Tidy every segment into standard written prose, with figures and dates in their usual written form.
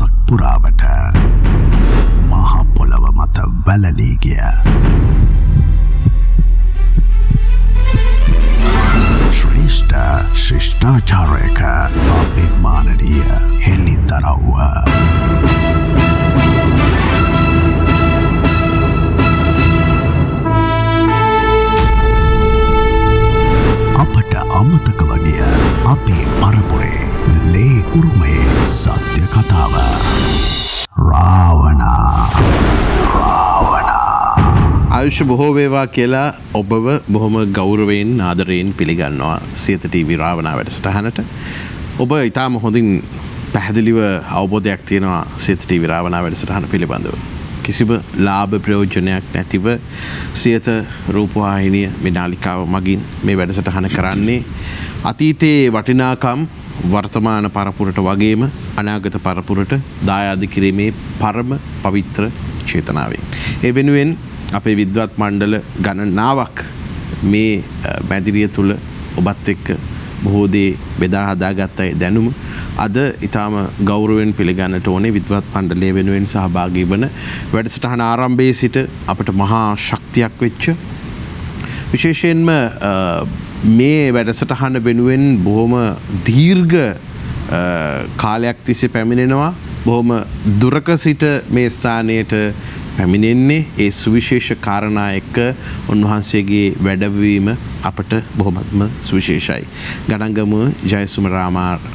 දවසක් පුරාවට මහ පොළව මත වැළලී ගිය ශ්‍රේෂ්ඨ ශිෂ්ටාචාරයක අභිමානනීය හෙළිදරව්ව අපට අමතක වගිය අපේ පරපුරේ ලේ උරුමයේ සත්‍ය කතාව රාවණා ආයුෂ බොහෝ වේවා කියලා ඔබව බොහොම ගෞරවයෙන් ආදරයෙන් පිළිගන්නවා සියත ටීවී රාවණා වැඩසටහනට. ඔබ ඊටාම හොඳින් පැහැදිලිව අවබෝධයක් තියෙනවා සියත ටීවී රාවණා වැඩසටහන පිළිබඳව. කිසිම ලාභ ප්‍රයෝජනයක් නැතිව සියත රූපවාහිනිය මේ නාලිකාව මගින් මේ වැඩසටහන කරන්නේ අතීතයේ වටිනාකම් වර්තමාන පරපුරට වගේම අනාගත පරපුරට දායාද කිරීමේ පරම පවිත්‍ර චේතනාවෙන්. ඒ වෙනුවෙන් අපේ විද්වත් මණ්ඩල ගණනාවක් මේ මැදිරිය තුල ඔබත් එක්ක බොහෝ දේ බෙදා හදාගත්ත දැනුම අද ඊටාම ගෞරවයෙන් පිළිගන්නට ඕනේ විද්වත් මණ්ඩලය වෙනුවෙන් සහභාගී වන වැඩසටහන ආරම්භයේ සිට අපට මහා ශක්තියක් වෙච්ච විශේෂයෙන්ම මේ වැඩසටහන වෙනුවෙන් බොහොම දීර්ඝ කාලයක් තිස්සේ පැමිණෙනවා බොහොම දුරක සිට මේ ස්ථානයට පැමිණෙන්නේ ඒ සුවිශේෂ කාරණා එක්ක උන්වහන්සේගේ වැඩවීම අපට බොහොමත්ම සුවිශේෂයි. ගණංගම ජයසුම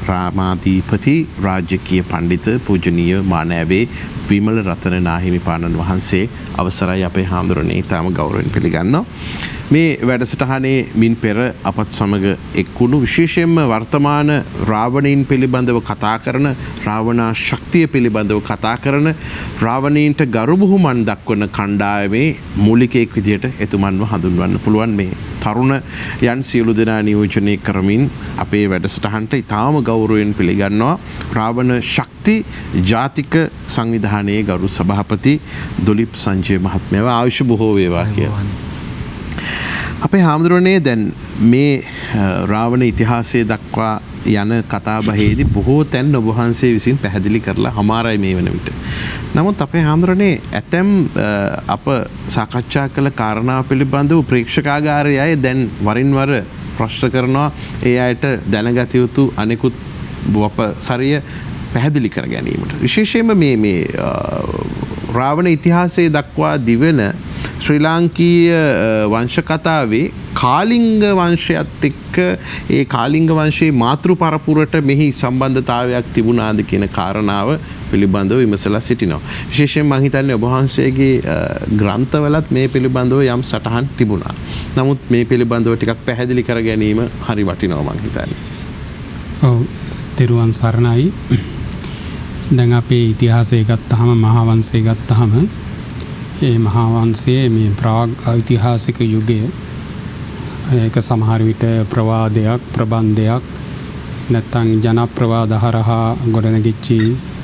රාමාධිපති රාජකීය පඬිත පූජනීය මානෑවේ විමල රතන නාහිමිපාණන් වහන්සේ අවසරයි අපේ හාමුදුරනේ තාම ගෞරවයෙන් පිළිගන්නවා. මේ වැඩසටහනේ මින් පෙර අපත් සමග එක්වුණු විශේෂයෙන්ම වර්තමාන රාවණීන් පිළිබඳව කතා කරන රාවණා ශක්තිය පිළිබඳව කතා කරන රාවණීන්ට ගරු බුහුමන් දක්වන කණ්ඩායමේ මූලිකයෙක් විදිහට එතුමන්ව හඳුන්වන්න පුළුවන් මේ තරුණ යන් සියලු දෙනා නියෝජනය කරමින් අපේ වැඩසටහනට ඉතාම ගෞරවයෙන් පිළිගන්නවා රාවණ ශක්ති ජාතික සංවිධානයේ ගරු සභාපති දුලිප් සංජය මහත්මයාව ආයුෂ බොහෝ වේවා කියලා. අපේ හාමුදුරනේ දැන් මේ රාවණ ඉතිහාසය දක්වා යන කතාබහේදී බොහෝ තැන් ඔබ වහන්සේ විසින් පැහැදිලි කරලා හමාරයි මේ වන විට. නමුත් අපේ හාමුදුරනේ ඇතැම් අප සාකච්ඡා කළ කාරණා පිළිබඳව ප්‍රේක්ෂකාගාරයේ අය දැන් වරින් වර ප්‍රශ්න කරනවා ඒ අයට දැනගත යුතු අනෙකුත් සරිය පැහැදිලි කර ගැනීමට. විශේෂයෙන්ම මේ රාවණ ඉතිහාසයේ දක්වා දිවෙන ශ්‍රී ලාංකීය වංශ කතාවේ කාලිංග වංශයත් එක්ක ඒ කාලිංග වංශයේ මාතෘ පරපුරට මෙහි සම්බන්ධතාවයක් තිබුණාද කියන කාරණාව පිළිබඳව විමසලා සිටිනවා. විශේෂයෙන් මම හිතන්නේ ඔබ වහන්සේගේ ග්‍රන්ථවලත් මේ පිළිබඳව යම් සටහන් තිබුණා. නමුත් මේ පිළිබඳව ටිකක් පැහැදිලි කර ගැනීම හරි වටිනවා මම හිතන්නේ. ඔව් තෙරුවන් සරණයි. දැන් අපේ ඉතිහාසය ගත්තාම මහා වංශය ගත්තාම ඒ මහා වංශයේ මේ ප්‍රාග් ඓතිහාසික යුගය ඒක සමහර විට ප්‍රවාදයක් ප්‍රබන්ධයක් නැත්නම් ජන ප්‍රවාද හරහා ගොඩනැගිච්ච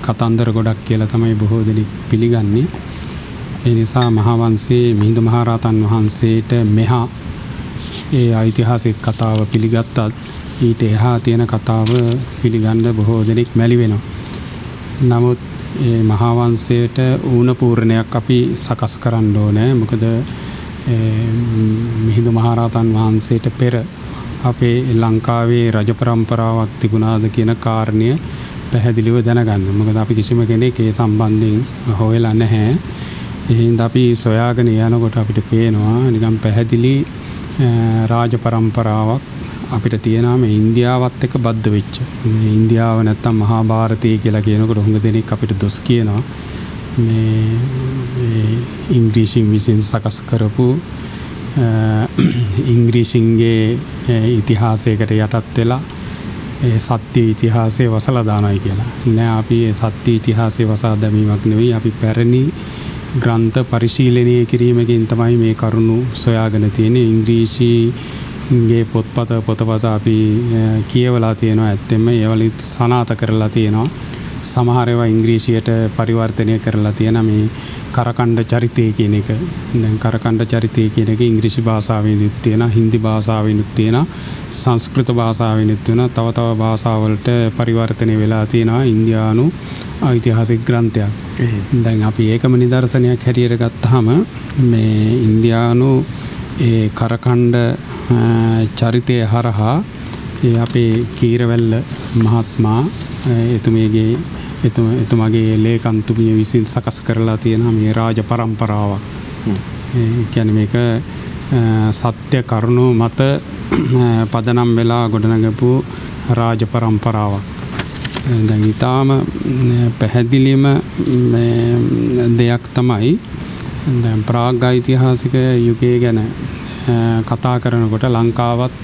කතන්දර ගොඩක් කියලා තමයි බොහෝ දෙනෙක් පිළිගන්නේ. ඒ නිසා මහා වංශයේ මිහිඳු මහරහතන් වහන්සේට මෙහා ඒ ඓතිහාසික කතාව පිළිගත්තත් ඊට එහා තියෙන කතාව පිළිගන්න බොහෝ දෙනෙක් මැලි වෙනවා. නමුත් ඒ මහා වංශයට ඌණ පූර්ණයක් අපි සකස් කරන්න ඕනේ. මොකද මිහිඳු මහරහතන් වහන්සේට පෙර අපේ ලංකාවේ රජ પરම්පරාවක් තිබුණාද කියන කාරණය පැහැදිලිව දැනගන්න. මොකද අපි කිසිම කෙනෙක් ඒ සම්බන්ධයෙන් හොයලා නැහැ. එහෙනම් අපි සොයාගෙන යනකොට අපිට පේනවා නිකන් පැහැදිලි රාජ પરම්පරාවක් අපිට තියෙනවා මේ ඉන්දියාවත් එක්ක බද්ධ වෙච්ච. මේ ඉන්දියාව නැත්තම් මහා ಭಾರತය කියලා කියනකොට හුඟ දෙනෙක් අපිට දොස් කියනවා. මේ ඉංග්‍රීසින් විසින් සකස් කරපු ඉංග්‍රීසින්ගේ ඉතිහාසයකට යටත් වෙලා ඒ සත්‍ය ඉතිහාසය වසලා දානයි කියලා. නෑ අපි ඒ සත්‍ය ඉතිහාසය වසා දැමීමක් නෙවෙයි අපි පැරණි ග්‍රන්ථ පරිශීලනය කිරීමකින් තමයි මේ කරුණු සොයාගෙන තියෙන්නේ. ඉංග්‍රීසිගේ පොතපත අපි කියවලා තියෙනවා. ඇත්තෙන්ම ඒවලින් සනාථ කරලා තියෙනවා. සමහර ඒවා ඉංග්‍රීසියට පරිවර්තනය කරලා තියෙන මේ කරකණ්ඩ චරිතය කියන එක. දැන් කරකණ්ඩ චරිතය කියන එක ඉංග්‍රීසි භාෂාවෙනුත් තියෙනවා, හින්දි භාෂාවෙනුත් තියෙනවා, සංස්කෘත භාෂාවෙනුත් තියෙනවා. තව භාෂාවලට පරිවර්තනය වෙලා තියෙනවා. ඉන්දියානු ඓතිහාසික ග්‍රන්ථයක්. දැන් අපි ඒකම නිදර්ශනයක් හැටියට ගත්තාම මේ ඉන්දියානු ඒ කරකණ්ඩ චරිතය හරහා ඒ අපේ කීරවැල්ල මහත්මයා එතුමාගේ ලේකන්තුමිය විසින් සකස් කරලා තියෙන මේ රාජ පරම්පරාවක්. කියන්නේ මේක සත්‍ය කරුණු මත පදනම් වෙලා ගොඩනගපු රාජ පරම්පරාවක්. දැන් ඊටාම පැහැදිලිම දෙයක් තමයි දැන් ප්‍රාග් ඓතිහාසික යුගය ගැන කතා කරනකොට ලංකාවත්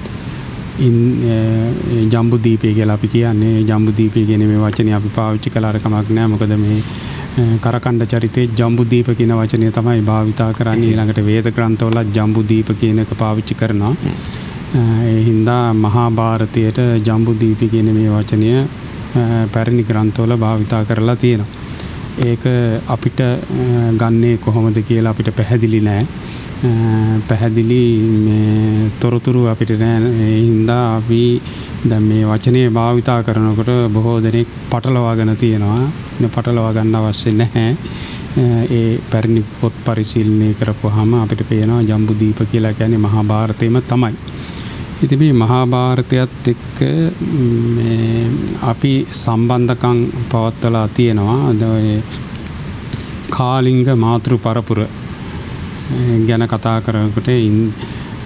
ජම්බුදීපය කියලා අපි කියන්නේ. ජම්බුදීපය කියන මේ වචනේ අපි පාවිච්චි කළාට කමක් නැහැ. මොකද මේ කරකණ්ඩ චරිතයේ ජම්බුදීප කියන වචනය තමයි භාවිතා කරන්නේ. ඊළඟට වේද ග්‍රන්ථවල ජම්බුදීප කියන එක පාවිච්චි කරනවා. ඒ හින්දා මහා භාරතයට ජම්බුදීප කියන මේ වචනය පැරණි ග්‍රන්ථවල භාවිතා කරලා තියෙනවා. ඒක අපිට ගන්නේ කොහොමද කියලා අපිට පැහැදිලි නෑ. පැහැදිලි මේ තොරතුරු අපිට නෑ. ඒ හින්දා අපි දැන් මේ වචනේ භාවිතා කරනකොට බොහෝ දෙනෙක් පටලවාගෙන තියෙනවා. මේ පටලවා ගන්න අවශ්‍ය නැහැ. ඒ පැරණි පොත් පරිශීලනය කරපුවාම අපිට පේනවා ජම්බුදීප කියලා කියන්නේ මහා භාරතේම තමයි. ඉතින් මේ මහා භාරතයත් එක්ක මේ අපි සම්බන්ධකම් පවත්වලා තියෙනවා. ඔය කාලිංග මාතෘ පරපුර ගැන කතා කරනකොට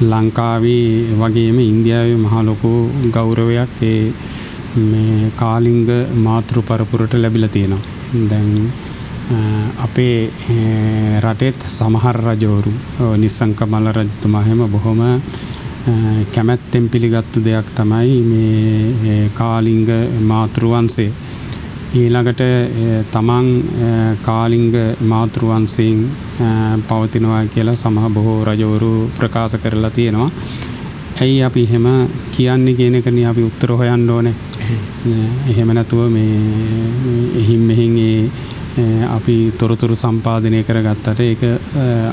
ලංකාවේ වගේම ඉන්දියාවේ මහ ලොකු ගෞරවයක් මේ කාලිංග මාතෘ පරපුරට ලැබිලා තියෙනවා. දැන් අපේ රටෙත් සමහර රජවරු නිස්සංක මල්ල රජතුමා හැම බොහොම කැමැත්තෙන් පිළිගත්තු දෙයක් තමයි මේ කාලිංග මාතෘ වංශය. ඊළඟට තමන් කාලිංග මාතෘ වංශයෙන් පවතිනවා කියලා සමහර බොහෝ රජවරු ප්‍රකාශ කරලා තියෙනවා. ඇයි අපි එහෙම කියන්නේ කියන එකනේ අපි උත්තර හොයන්න ඕනේ. එහෙම නැතුව මේ එහින් මෙහින් අපි තොරතුරු සම්පාදනය කරගත්තට ඒක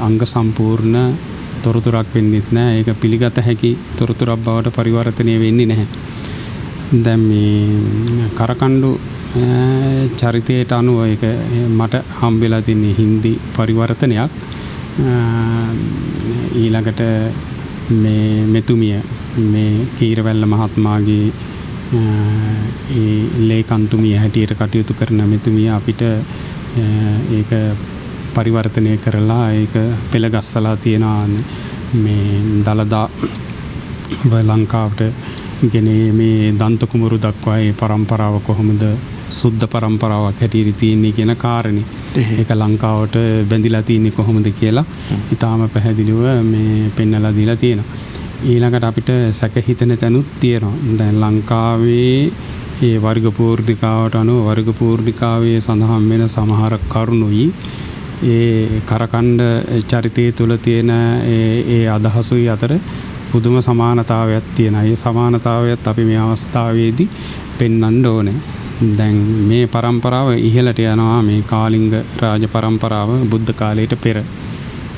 අංග සම්පූර්ණ තොරතුරක් වෙන්නෙත් නෑ. ඒක පිළිගත හැකි තොරතුරක් බවට පරිවර්තනය වෙන්නේ නැහැ. දැන් මේ කරකණ්ඩු චරිතයට අනුව ඒක මට හම්බෙලා තියෙන හින්දි පරිවර්තනයක්. ඊළඟට මේ මෙතුමිය මේ කීරවැල්ල මහත්මයාගේ ඒ ලේකන්තුමිය හැටියට කටයුතු කරන මෙතුමිය අපිට ඒක පරිවර්තනය කරලා ඒක පෙළගස්සලා තියෙනවා. මේ දලදා ලංකාවට ගෙනේ මේ දන්ත කුමරු දක්වා ඒ පරම්පරාව කොහොමද සුද්ධ පරම්පරාවක් හැටියට තියෙන්නේ කියන කාරණේ. ඒක ලංකාවට බැඳිලා තියෙන්නේ කොහොමද කියලා ඊටාම පැහැදිලිව මේ පෙන්නලා දීලා තියෙනවා. ඊළඟට අපිට සැක හිතෙන තැනුත් තියෙනවා. දැන් ලංකාවේ ඒ වර්ග පූර්ණිකාවට අනුව වර්ග පූර්ණිකාවේ සඳහන් වෙන සමහර කරුණුයි ඒ කරකණ්ඩ චරිතය තුළ තියෙන ඒ අදහසුයි අතර පුදුම සමානතාවයක් තියෙනවා. ඒ සමානතාවයත් අපි මේ අවස්ථාවේදී පෙන්වන්න ඕනේ. දැන් මේ පරම්පරාව ඉහළට යනවා. මේ කාලිංග රාජ පරම්පරාව බුද්ධ කාලයට පෙර.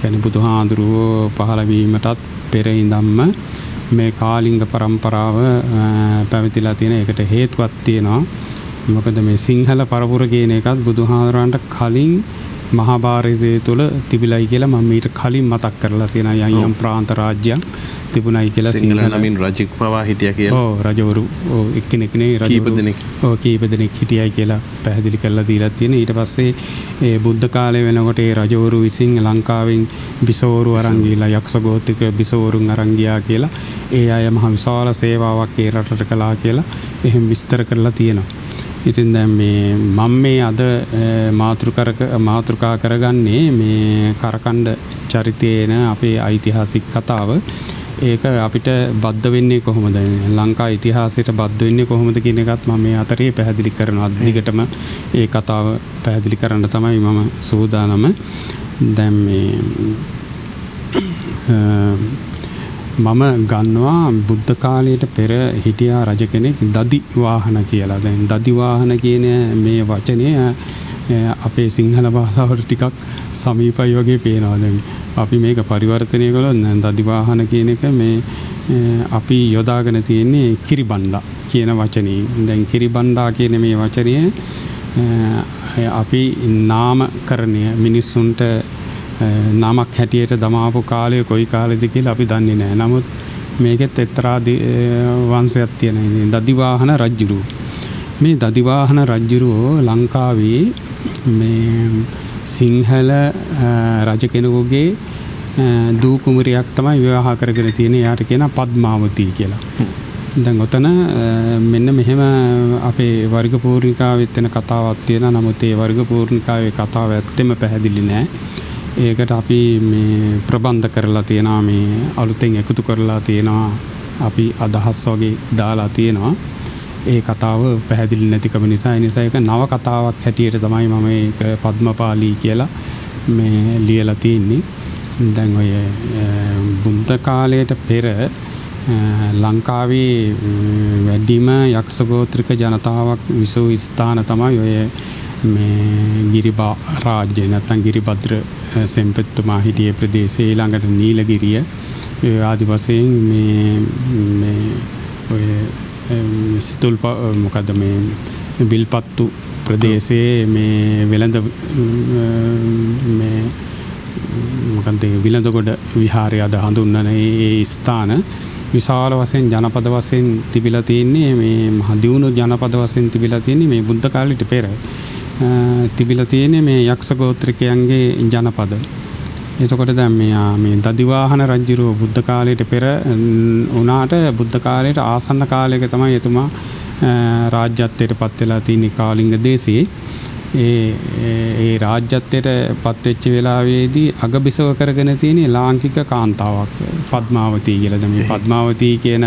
කියන්නේ බුදුහාඳුරුවෝ පහළ වීමටත් පෙර ඉඳන්ම මේ කාලිංග පරම්පරාව පැවතිලා තියෙන එකට හේතුවක් තියෙනවා. මොකද මේ සිංහල පරපුර කියන එකත් බුදුහාඳුරන්ට කලින් මහා භාරතය තුළ තිබිලයි කියලා මම ඊට කලින් මතක් කරලා තියෙනවා. යම් ප්‍රාන්ත රාජ්‍යයක් තිබුණයි කියලා සිංහල නමින් රජෙක් පවා හිටියා කියලා. ඔව් රජවරු එක්කෙනෙක්නේ රජවරු කීප දෙනෙක් හිටියයි කියලා පැහැදිලි කරලා දීලා තියෙන. ඊට පස්සේ ඒ බුද්ධ කාලේ වෙනකොට ඒ රජවරු විසින් ලංකාවෙන් බිසවරු අරන් ගිහලා යක්ෂ ගෝත්‍රික බිසවරුන් අරන් ගියා කියලා ඒ අය මහ විශාල සේවාවක් ඒ රටට කළා කියලා එහෙම විස්තර කරලා තියෙනවා. ඉතින් දැන් මේ මම මේ අද මාතෘකා කරගන්නේ මේ කරකණ්ඩ චරිතයේන අපේ ඓතිහාසික කතාව. ඒක අපිට බද්ධ වෙන්නේ කොහොමද? ලංකා ඉතිහාසයට බද්ධ වෙන්නේ කොහොමද කියන එකත් මම මේ අතරේ පැහැදිලි කරනවා. දිගටම ඒ කතාව පැහැදිලි කරන්න තමයි මම සූදානම. දැන් මේ මම ගන්නවා බුද්ධ කාලයට පෙර හිටියා රජ කෙනෙක් දදි වාහන කියලා. දැන් දදි වාහන කියන මේ වචනය අපේ සිංහල භාෂාවට ටිකක් සමීපයි වගේ පේනවා. දැන් අපි මේක පරිවර්තනය කළොත් දදි වාහන කියන එක මේ අපි යොදාගෙන තියෙන්නේ කිරිබණ්ඩා කියන වචනේ. දැන් කිරිබණ්ඩා කියන මේ වචනය අපි නාමකරණය මිනිස්සුන්ට නමක් හැටියට දමාපු කාලය කොයි කාලෙද කියලා අපි දන්නේ නැහැ. නමුත් මේකෙත් එක්තරා වංශයක් තියෙනවා. දදිවාහන රජුරෝ. මේ දදිවාහන රජුරෝ ලංකාවේ මේ සිංහල රජ කෙනෙකුගේ දූ කුමරියක් තමයි විවාහ කරගෙන තියෙන්නේ. එයාට කියනවා පද්මාවතී කියලා. දැන් ඔතන මෙන්න මෙහෙම අපේ වර්ග පූර්ණිකාවෙත් වෙන කතාවක් තියෙනවා. නමුත් ඒ වර්ග පූර්ණිකාවේ කතාව ඇත්තෙම පැහැදිලි නෑ. ඒකට අපි මේ ප්‍රබන්ධ කරලා තියෙනවා, මේ අලුතෙන් එකතු කරලා තියෙනවා, අපි අදහස් වගේ දාලා තියෙනවා. ඒ කතාව පැහැදිලි නැතිකම නිසා ඒක නව කතාවක් හැටියට තමයි මම ඒක පද්මපාලී කියලා මේ ලියලා තියෙන්නේ. දැන් ඔය බුද්ධ කාලයට පෙර ලංකාවේ වැඩිම යක්ෂ ගෝත්‍රික ජනතාවක් විසූ ස්ථාන තමයි ඔය මේ ගිරිබා රාජ්‍ය නැත්නම් ගිරිබද්‍ර සෙන්පෙත්තුමා හිටියේ ප්‍රදේශයේ ඊළඟට නීලගිරිය ආදි වශයෙන් මේ ඔය සිතුල් මොකද මේ බිල්පත්තු ප්‍රදේශයේ මේ වෙළඳ මේ මොකද විලඳගොඩ විහාරය අද හඳුන්වන ඒ ස්ථාන විශාල වශයෙන් ජනපද වශයෙන් තිබිලා තියෙන්නේ. මේ මහ දියුණු ජනපද වශයෙන් තිබිලා තියෙන්නේ මේ බුද්ධ කාලයට පෙර තිබිලා තියෙන්නේ මේ යක්ෂ ගෝත්‍රිකයන්ගේ ජනපද. එතකොට දැන් මේ දදිවාහන රජුරෝ බුද්ධ කාලයට පෙර උනාට බුද්ධ කාලයට ආසන්න කාලයක තමයි එතුමා රාජ්‍යත්වයට පත් වෙලා තියෙන්නේ කාලිංග දේශයේ. ඒ රාජ්‍යත්වයට පත් වෙච්ච වෙලාවේදී අගබිසව කරගෙන තියෙන ලාංකික කාන්තාවක් පද්මාවතී කියලා. දැන් මේ පද්මාවතී කියන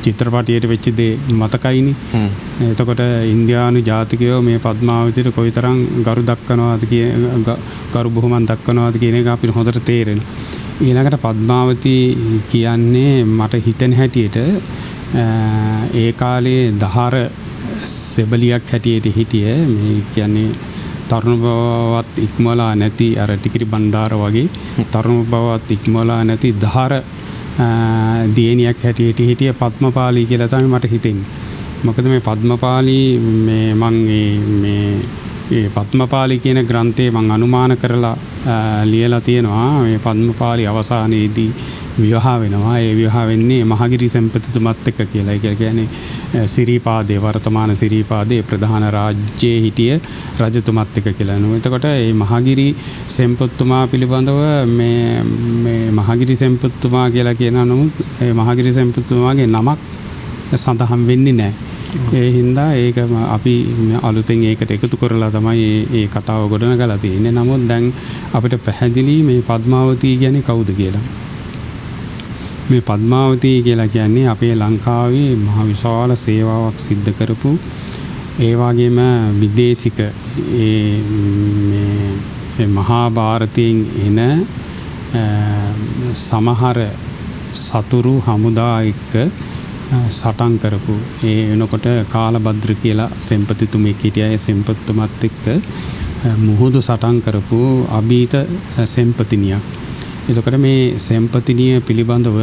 චිත්‍රපටයට වෙච්ච දේ මතකයිනේ. එතකොට ඉන්දියානු ජාතිකයෝ මේ පද්මාවතීට කොයිතරම් ගරු දක්වනවාද ගරු බුහුමන් දක්වනවාද කියන එක අපිට හොඳට තේරෙනවා. ඊළඟට පද්මාවතී කියන්නේ මට හිතෙන හැටියට ඒ කාලේ දහර සෙබලියක් හැටියට හිටියේ. මේ කියන්නේ තරුණ බවවත් ඉක්මවලා නැති අර ටිකිරි බණ්ඩාර වගේ තරුණ බවවත් ඉක්මවලා නැති දහර දියණියක් හැටියට හිටිය පද්මපාලී කියලා තමයි මට හිතෙන්නේ. මොකද මේ පද්මපාලී මේ පද්මපාලී කියන ග්‍රන්ථයේ මම අනුමාන කරලා ලියලා තියෙනවා. මේ පද්මපාලී අවසානයේදී විවාහ වෙනවා. ඒ විවාහ වෙන්නේ මහගිරි සෙන්පතිතුමත් එක්ක කියලා. ඒ කියන්නේ සිරිපාදේ වර්තමාන සිරිපාදේ ප්‍රධාන රාජ්‍යයේ හිටිය රජතුමත් එක්ක කියලා. එතකොට මේ මහගිරි සෙන්පතිතුමා පිළිබඳව මේ මහගිරි සෙන්පතිතුමා කියලා කියනවා. නමුත් මේ මහගිරි සෙන්පතිතුමාගේ නමක් සඳහන් වෙන්නේ නැහැ. ඒ හින්දා ඒක අපි අලුතෙන් ඒකට එකතු කරලා තමයි මේ කතාව ගොඩනගලා තියෙන්නේ. නමුත් දැන් අපිට පැහැදිලි මේ පද්මාවතී කියන්නේ කවුද කියලා. මේ පද්මාවතී කියලා කියන්නේ අපේ ලංකාවේ මහ විශාල සේවාවක් සිද්ධ කරපු ඒ වගේම විදේශික මේ මහා භාරතයෙන් එන සමහර සතුරු හමුදා එක්ක සටන් කරපු ඒ වෙනකොට කාලබද්‍ර කියලා සෙන්පතිතුමෙක් හිටියා. ඒ සෙන්පතිතුමත් එක්ක මුහුදු සටන් කරපු අභීත සෙන්පතිනියක්. එතකොට මේ සෙන්පතිනිය පිළිබඳව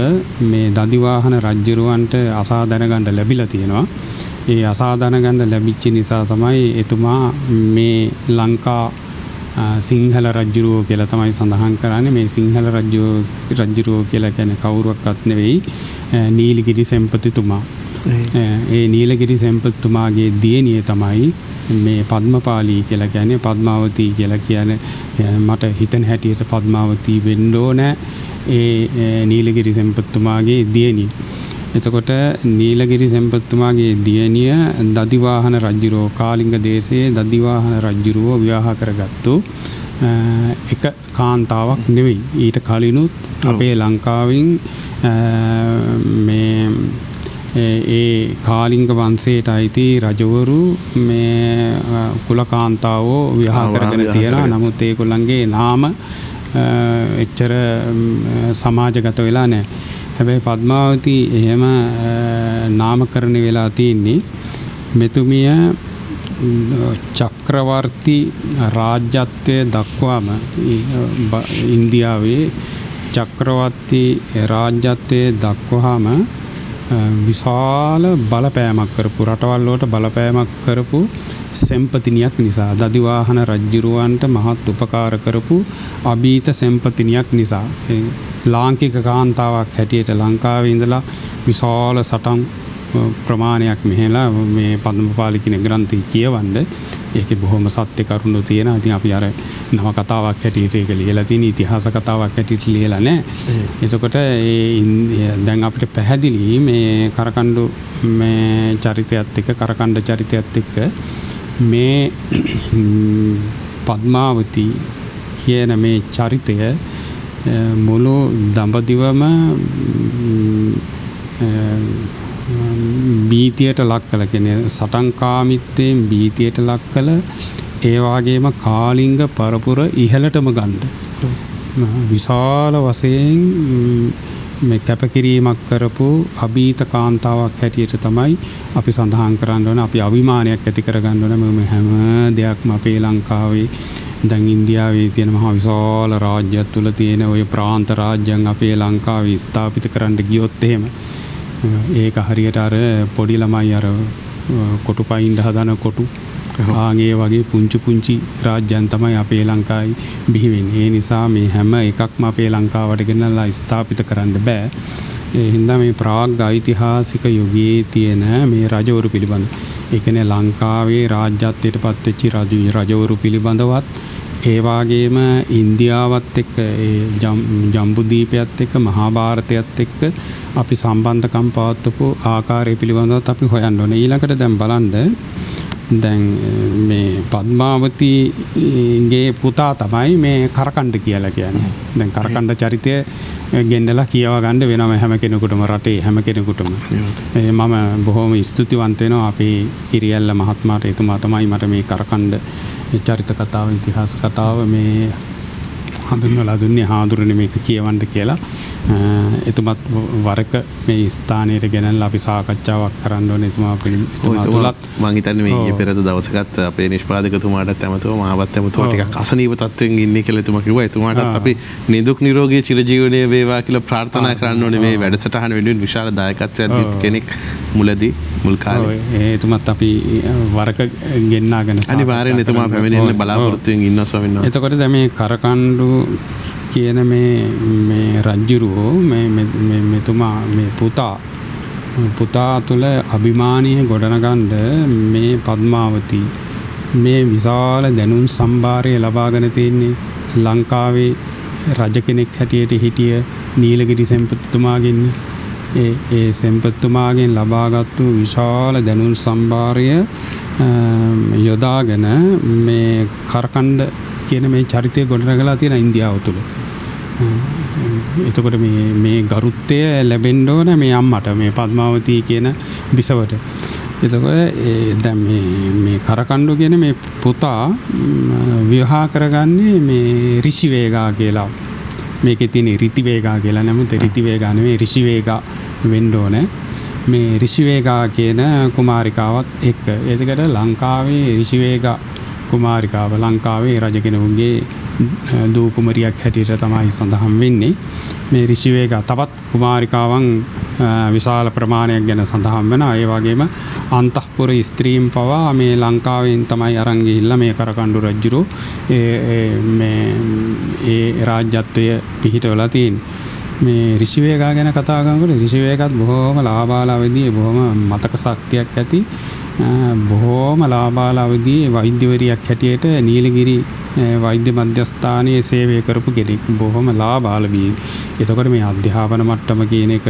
මේ දදිවාහන රජුරවන්ට අසා දැනගන්න ලැබිලා තියෙනවා. ඒ අසා දැනගන්න ලැබිච්ච නිසා තමයි එතුමා මේ ලංකා සිංහල රජුරෝ කියලා තමයි සඳහන් කරන්නේ. මේ සිංහල රජුරෝ කියලා කියන්නේ කවුරුවක්වත් නෙවෙයි, නීලගිරි සෙන්පතිතුමා. ඒ නීලගිරි සෙන්පතිතුමාගේ දියණිය තමයි මේ පද්මපාලී කියලා කියන්නේ. පද්මාවතී කියලා කියන්නේ මට හිතෙන හැටියට පද්මාවතී වෙන්න ඕන ඒ නීලගිරි සෙන්පතිතුමාගේ දියණිය. එතකොට නීලගිරි සෙන්පතිතුමාගේ දියණිය දදිවාහන රජුරෝ කාලිංග දේශයේ දදිවාහන රජුරෝ විවාහ කරගත්තු එක කාන්තාවක් නෙවෙයි. ඊට කලිනුත් අපේ ලංකාවෙන් මේ ඒ කාලිංග වංශයට අයිති රජවරු මේ කුලකාන්තාවෝ විවාහ කරගෙන තියෙනවා. නමුත් ඒගොල්ලන්ගේ නාම එච්චර සමාජගත වෙලා නැහැ. හැබැයි පද්මාවතී එහෙම නාමකරණය වෙලා තියෙන්නේ මෙතුමිය චක්‍රවර්ති රාජ්‍යත්වය දක්වාම ඉන්දියාවේ චක්‍රවර්ති රාජ්‍යත්වය දක්වාම විශාල බලපෑමක් කරපු රටවල් වලට බලපෑමක් කරපු සෙම්පතිනියක් නිසා දදිවාහන රජුරවන්ට මහත් උපකාර කරපු අභීත සෙම්පතිනියක් නිසා ලාංකික කාන්තාවක් හැටියට ලංකාවේ ඉඳලා විශාල සටන් ප්‍රමාණයක් මෙහෙලා මේ පද්මපාලි කියන ග්‍රන්ථය කියවන්න ඒකේ බොහොම සත්‍ය කරුණු තියෙනවා. ඉතින් අපි අර නව කතාවක් හැටියට ඒක ලියලා තියෙන ඉතිහාස කතාවක් හැටියට ලියලා නැහැ. එතකොට දැන් අපිට පැහැදිලි මේ කරකණ්ඩු මේ චරිතයත් එක්ක කරකණ්ඩ චරිතයත් එක්ක මේ පද්මාවති කියන මේ චරිතය මුළු දඹදිවම බීතියට ලක් කළ කියන්නේ සටන්කාමිත්වයෙන් බීතියට ලක් කළ ඒ වගේම කාලිංග පරපුර ඉහළටම ගන්න විශාල වශයෙන් මේ කැපකිරීමක් කරපු අභීත කාන්තාවක් හැටියට තමයි අපි සඳහන් කරන්න ඕන. අපි අභිමානයක් ඇති කරගන්න ඕන මේ හැම දෙයක්ම අපේ ලංකාවේ දැන් ඉන්දියාවේ තියෙන මහා විශාල රාජ්‍යයක් තුල තියෙන ওই ප්‍රාන්ත රාජ්‍යයන් අපේ ලංකාවේ ස්ථාපිත කරන්න ගියොත් එහෙම ඒක හරියට අර පොඩි ළමයි අර කොටු පයින්ඩ හදන කොටු ආගේ වගේ පුංචි රාජ්‍යයන් තමයි අපේ ලංකාවේ බිහි වෙන්නේ. ඒ නිසා මේ හැම එකක්ම අපේ ලංකාවට ගෙනල්ලා ස්ථාපිත කරන්න බෑ. ඒ හින්දා මේ ප්‍රාග් ඓතිහාසික යුගයේ තියෙන මේ රජවරු පිළිබඳ ඒ කියන්නේ ලංකාවේ රාජ්‍යත්වයට පත් වෙච්ච රජවරු පිළිබඳවත් ඒ වගේම ඉන්දියාවත් එක්ක ඒ ජම්බුදීපයත් එක්ක මහා භාරතයත් එක්ක අපි සම්බන්ධකම් පවත්වපු ආකාරය පිළිබඳවත් අපි හොයන්න ඕනේ. ඊළඟට දැන් බලන්න දැන් මේ පද්මාවතිගේ පුතා තමයි මේ කරකණ්ඩ කියලා කියන්නේ. දැන් කරකණ්ඩ චරිතය ගෙන්නලා කියවා ගන්න වෙනම හැම කෙනෙකුටම රටේ හැම කෙනෙකුටම. මම බොහොම ස්තුතිවන්ත වෙනවා අපේ කිරියල්ල මහත්මයාට. එතුමා තමයි මට මේ කරකණ්ඩ චරිත කතාව ඉතිහාස කතාව මේ හඳුන්වලා දුන්නේ හාඳුරන්නේ මේක කියවන්න කියලා. එතුමත් වරක මේ ස්ථානයට ගෙනල්ලා අපි සාකච්ඡාවක් කරන්න ඕනේ. එතුමා තුලත් මම හිතන්නේ මේ ඊයේ පෙරේද දවසකත් අපේ නිෂ්පාදකතුමාටත් ඇමතුව මහවත් ඇමතුව ටිකක් අසනීප තත්ත්වෙන් ඉන්නේ කියලා එතුමා කිව්වා. එතුමාටත් අපි නිදුක් නිරෝගී චිරජීවනයේ වේවා කියලා ප්‍රාර්ථනා කරන්න ඕනේ මේ වැඩසටහන වෙනුවෙන් විශාල දායකත්වයක් දීපු කෙනෙක් මුලදී මුල් කාලේ. එතුමත් අපි වරක ගෙන්නාගෙන අනිවාර්යෙන් එතුමා පැමිණෙන්න බලාපොරොත්තු වෙමින් ඉන්නවා ස්වාමීන් වහන්සේ. එතකොට දැන් මේ කරකණ්ඩු කියන මේ රජුරෝ මෙතුමා මේ පුතා තුළ අභිමානීය ගොඩනගන්න මේ පද්මාවති මේ විශාල දැනුම් සම්භාරය ලබාගෙන තින්නේ ලංකාවේ රජ කෙනෙක් හැටියට හිටිය නීලගිරි සෙන්පතිතුමාගෙන්. ඒ සෙන්පතිතුමාගෙන් ලබාගත්තු විශාල දැනුම් සම්භාරය යොදාගෙන මේ කරකණ්ඩ කියන මේ චරිතය ගොඩනගලා තියෙන ඉන්දියාව තුළ. එතකොට මේ ගරුත්වය ලැබෙන්න ඕන මේ අම්මට මේ පද්මාවති කියන බිසවට. එතකොට දැන් මේ කරකණ්ඩු කියන මේ පුතා විවාහ කරගන්නේ මේ ඍෂිවේගා කියලා. මේකේ තියෙන ඍතිවේගා කියලා නමුත් ඍතිවේගා නෙමෙයි ඍෂිවේගා වෙන්න ඕනේ. මේ ඍෂිවේගා කියන කුමාරිකාවත් එක්ක. ඒකට ලංකාවේ ඍෂිවේගා කුමාරිකාව ලංකාවේ රජ කෙනෙකුගේ දූ කුමරියක් හැටියට තමයි සඳහන් වෙන්නේ. මේ ඍෂිවේගා තවත් කුමාරිකාවන් විශාල ප්‍රමාණයක් ගැන සඳහන් වෙනවා. ඒ වගේම අන්තఃපුර ස්ත්‍රීන් පවා මේ ලංකාවෙන් තමයි අරන් ගිහිල්ලා මේ කරකණ්ඩු රජුරෝ ඒ රාජ්‍යත්වය පිහිටවලා තියෙන්නේ. මේ ඍෂිවේගා ගැන කතා කරනකොට ඍෂිවේගාත් බොහොම ලාබාලාවදී බොහොම මතක ශක්තියක් ඇති බොහොම ලාබාලාවදී වෛද්‍යවරියක් හැටියට නීලගිරි වෛද්‍ය මධ්‍යස්ථානයේ සේවය කරපු කෙනෙක්. බොහොම ලාබාලවී. එතකොට මේ අධ්‍යාපන මට්ටම කියන එක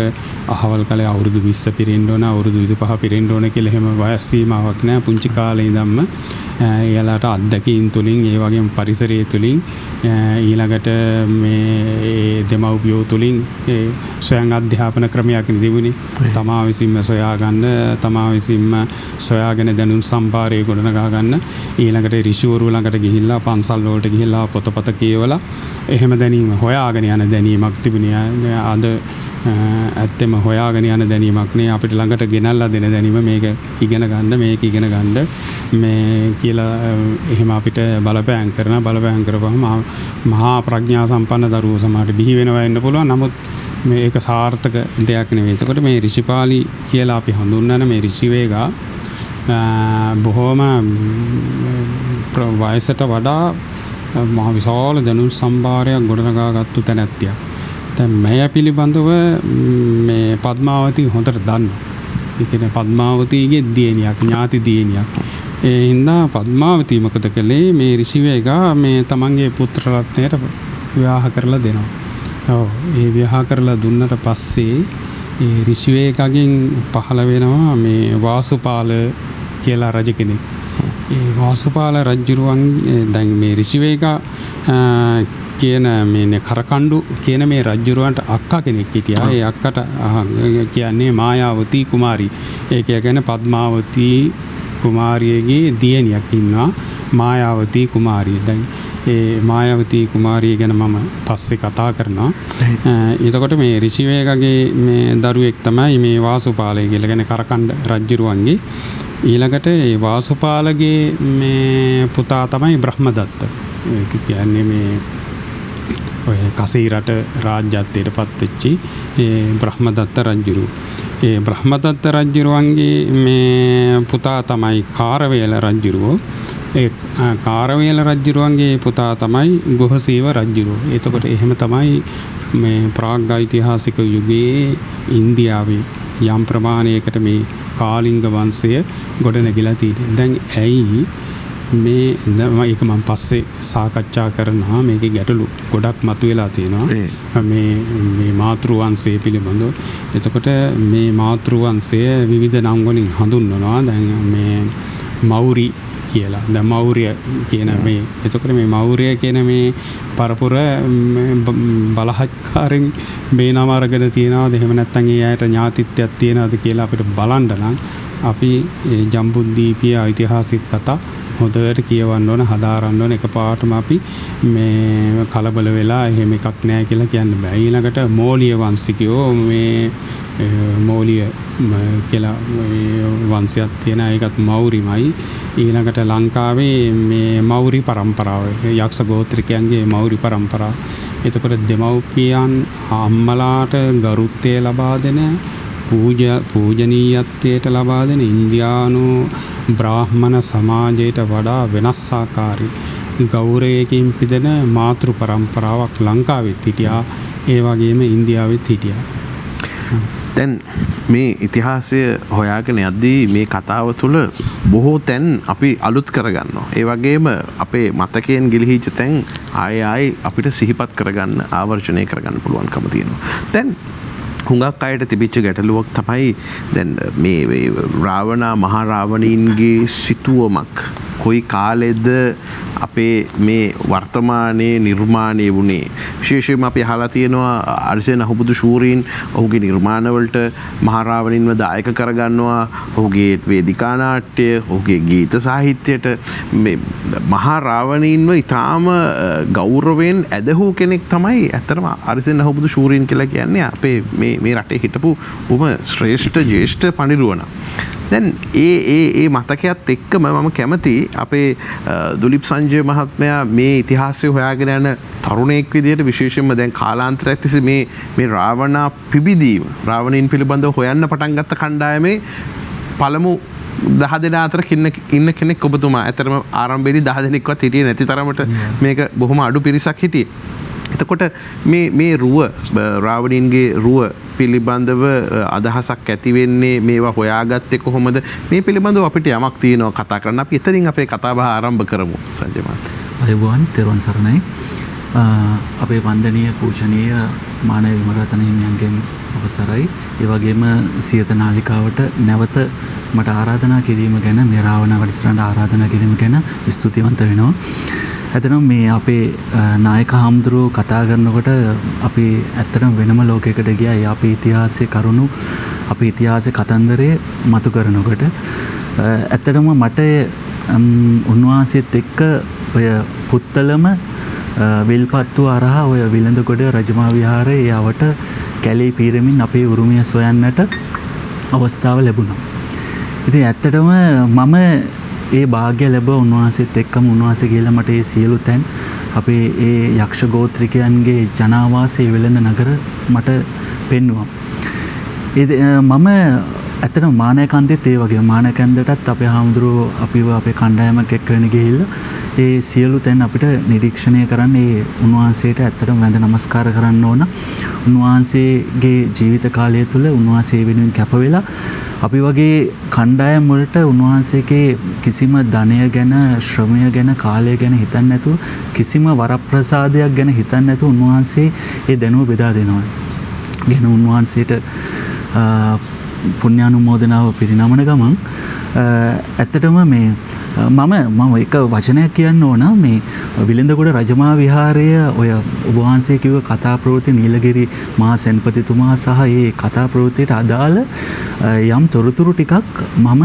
අහවල් කාලේ අවුරුදු 20 පිරෙන්න ඕන අවුරුදු 25 පිරෙන්න ඕන කියලා එහෙම වයස් සීමාවක් නැහැ. පුංචි කාලේ ඉඳන්ම එයාලට අත්දැකීම් තුලින් ඒ වගේම පරිසරය තුලින් ඊළඟට මේ දෙමව්පියෝ තුලින් ස්වයං අධ්‍යාපන ක්‍රමයක් තිබුණේ. තමා විසින්ම සොයාගන්න තමා විසින්ම සොයාගෙන දැනුම් සම්භාරය ගොඩනගා ගන්න. ඊළඟට ඍෂිවරු ළඟට ගිහිල්ලා පන්සල් වලට ගිහිල්ලා පොතපත කියවලා එහෙම දැනීම හොයාගෙන යන දැනීමක් තිබුණේ. අද ඇත්තම හොයාගෙන යන දැනීමක් නේ අපිට ළඟට ගෙනල්ලා දෙන දැනීම මේක ඉගෙන ගන්න මේක ඉගෙන ගන්න මේ කියලා එහෙම අපිට බලපෑම් කරපුවම මහා ප්‍රඥා සම්පන්න දරුවෝ සමහරට බිහි වෙනවා වෙන්න පුළුවන්. නමුත් මේක සාර්ථක දෙයක් නෙවෙයි. එතකොට මේ ඍෂිපාලි කියලා අපි හඳුන්වන මේ ඍෂිවේගා බොහෝම වයසට වඩා මහ විශාල දැනුම් සම්භාරයක් ගොඩනගාගත්තු තැනැත්තියක්. දැන් මෙය පිළිබඳව මේ පද්මාවතී හොඳට දන්නවා. ඒ කියන්නේ පද්මාවතීගේ දියණියක්, ඥාති දියණියක්. ඒ හින්දා පද්මාවතී මොකද කළේ මේ ඍෂිවේගා මේ තමන්ගේ පුත්‍ර රත්නයට විවාහ කරලා දෙනවා. ඔව් ඒ විවාහ කරලා දුන්නට පස්සේ ඒ ඍෂිවේගගෙන් පහළ වෙනවා මේ වාසුපාල කියලා රජ කෙනෙක්. ඒ වාසුපාල රජුරුවන් දැන් මේ රිෂිවේගා කියන මේ කරකණ්ඩු කියන මේ රජුරුවන්ට අක්කා කෙනෙක් හිටියා. ඒ අක්කට කියන්නේ මායාවතී කුමාරී. ඒක කියන්නේ පද්මාවතී කුමාරියගේ දියණියක් ඉන්නවා මායාවතී කුමාරිය. දැන් ඒ මායාවතී කුමාරිය ගැන මම පස්සේ කතා කරනවා. එතකොට මේ රිෂිවේගගේ මේ දරුවෙක් තමයි මේ වාසුපාලය කියලා කියන්නේ කරකණ්ඩ රජුරුවන්ගේ. ඊළඟට ඒ වාසුපාලගේ මේ පුතා තමයි බ්‍රහ්මදත්ත. ඒ කියන්නේ මේ ඔය කසී රට රාජ්‍යත්වයට පත් වෙච්චි ඒ බ්‍රහ්මදත්ත රජුරු. ඒ බ්‍රහ්මදත්ත රජුරුවන්ගේ මේ පුතා තමයි කාරවේල රජුරුවෝ. ඒ කාරවේල රජුරුවන්ගේ පුතා තමයි ගුහසීව රජුරුවෝ. එතකොට එහෙම තමයි මේ ප්‍රාග්ඓතිහාසික යුගයේ ඉන්දියාවේ යම් ප්‍රමාණයකට මේ කාලිංග වංශය ගොඩනැගිලා තියෙනවා. දැන් ඇයි මේ ඒක මම පස්සේ සාකච්ඡා කරනවා. මේකේ ගැටලු ගොඩක් මතුවලා තියෙනවා මේ මාතෘ වංශය පිළිබඳව. එතකොට මේ මාතෘ වංශය විවිධ නම් වලින් හඳුන්වනවා. දැන් මේ මෞරි කියලා. දැන් මෞර්ය කියන මේ එතකොට මේ මෞර්ය කියන මේ පරපුර බලහත්කාරෙන් මේ නම අරගෙන තියනවාද එහෙම නැත්නම් ඒ අයට ඥාතිත්වයක් තියනවාද කියලා අපිට බලන්න නම් අපි ජම්බුද්දීපීය ඓතිහාසික කතා හොඳට කියවන්න ඕන, හදාරන්න ඕන. එකපාරටම අපි මේ කලබල වෙලා එහෙම එකක් නැහැ කියලා කියන්න බෑ. ඊළඟට මෝලිය වංශිකයෝ මේ මෝලිය කියලා වංශයක් තියෙන ඒකත් මෞරිමයි. ඊළඟට ලංකාවේ මේ මෞරි පරම්පරාව, යක්ෂ ගෝත්‍රිකයන්ගේ මෞරි පරම්පරාව. එතකොට දෙමව්පියන් අම්මලාට ගරුත්වය ලබා දෙන, පූජනීයත්වයට ලබා දෙන ඉන්දියානු බ්‍රාහ්මණ සමාජයට වඩා වෙනස් ආකාරී ගෞරවයකින් පිදෙන මාතෘ පරම්පරාවක් ලංකාවෙත් හිටියා. ඒ වගේම ඉන්දියාවෙත් හිටියා. දැන් මේ ඉතිහාසය හොයාගෙන යද්දී මේ කතාව තුළ බොහෝ තැන් අපි අලුත් කරගන්නවා. ඒ වගේම අපේ මතකයෙන් ගිලිහිච්ච තැන් ආයෙ අපිට සිහිපත් කරගන්න, ආවර්ජනය කරගන්න පුළුවන්කම තියෙනවා. දැන් හුඟක් අයට තිබිච්ච ගැටලුවක් තමයි දැන් මේ රාවණා මහා රාවණීන්ගේ සිතුවමක් කොයි කාලෙද අපේ මේ වර්තමානයේ නිර්මාණය වුණේ. විශේෂයෙන්ම අපි අහලා තියෙනවා අර්ජුන අහුබුදු ශූරීන් ඔහුගේ නිර්මාණවලට මහා රාවණින්ව දායක කරගන්නවා. ඔහුගේ වේදිකා නාට්‍ය, ඔහුගේ ගීත සාහිත්‍යයට මේ මහා රාවණීන්ව ඉතාම ගෞරවයෙන් ඇදහූ කෙනෙක් තමයි ඇත්තටම අර්ජුන අහුබුදු ශූරීන් කියලා කියන්නේ. අපේ මේ රටේ හිටපු ශ්‍රේෂ්ඨ ජ්‍යෙෂ්ඨ පඬිරුවණ. දැන් ඒ මතකයත් එක්කම මම කැමති අපේ දුලිප් සංජය මහත්මයා මේ ඉතිහාසය හොයාගෙන යන තරුණයෙක් විදිහට විශේෂයෙන්ම දැන් කාලාන්තරයක් තිස්සේ මේ රාවණා පිබිදීම, රාවණීන් පිළිබඳව හොයන්න පටන් ගත්ත කණ්ඩායමේ පළමු 10 දෙනා අතර ඉන්න කෙනෙක් ඔබතුමා. ඇත්තටම ආරම්භයේදී 10 දෙනෙක්වත් හිටියේ නැති තරමට මේක බොහොම අඩු පිරිසක් හිටියේ. එතකොට මේ රුව, රාවණීන්ගේ රුව පිළිබඳව අදහසක් ඇති වෙන්නේ මේවා හොයාගත්තේ කොහොමද? මේ පිළිබඳව අපිට යමක් තියෙනවා කතා කරන්න. අපි එතනින් අපේ කතාබහ ආරම්භ කරමු. සංජය මහත්මයා. අයුබෝවන්, තෙරුවන් සරණයි. අපේ වන්දනීය පූජනීය මානව විමරතන හිමියන්ගෙන් අවසරයි. ඒ වගේම සියත නාලිකාවට නැවත මට ආරාධනා කිරීම ගැන, මේ රාවණ වැඩසටහනට ආරාධනා කිරීම ගැන ස්තුතිවන්ත වෙනවා. ඇත්තටම මේ අපේ නායක හාමුදුරුවෝ කතා කරනකොට අපි ඇත්තටම වෙනම ලෝකයකට ගියා. අපේ ඉතිහාසයේ කරුණු, අපේ ඉතිහාසයේ කතන්දරය මතු කරනකොට ඇත්තටම මට උන්වහන්සේත් එක්ක ඔය පුත්තලම විල්පත්තු අරහා ඔය විලඳගොඩ රජමහා විහාරයේ යවට කැලේ පීරමින් අපේ උරුමය සොයන්නට අවස්ථාව ලැබුණා. ඉතින් ඇත්තටම මම ඒ භාග්‍ය ලැබ උන්වහන්සේත් එක්කම උන්වහන්සේ කියලා මට ඒ සියලු තැන් අපේ ඒ යක්ෂ ගෝත්‍රිකයන්ගේ ජනාවාසයේ වෙළඳ නගර මට පෙන්නවා. මම ඇත්තට මානයකන්දෙත් ඒ වගේ මානයකන්දටත් අපේ හාමුදුරුවෝ අපිව අපේ කණ්ඩායමක් එක්කගෙන ගිහිල්ලා ඒ සියලු තැන් අපිට නිරීක්ෂණය කරන්න ඒ උන්වහන්සේට ඇත්තටම වැඳ නමස්කාර කරන්න ඕන. උන්වහන්සේගේ ජීවිත කාලය තුළ උන්වහන්සේ වෙනුවෙන් කැප වෙලා අපි වගේ කණ්ඩායම් වලට උන්වහන්සේගේ කිසිම ධනය ගැන ශ්‍රමය ගැන කාලය ගැන හිතන්නේ නැතුව කිසිම වරප්‍රසාදයක් ගැන හිතන්නේ නැතුව උන්වහන්සේ ඒ දැනුම බෙදා දෙනවා. ගැන උන්වහන්සේට පුණ්‍යානුමෝදනාව පිරිනමන ගමන් ඇත්තටම මේ මම එක වචනයක් කියන්න ඕන මේ විලඳගොඩ රජමහා විහාරය ඔය ඔබ වහන්සේ කිව්ව කතා ප්‍රවෘත්ති නීලගිරි මහා සෙන්පතිතුමා සහ ඒ කතා ප්‍රවෘත්තියට අදාළ යම් තොරතුරු ටිකක් මම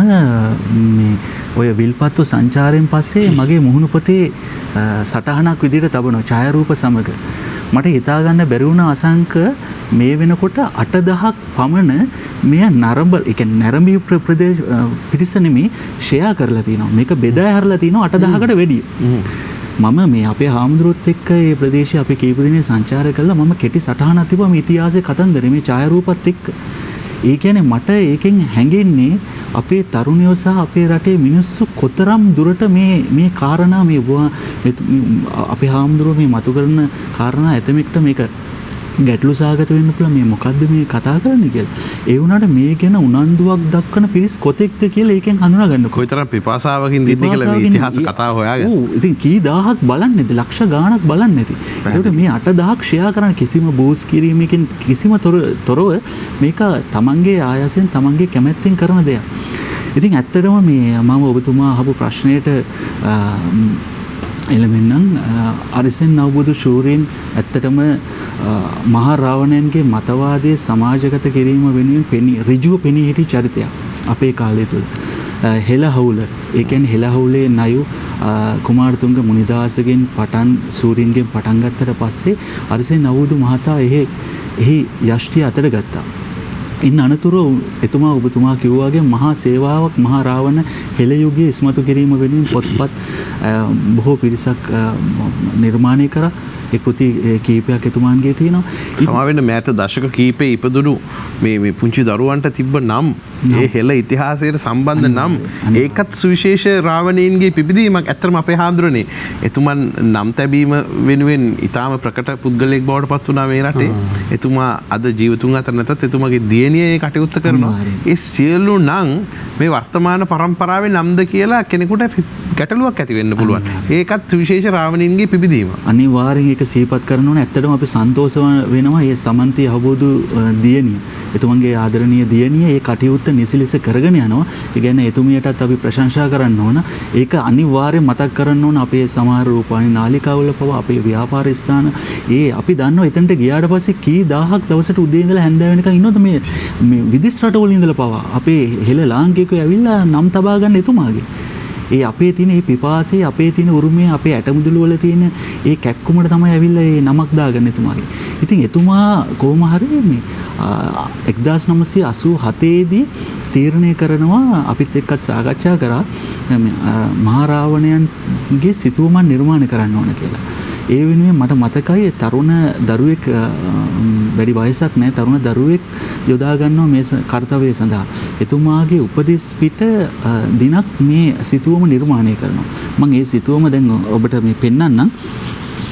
මේ ඔය විල්පත්තු සංචාරයෙන් පස්සේ මගේ මුහුණු පොතේ සටහනක් විදිහට තබනවා ඡායාරූප සමග. මට හිතාගන්න බැරි වුණ අසංක මේ වෙනකොට 8000ක් පමණ මෙය නරඹ ඒ කියන්නේ නැරඹී ප්‍රදේශ පිරිස නෙමේ ෂෙයා කරලා තිනවා. මේක බෙදා හැරලා තිනවා 8000කට වැඩිය. මම මේ අපේ හාමුදුරුවොත් එක්ක මේ ප්‍රදේශයේ අපි කීප දිනේ සංචාරය කළා. මම කෙටි සටහනක් තිබුවා මේ ඉතිහාසයේ කතන්දරේ මේ ඡායාරූපත් එක්ක. ඒ කියන්නේ මට ඒකෙන් හැඟෙන්නේ අපේ තරුණයෝ සහ අපේ රටේ මිනිස්සු කොතරම් දුරට මේ කාරණා මේ අපේ හාමුදුරුවෝ මේ මතු කරන කාරණා ඇතමෙක්ට මේක ගැටලු සහගත වෙන්න පුළුවන් මේ මොකද්ද මේ කතා කරන්නේ කියලා. ඒ වුණාට මේ ගැන උනන්දුවක් දක්වන පිරිස් කොතෙක්ද කියලා ඒකෙන් හඳුනා ගන්න. කොයිතරම් පිපාසාවකින් දින්නේ කියලා මේ ඉතිහාස කතාව හොයාගන්න. ඔව් ඉතින් කී දහහක් බලන්නේ නැති ලක්ෂ ගාණක් බලන්නේ නැති. ඒකට මේ 8000ක් ෂෙයා කරන කිසිම බූස් කිරීමකින් කිසිම තොරව මේක තමන්ගේ ආයසෙන් තමන්ගේ කැමැත්තෙන් කරන දෙයක්. ඉතින් ඇත්තටම මේ මම ඔබතුමා අහපු ප්‍රශ්නයට එළමෙන්නම් අරිසෙන් අවබෝධ ශූරීන් ඇත්තටම මහා රාවණයන්ගේ මතවාදයේ සමාජගත කිරීම වෙනුවෙන් ඍජුව පෙනී සිටි චරිතයක් අපේ කාලය තුල. හෙළහවුල ඒ කියන්නේ හෙළහවුලේ නයු කුමාරතුංග මුනිදාසගෙන් පටන් ශූරීන්ගෙන් පටන් ගත්තට පස්සේ අරිසෙන් අවබෝධ මහතා එහි යෂ්ටි අතට ගත්තා. ඉන් අනතුරු එතුමා ඔබතුමා කිව්වාගේ මහා සේවාවක් මහා රාවණ හෙළ යුගයේ ඉස්මතු කිරීම වෙනුවෙන් පොත්පත් බොහෝ පිරිසක් නිර්මාණය කරා. ඒ කෘති කීපයක් එතුමාන්ගේ තියෙනවා. සමා වෙන්න මෑත දශක කීපේ ඉපදුණු මේ පුංචි දරුවන්ට තිබ්බ නම් ඒ හෙළ ඉතිහාසයට සම්බන්ධ නම් ඒකත් සුවිශේෂ රාවණීන්ගේ පිබිදීමක්. ඇත්තටම අපේ හාමුදුරනේ එතුමන් නම් තැබීම වෙනුවෙන් ඊටාම ප්‍රකට පුද්ගලයෙක් බවට පත් වුණා මේ රටේ. එතුමා අද ජීවතුන් අතර නැතත් එතුමාගේ දියණිය ඒ කටයුත්ත කරනවා. ඒ සියලු නම් මේ වර්තමාන පරම්පරාවේ නම්ද කියලා කෙනෙකුට ගැටලුවක් ඇති වෙන්න පුළුවන්. ඒකත් විශේෂ රාවණීන්ගේ පිබිදීම. අනිවාර්යයෙන් ඒක සිහිපත් කරනවා. ඇත්තටම අපි සන්තෝෂ වෙනවා මේ සමන්ති අවබෝධ දියණිය. එතුමන්ගේ ආදරණීය දියණිය ඒ කටයුත්ත නිසිලෙස කරගෙන යනවා. ඒ කියන්නේ එතුමියටත් අපි ප්‍රශංසා කරන්න ඕන. ඒක අනිවාර්යෙන් මතක් කරන්න ඕන අපේ සමහර රූපවාහිනී නාලිකාවල පවා අපේ ව්‍යාපාර ස්ථාන ඒ අපි දන්නවා එතනට ගියාට පස්සේ කී දහහක් දවසට උදේ ඉඳලා හැන්ද වෙනකන් ඉන්නවද මේ විදේශ රටවල ඉඳලා පවා අපේ හෙළ ලාංකිකයෝ ඇවිල්ලා නම් තබා ගන්න එතුමාගේ. ඒ අපේ තියෙන මේ පිපාසය අපේ තියෙන උරුමය අපේ ඇටමුදුළු වල තියෙන ඒ කැක්කුමට තමයි ඇවිල්ලා මේ නමක් දාගන්න එතුමාගේ. ඉතින් එතුමා කොහොම හරි මේ 1987 දී තීරණය කරනවා අපිත් එක්කත් සාකච්ඡා කරා මහා රාවණයන්ගේ සිතුවමන් නිර්මාණය කරන්න ඕන කියලා. ඒ වෙනුවෙන් මට මතකයි තරුණ දරුවෙක් වැඩි වයසක් නැහැ තරුණ දරුවෙක් යොදා ගන්නවා මේ කාර්යය සඳහා. එතුමාගේ උපදෙස් පිට දිනක් මේ සිතුවම නිර්මාණය කරනවා. මම ඒ සිතුවම දැන් ඔබට මේ පෙන්වන්නම්.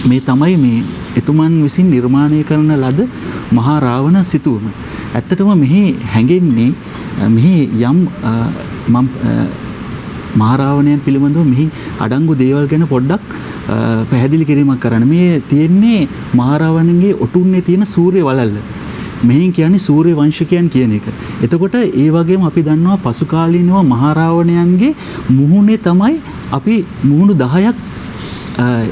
මේ තමයි මේ එතුමන් විසින් නිර්මාණය කරන ලද මහා රාවණ සිතුවම. ඇත්තටම මෙහි හැඟෙන්නේ මෙහි යම් මහා රාවණයන් පිළිබඳව මෙහි අඩංගු දේවල් ගැන පොඩ්ඩක් පැහැදිලි කිරීමක් කරන්න. මේ තියෙන්නේ මහා රාවණන්ගේ ඔටුන්නේ තියෙන සූර්ය වලල්ල. මෙහින් කියන්නේ සූර්ය වංශිකයන් කියන එක. එතකොට ඒ වගේම අපි දන්නවා පසු කාලීනව මහා රාවණයන්ගේ මුහුණේ තමයි අපි මුහුණු 10ක්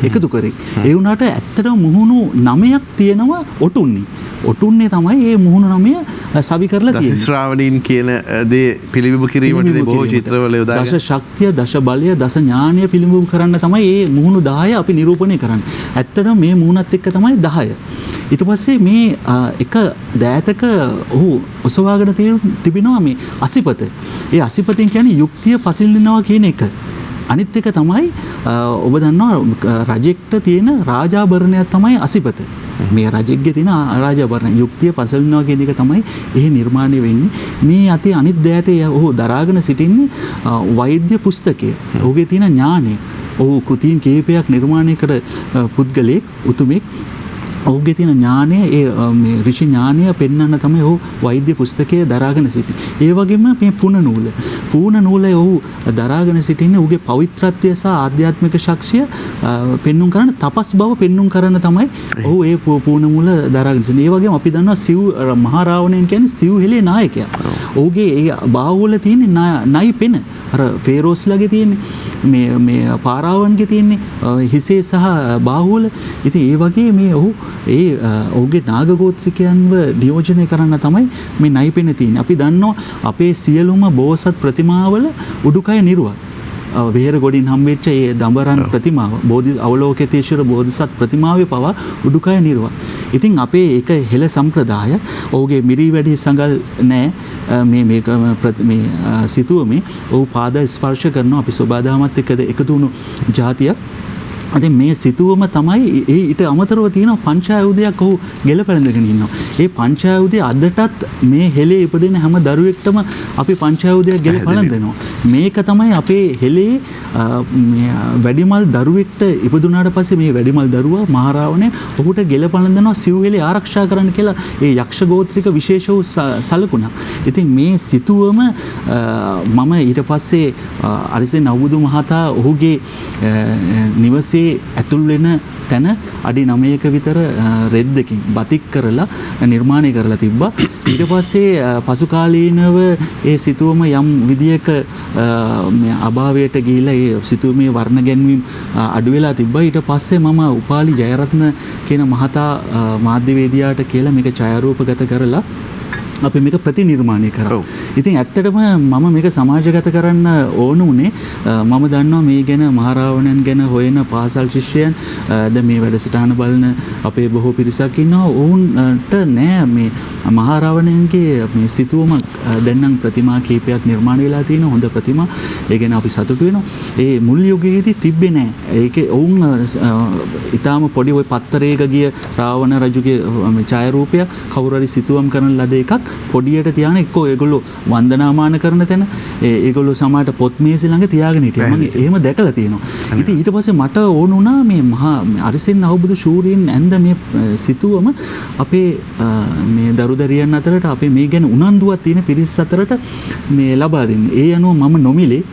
එකතු කරේ. ඒ වුණාට ඇත්තටම මුහුණු 9ක් තියෙනවා ඔටුන්නේ. ඔටුන්නේ තමයි මේ මුහුණු 9 සවි කරලා තියෙන්නේ. දස ශ්‍රාවණීන් කියන දේ පිළිබිඹු කිරීමට බොහෝ චිත්‍රවල යොදා ගන්න. දස ශක්තිය, දස බලය, දස ඥානය පිළිබිඹු කරන්න තමයි මේ මුහුණු 10 අපි නිරූපණය කරන්නේ. ඇත්තටම මේ මුහුණත් එක්ක තමයි 10. ඊට පස්සේ මේ එක දෑතක ඔහු ඔසවාගෙන තිබෙනවා මේ අසිපත. ඒ අසිපතෙන් කියන්නේ යුක්තිය පසිල්නවා කියන එක. අනිත් එක තමයි ඔබ දන්නවා රජෙක්ට තියෙන රාජාභරණයක් තමයි අසිපත. මේ රජෙක්ගේ තියෙන රාජාභරණ යුක්තිය පසළනවා කියන එක තමයි එහි නිර්මාණය වෙන්නේ. මේ අතේ අනිත් දෑතේ ඔහු දරාගෙන සිටින්නේ වෛද්‍ය පුස්තකය. ඔහුගේ තියෙන ඥානය. ඔහු කෘතීන් කිහිපයක් නිර්මාණය කර පුද්ගලෙක් උතුමෙක්. ඔහුගේ තියෙන ඥානය මේ ඍෂි ඥානය පෙන්වන්න තමයි ඔහු වෛද්‍ය පුස්තකයේ දරාගෙන සිටින්නේ. ඒ වගේම මේ පුණ නූල ඔහු දරාගෙන සිටින්නේ ඔහුගේ පවිත්‍රත්වය සහ ආධ්‍යාත්මික ශක්තිය පෙන්눔 කරන තපස් බව පෙන්눔 කරන තමයි ඔහු ඒ පුණ නූල දරාගෙන සිටින්නේ. ඒ වගේම අපි දන්නවා සිව් මහා රාවණයන් කියන්නේ සිව් හෙලේ නායකයා. ඔහුගේ ඒ බාහුවල තියෙන නයි පෙන අර ෆේරෝස්ලාගේ තියෙන්නේ මේ පාරාවන්ගේ තියෙන්නේ හිසේ සහ බාහුවල. ඉතින් ඒ වගේ මේ ඔහු ඔහුගේ නාගගෝත්‍රිකයන්ව නියෝජනය කරන්න තමයි මේ නයිපෙන තියෙන්නේ. අපි දන්නවා අපේ සියලුම බෝසත් ප්‍රතිමාවල උඩුකය නිරුවත්. වෙහෙර ගොඩින් හම්බෙච්ච ඒ දඹරන් ප්‍රතිමාව අවලෝකිතේශ්වර බෝධිසත් ප්‍රතිමාවේ පවා උඩුකය නිරුවත්. ඉතින් අපේ ඒක හෙළ සම්ප්‍රදාය ඔහුගේ මිරි වැඩි සඟල් නෑ මේ සිතුවමේ ඔහු පාද ස්පර්ශ කරනවා. අපි සෝබාදාමත් එක්ක එකතු වුණු ජාතියක්. ඉතින් මේ සිතුවම තමයි ඊට අමතරව තියෙන පංචායුධයක් ඔහු ගෙල පැලඳගෙන ඉන්නවා. ඒ පංචායුධය අදටත් මේ හෙලේ ඉපදෙන හැම දරුවෙක්ටම අපි පංචායුධයක් ගෙල පැලඳනවා. මේක තමයි අපේ හෙලේ වැඩිමල් දරුවෙක්ට ඉපදුනාට පස්සේ මේ වැඩිමල් දරුවා මහරාවණය ඔහුට ගෙල පැලඳනවා සිව් හෙලේ ආරක්ෂා කරන්න කියලා ඒ යක්ෂ ගෝත්‍රික විශේෂ වූ සලකුණක්. ඉතින් මේ සිතුවම මම ඊට පස්සේ අරිසෙන් අවුදු මහතා ඔහුගේ නිවසේ ඇතුල් වෙන තැන අඩි 9ක විතර රෙද්දකින් බතික් කරලා නිර්මාණය කරලා තිබ්බා. ඊට පස්සේ පසු කාලීනව ඒ සිතුවම යම් විදියක අභාවයට ගිහිලා ඒ සිතුවමේ වර්ණ ගැන්වීම් අඩු වෙලා තිබ්බා. ඊට පස්සේ මම උපාලි ජයරත්න කියන මහතා මාධ්‍යවේදියාට කියලා මේක ඡායාරූපගත කරලා අපි මේක ප්‍රතිනිර්මාණය කරා. ඉතින් ඇත්තටම මම මේක සමාජගත කරන්න ඕන උනේ මම දන්නවා මේ ගැන මහරාවණයන් ගැන හොයන පාසල් ශිෂ්‍යයන් දැන් මේ වැඩසටහන බලන අපේ බොහෝ පිරිසක් ඉන්නවා. ඔවුන්ට නෑ මේ මහරාවණයන්ගේ මේ සිතුවම දැන් නම් ප්‍රතිමා කීපයක් නිර්මාණය වෙලා තියෙනවා. හොඳ ප්‍රතිමා. ඒ ගැන අපි සතුටු වෙනවා. ඒ මුල් යුගයේදී තිබ්බේ නෑ. ඒකේ ඔවුන් ඊටාම පොඩි ওই පත්තරයක ගිය රාවණ රජුගේ ඡායාරූපයක් කවුරු හරි සිතුවම් කරන ලද එකක් පොඩියට තියාගෙන එක්කෝ ඒගොල්ලෝ වන්දනාමාන කරන තැන ඒගොල්ලෝ සමාජයට පොත් මේසෙ ළඟ තියාගෙන හිටියා. මම එහෙම දැකලා තියෙනවා. ඉතින් ඊට පස්සේ මට ඕන වුණා මේ මහා අරිසෙන් අවබුදු ශූරීන් ඇඳ මේ සිතුවම අපේ මේ දරුදරියන් අතරට අපේ මේ ගැන උනන්දුවක් තියෙන පිරිස් අතරට මේ ලබා දෙන්න. ඒ අනුව මම නොමිලේ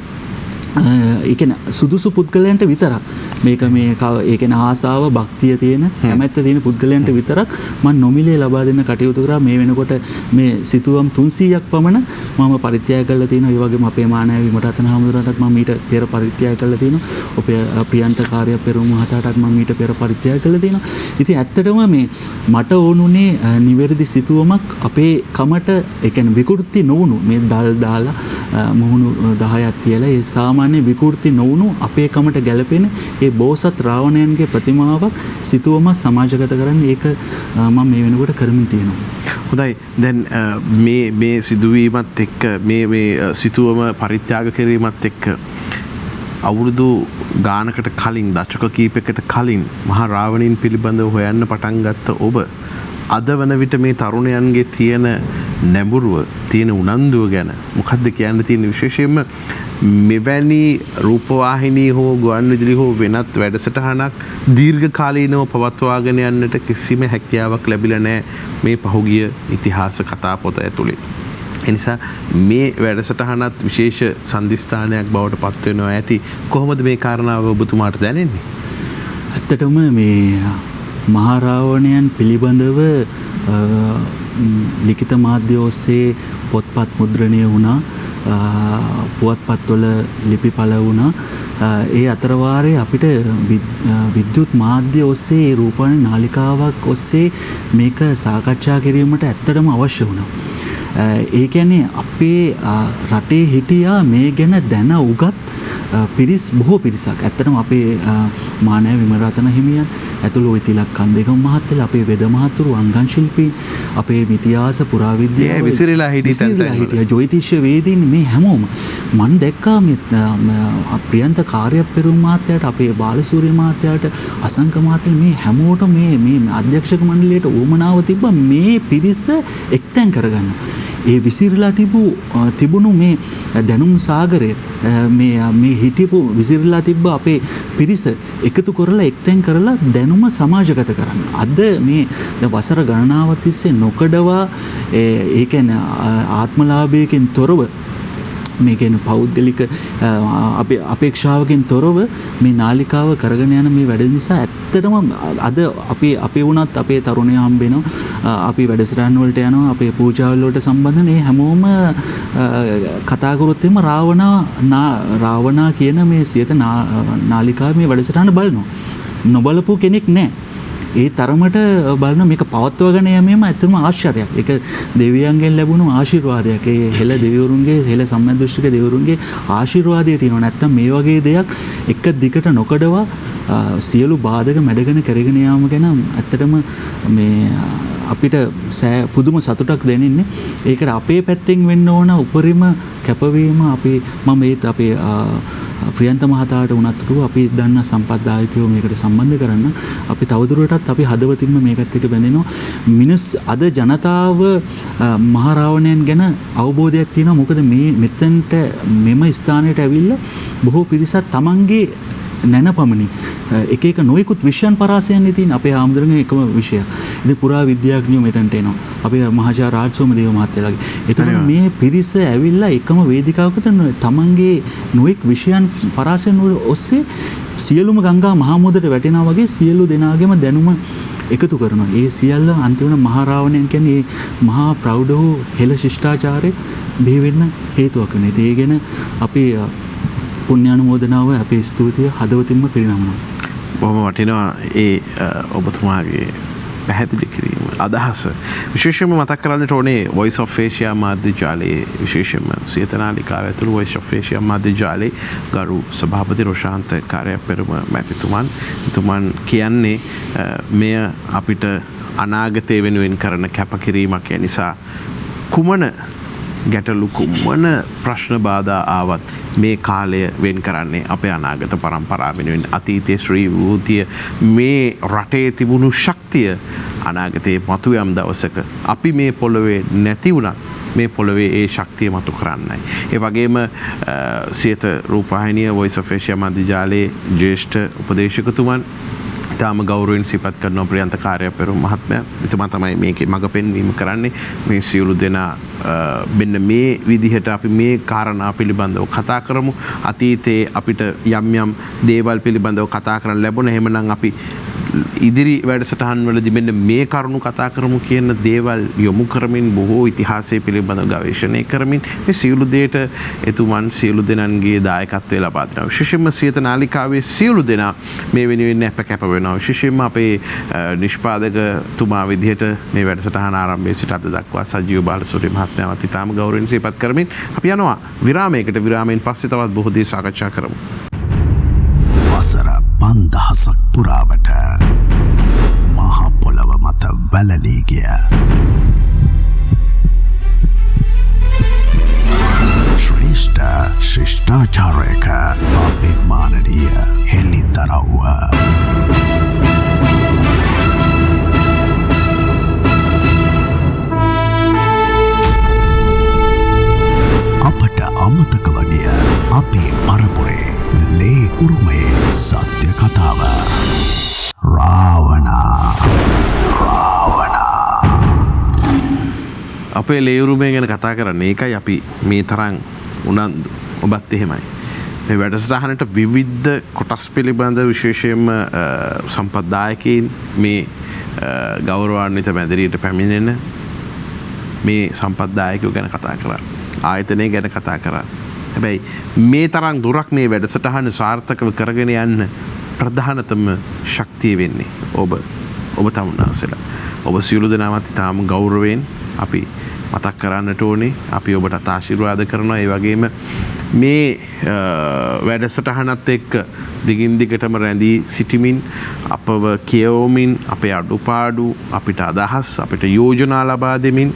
ඒ කියන්නේ සුදුසු පුද්ගලයන්ට විතරක් මේක ඒ කියන්නේ ආසාව භක්තිය තියෙන කැමැත්ත තියෙන පුද්ගලයන්ට විතරක් මම නොමිලේ ලබා දෙන්න කටයුතු කරා. මේ වෙනකොට මේ සිතුවම් 300ක් පමණ මම පරිත්‍යාග කරලා තියෙනවා. ඒ වගේම අපේ මානව විමටතන හමුදුරටත් මම ඊට පෙර පරිත්‍යාග කරලා තියෙනවා. අපේ ප්‍රියන්ත කාර්ය පෙරමුණ මහතාටත් මම ඊට පෙර පරිත්‍යාග කරලා තියෙනවා. ඉතින් ඇත්තටම මේ මට ඕනුනේ නිවැරදි සිතුවමක් අපේ කමට ඒ කියන්නේ විකෘති නොවුණු මේ දල් දාලා මුහුණු 10ක් තියලා ඒ සාමාන්‍ය විකෘති නොවුණු අපේ කමට ගැලපෙන ඒ බෝසත් රාවණයන්ගේ ප්‍රතිමාවක් සිතුවම සමාජගත කරන්න ඒක මම මේ වෙනකොට කරමින් තියෙනවා. හොඳයි. දැන් මේ සිදුවීමත් එක්ක මේ සිතුවම පරිත්‍යාග කිරීමත් එක්ක අවුරුදු ගානකට කලින් දශක කීපයකට කලින් මහා රාවණින් පිළිබඳව හොයන්න පටන් ගත්ත ඔබ අද වන විට මේ තරුණයන්ගේ තියෙන නැඹුරුව තියෙන උනන්දුව ගැන මොකක්ද කියන්න තියෙන විශේෂයෙන්ම මෙවැනි රූපවාහිනී හෝ ගුවන් විදුලි හෝ වෙනත් වැඩසටහනක් දීර්ඝ කාලීනව පවත්වාගෙන යන්නට කිසිම හැකියාවක් ලැබිලා නැහැ මේ පහුගිය ඉතිහාස කතා පොත ඇතුලේ. ඒ නිසා මේ වැඩසටහනත් විශේෂ සම්දිස්ථානයක් බවට පත් වෙනවා ඇති. කොහොමද මේ කාරණාව ඔබතුමාට දැනෙන්නේ? ඇත්තටම මේ මහරාවණයන් පිළිබඳව ලිඛිත මාධ්‍ය ඔස්සේ පොත්පත් මුද්‍රණය වුණා. පුවත්පත්වල ලිපි පළ වුණා. ඒ අතරවාරයේ අපිට විද්‍යුත් මාධ්‍ය ඔස්සේ රූපවාහිනී නාලිකාවක් ඔස්සේ මේක සාකච්ඡා කිරීමට ඇත්තටම අවශ්‍ය වුණා. ඒ කියන්නේ අපේ රටේ හිටියා මේ ගැන දැන උගත් පිරිස් බොහෝ පිරිසක්. ඇත්තටම අපේ මානව විමරතන හිමියන් ඇතුළු ওই තිලක් කන්දේකම මහත්තයලා, අපේ වෙද මහතුරු, අංගන් ශිල්පීන්, අපේ ඉතිහාස පුරාවිද්‍යාව විසිරීලා හිටිය ජ්‍යොතිෂ වේදීන් මේ හැමෝම මම දැක්කා මේ ප්‍රියන්ත කාර්යපෙරුම් මහත්තයාට, අපේ බාලසූරිය මහත්තයාට, අසංක මහත්තයා මේ හැමෝටම මේ අධ්‍යක්ෂක මණ්ඩලයට උවමනාව තිබ්බා මේ පිරිස එක්තැන් කරගන්න. ඒ විසිරලා තිබුණු මේ දැනුම් සාගරය මේ හිටියපු විසිරලා තිබ්බ අපේ පිරිස එකතු කරලා එක්තැන් කරලා දැනුම සමාජගත කරන්න. අද මේ වසර ගණනාවක් තිස්සේ නොකඩවා ඒ කියන්නේ ආත්මලාභයකින් තොරව, මේ කියන පෞද්ගලික අපේක්ෂාවකින් තොරව මේ නාලිකාව කරගෙන යන මේ වැඩ නිසා ඇත්තටම අද අපි වුණත් අපේ තරුණයෝ හම්බෙනවා, අපි වැඩසටහන් වලට යනවා, අපේ පූජාවල් වලට සම්බන්ධ මේ හැමෝම කතා කරොත් එimhe රාවණා කියන මේ සියත නාලිකාවේ මේ වැඩසටහන බලනවා. නොබලපු කෙනෙක් නැහැ. ඒ තරමට බලන මේක පවත්වාගෙන යෑමේම ඇත්තම ආශ්චර්යයක්. ඒක දෙවියන්ගෙන් ලැබුණු ආශිර්වාදයක්. ඒ හෙළ දෙවිවරුන්ගේ, හෙළ සම්මාදෘෂ්ටික දෙවිවරුන්ගේ ආශිර්වාදය තියෙනවා. නැත්තම් මේ වගේ දෙයක් එක දිගට නොකඩවා සියලු බාධක මැඩගෙන කරගෙන යාම ගැන ඇත්තටම මේ අපිට පුදුම සතුටක් දැනෙන්නේ. ඒකට අපේ පැත්තෙන් වෙන්න ඕන උපරිම කැපවීම මම ඒත් අපේ ප්‍රියන්ත මහතාට උනත් කිව්වා අපි දන්න සම්පත්දායකයෝ මේකට සම්බන්ධ කරන්න. අපි තවදුරටත් අපි හදවතින්ම මේකත් එක්ක බැඳෙනවා. අද ජනතාව මහරාවණයන් ගැන අවබෝධයක් තියෙනවා. මොකද මෙතනට මෙම ස්ථානයට ඇවිල්ලා බොහෝ පිරිසක් තමන්ගේ නැනපමණි එක නොයෙකුත් විෂයන් පරාසයන් තියෙන අපේ ආම්දරගේ එකම විෂයක්. ඉතින් පුරා විද්‍යාඥයෝ මෙතනට එනවා. අපේ මහාචාර්ය රාජ්සෝම දේව මහත්තයාගේ. එතකොට මේ පිරිස ඇවිල්ලා එකම වේදිකාවකට තමන්ගේ නොයෙක් විෂයන් පරාසයන් ඔස්සේ සියලුම ගංගා මහා මුහුදට වැටෙනා වගේ සියලු දෙනාගේම දැනුම එකතු කරනවා. ඒ සියල්ල අන්තිමට මහරාවණයන් කියන්නේ මහා ප්‍රෞಢ වූ හෙළ ශිෂ්ටාචාරය බිහි වෙන්න හේතුවක් වෙනවා. ඒ ගැන අපි පුණ්‍යානුමෝදනාව අපේ ස්තුතිය හදවතින්ම පිරිනමනවා. බොහොම වටිනවා ඒ ඔබතුමාගේ පැහැදිලි කිරීම අදහස. විශේෂයෙන්ම මතක් කරන්නට ඕනේ Voice of Asia මාධ්‍ය ජාලයේ විශේෂයෙන්ම සියතනාලිකාව ඇතුළු Voice of Asia මාධ්‍ය ජාලයේ ගරු සභාපති රොෂාන්ත කාර්යපෙරුම මැතිතුමන් කියන්නේ මෙය අපිට අනාගතය වෙනුවෙන් කරන කැපකිරීමක් නිසා කුමන ගැටලු කුමන ප්‍රශ්න බාධා ආවත් මේ කාලය වෙන් කරන්නේ අපේ අනාගත පරම්පරාව වෙනුවෙන්. අතීතයේ ශ්‍රී වූතිය මේ රටේ තිබුණු ශක්තිය අනාගතයේ මතු යම් දවසක අපි මේ පොළොවේ නැති වුණත් මේ පොළොවේ ඒ ශක්තිය මතු කරන්නයි. ඒ වගේම සියත රූපවාහිනිය Voice of Asia මාධ්‍ය ජාලයේ ජ්‍යෙෂ්ඨ උපදේශකතුමන් ඉතාම ගෞරවයෙන් සිපත් කරන ප්‍රියන්ත කාර්යපෙරුම් මහත්මයා. එතුමා තමයි මේකේ මඟ පෙන්වීම කරන්නේ. මේ සියලු දෙනා මෙන්න මේ විදිහට අපි මේ කාරණා පිළිබඳව කතා කරමු. අතීතයේ අපිට යම් දේවල් පිළිබඳව කතා කරන්න ලැබුණ. එහෙමනම් අපි ඉදිරි වැඩසටහන් වලදී මෙන්න මේ කරුණු කතා කරමු කියන දේවල් යොමු කරමින් බොහෝ ඉතිහාසය පිළිබඳව ගවේෂණය කරමින් මේ සියලු දේට එතුමන් සියලු දෙනාගේ දායකත්වය ලබා දෙනවා. විශේෂයෙන්ම සියත නාලිකාවේ සියලු දෙනා මේ වෙනුවෙන් කැප වෙනවා. විශේෂයෙන්ම අපේ නිෂ්පාදකතුමා විදිහට මේ වැඩසටහන ආරම්භයේ සිට අද දක්වා සජීව බාලසූරිය මහත්මයාත් ඉතාම ගෞරවයෙන් සිහිපත් කරමින් අපි යනවා විරාමයකට. විරාමයෙන් පස්සේ තවත් බොහෝ දේ සාකච්ඡා කරමු. වසර 5000ක් පුරාවට මහ පොළව මත වැළලී ගිය ශ්‍රේෂ්ඨ ශිෂ්ටාචාරයක අභිමානනීය හෙළිදරව්ව අපට අමතක වගේ අපේ පරපුරේ ලේ උරුමයේ සත්‍ය කතාව රාවණා අපේ ලේ උරුමය ගැන කතා කරන්නේ ඒකයි අපි මේ තරම් උනන්දු. ඔබත් එහෙමයි. මේ වැඩසටහනට විවිධ කොටස් පිළිබඳ විශේෂයෙන්ම සම්පත්දායකයින් මේ ගෞරවාන්විත මැදිරියට පැමිණෙන මේ සම්පත්දායකයෝ ගැන කතා කරා. ආයතනය ගැන කතා කරා. හැබැයි මේ තරම් දුරක් මේ වැඩසටහන සාර්ථකව කරගෙන යන්න ප්‍රධානතම ශක්තිය වෙන්නේ ඔබ තමුන්නාසලා. ඔබ සියලු දෙනාමත් ඉතාම ගෞරවයෙන් අපි මතක් කරන්නට ඕනේ. අපි ඔබට ආශිර්වාද කරනවා. ඒ වගේම මේ වැඩසටහනත් එක්ක දිගින් දිගටම රැඳී සිටිමින් අපව කියවමින් අපේ අඩුපාඩු අපිට අදහස් අපිට යෝජනා ලබා දෙමින්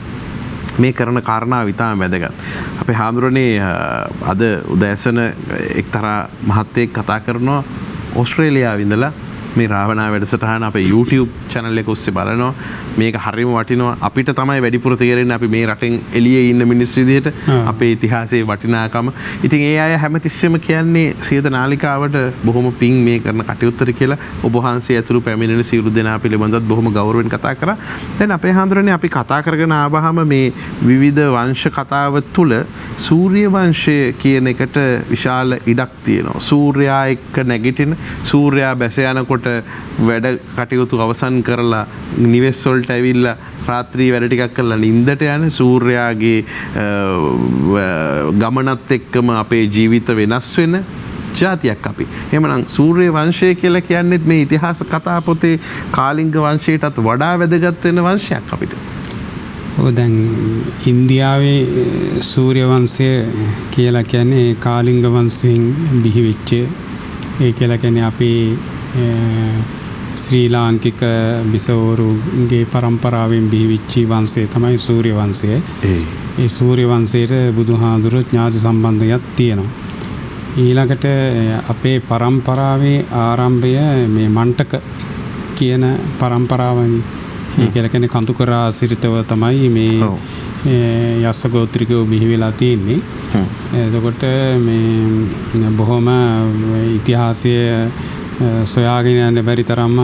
මේ කරන කාරණාව ඉතාම වැදගත්. අපේ හාමුදුරනේ අද උදෑසන එක්තරා මහත්තයෙක් කතා කරනවා ඕස්ට්‍රේලියාවේ ඉඳලා මේ රාවණා වැඩසටහන අපේ YouTube channel එක ඔස්සේ බලනවා. මේක හරියම වටිනවා. අපිට තමයි වැඩිපුර තේරෙන්නේ අපි මේ රටෙන් එළියේ ඉන්න මිනිස්සු විදිහට අපේ ඉතිහාසයේ වටිනාකම. ඉතින් ඒ අය හැමතිස්සෙම කියන්නේ සියත නාලිකාවට බොහොම පිං මේ කරන කටයුත්තට කියලා ඔබ වහන්සේ ඇතුළු පැමිණෙන සියලු දෙනා පිළිබඳව බොහොම ගෞරවයෙන් කතා කරා. දැන් අපේ හාමුදුරනේ අපි කතා කරගෙන ආවහම මේ විවිධ වංශ කතාව තුළ සූර්ය වංශය කියන එකට විශාල ඉඩක් තියෙනවා. සූර්යයා එක්ක නැගිටින සූර්යයා බැස යනකොට වැඩ කටයුතු අවසන් කරලා නිවෙස් වලට ඇවිල්ලා රාත්‍රී වැඩ ටිකක් කරලා නිින්දට යන සූර්යයාගේ ගමනත් එක්කම අපේ ජීවිත වෙනස් වෙන ජාතියක් අපි. එහෙමනම් සූර්ය වංශය කියලා කියන්නේත් මේ ඉතිහාස කතා පොතේ කාලිංග වංශයටත් වඩා වැදගත් වෙන වංශයක් අපිට. දැන් ඉන්දියාවේ සූර්ය වංශය කියලා කියන්නේ කාලිංග වංශයෙන් බිහිවෙච්ච ඒ කියලා කියන්නේ අපේ ශ්‍රී ලාංකික බිසවරුන්ගේ පරම්පරාවෙන් බිහිවෙච්ච වංශය තමයි සූර්ය වංශය. ඒ සූර්ය වංශයට බුදුහාඳුරු ඥාති සම්බන්ධයක් තියෙනවා. ඊළඟට අපේ පරම්පරාවේ ආරම්භය මේ මණ්ටක කියන පරම්පරාවෙන් ඒ කියලා කියන්නේ කඳුකරා සිරිතව තමයි මේ යස්ස ගෝත්‍රිකයෝ බිහි වෙලා තියෙන්නේ. එතකොට මේ බොහොම ඉතිහාසයේ සොයාගෙන යන්න බැරි තරම්ම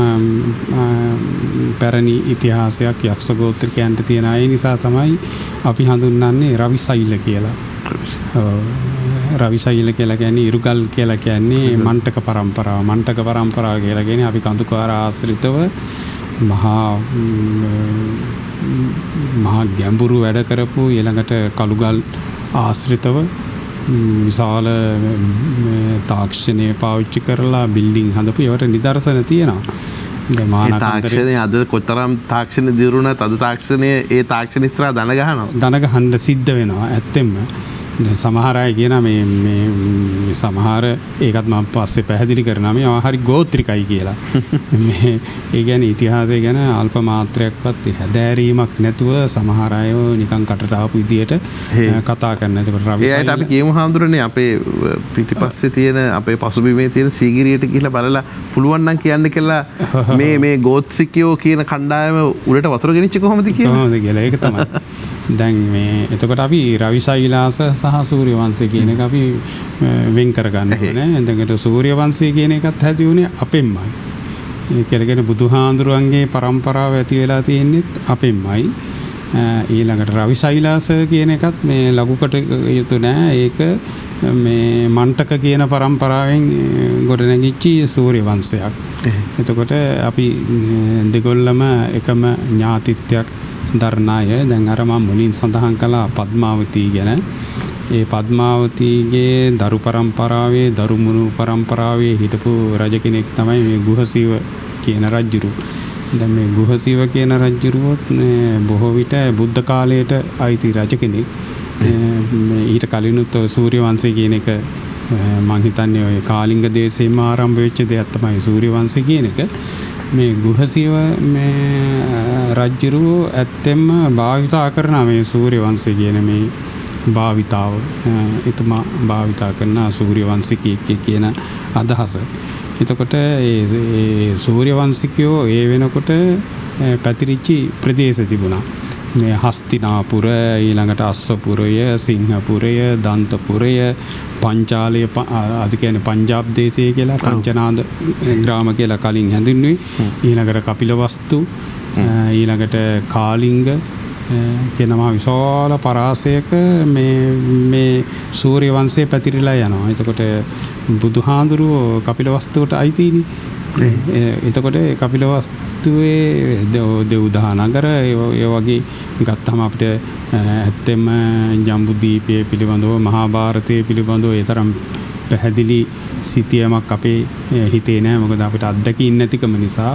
පැරණි ඉතිහාසයක් යක්ෂ ගෝත්‍රිකයන්ට තියෙන අය නිසා තමයි අපි හඳුන්වන්නේ රවිසෛල කියලා. රවිසෛල කියලා කියන්නේ ඉරුගල් කියලා කියන්නේ මණ්ටක පරම්පරාව. මණ්ටක පරම්පරාව කියලා කියන්නේ අපි කඳුකාර ආශ්‍රිතව මහා ගැඹුරු වැඩ කරපු ඊළඟට කළුගල් ආශ්‍රිතව විශාල තාක්ෂණය පාවිච්චි කරලා බිල්ඩිං හදපු ඒවට නිදර්ශන තියෙනවා. තාක්ෂණය අද කොතරම් තාක්ෂණ දියුණුවත් අද තාක්ෂණය ඒ තාක්ෂණ ඉස්සරහා දන ගහනවා. දන ගහන්න සිද්ධ වෙනවා ඇත්තෙන්ම. දැන් සමහර අය කියන මේ සමහර ඒකත් මම පස්සේ පැහැදිලි කරනවා මේ හරි ගෝත්‍රිකයි කියලා. මේ ඒ කියන්නේ ඉතිහාසය ගැන අල්ප මාත්‍රයක්වත් හැදෑරීමක් නැතුව සමහර අය නිකන් කටට ආපු විදියට කතා කරන. ඒකට රවිසෛල අපි කියමු හාමුදුරනේ අපේ පිටිපස්සේ තියෙන අපේ පසුබිමේ තියෙන සීගිරියට ගිහිල්ලා බලලා පුළුවන් නම් කියන්න කියලා මේ ගෝත්‍රිකයෝ කියන කණ්ඩායම උඩට වතුර ගෙනිච්ච කොහොමද කියලා. කොහොමද කියලා ඒක තමයි. දැන් මේ එතකොට අපි රවිසෛලාස සහ සූර්ය වංශය කියන එක අපි වෙන් කර ගන්න ඕනේ. එතකොට සූර්ය වංශය කියන එකත් හැදි වුණේ අපෙන්මයි. ඒ කියන්නේ බුදුහාඳුරන්ගේ පරම්පරාව ඇති වෙලා තියෙන්නේ අපෙන්මයි. ඊළඟට රවිසෛලාස කියන එකත් මේ ලඝුකට යුතු නෑ. ඒක මේ මණ්ටක කියන පරම්පරාවෙන් ගොඩනැගිච්ච සූර්ය වංශයක්. එතකොට අපි දෙගොල්ලම එකම ඥාතිත්වයක් දරණය. දැන් අර මම මුලින් සඳහන් කළා පද්මාවතී ගැන. ඒ පද්මාවතීගේ දරු පරම්පරාවේ දරුමුණු පරම්පරාවේ හිටපු රජ කෙනෙක් තමයි මේ ගුහසීව කියන රජුරු. දැන් මේ ගුහසීව කියන රජුරුවොත් බොහෝ විට බුද්ධ කාලයට අයිති රජ කෙනෙක්. ඊට කලිනුත් සූර්ය වංශය කියන එක මම හිතන්නේ ඔය කාලිංග දේශේම ආරම්භ වෙච්ච දෙයක් තමයි සූර්ය වංශය කියන එක. මේ ගුහසීව මේ රජුරුව ඇත්තෙන්ම භාවිතා කරන මේ සූර්ය වංශය කියන මේ භාවිතාව එතුමා භාවිතා කරන සූර්ය වංශිකයෙක් කියන අදහස. එතකොට ඒ සූර්ය වංශිකයෝ ඒ වෙනකොට පැතිරිච්ච ප්‍රදේශ තිබුණා. මේ හස්තිනාපුර ඊළඟට අස්සපුරය සිංහපුරය දන්තපුරය පංචාලය අද කියන්නේ පංජාබ් දේශය කියලා පංචනාද ග්‍රාම කියලා කලින් හැඳින්වුවේ. ඊළඟට කපිලවස්තු ඊළඟට කාලිංග කියනවා විශාල පරාසයක මේ සූර්ය වංශය පැතිරිලා යනවා. එතකොට බුදුහාඳුරුවෝ කපිලවස්තුවට අයිතිනේ. එතකොට කපිලවස්තුවේ දෙව්දා නගර ඒ වගේ ගත්තම අපිට ඇත්තෙම ජම්බුද්වීපය පිළිබඳව මහා භාරතය පිළිබඳව ඒ තරම් පැහැදිලි සිතියමක් අපේ හිතේ නැහැ. මොකද අපිට අත්දැකීම් නැතිකම නිසා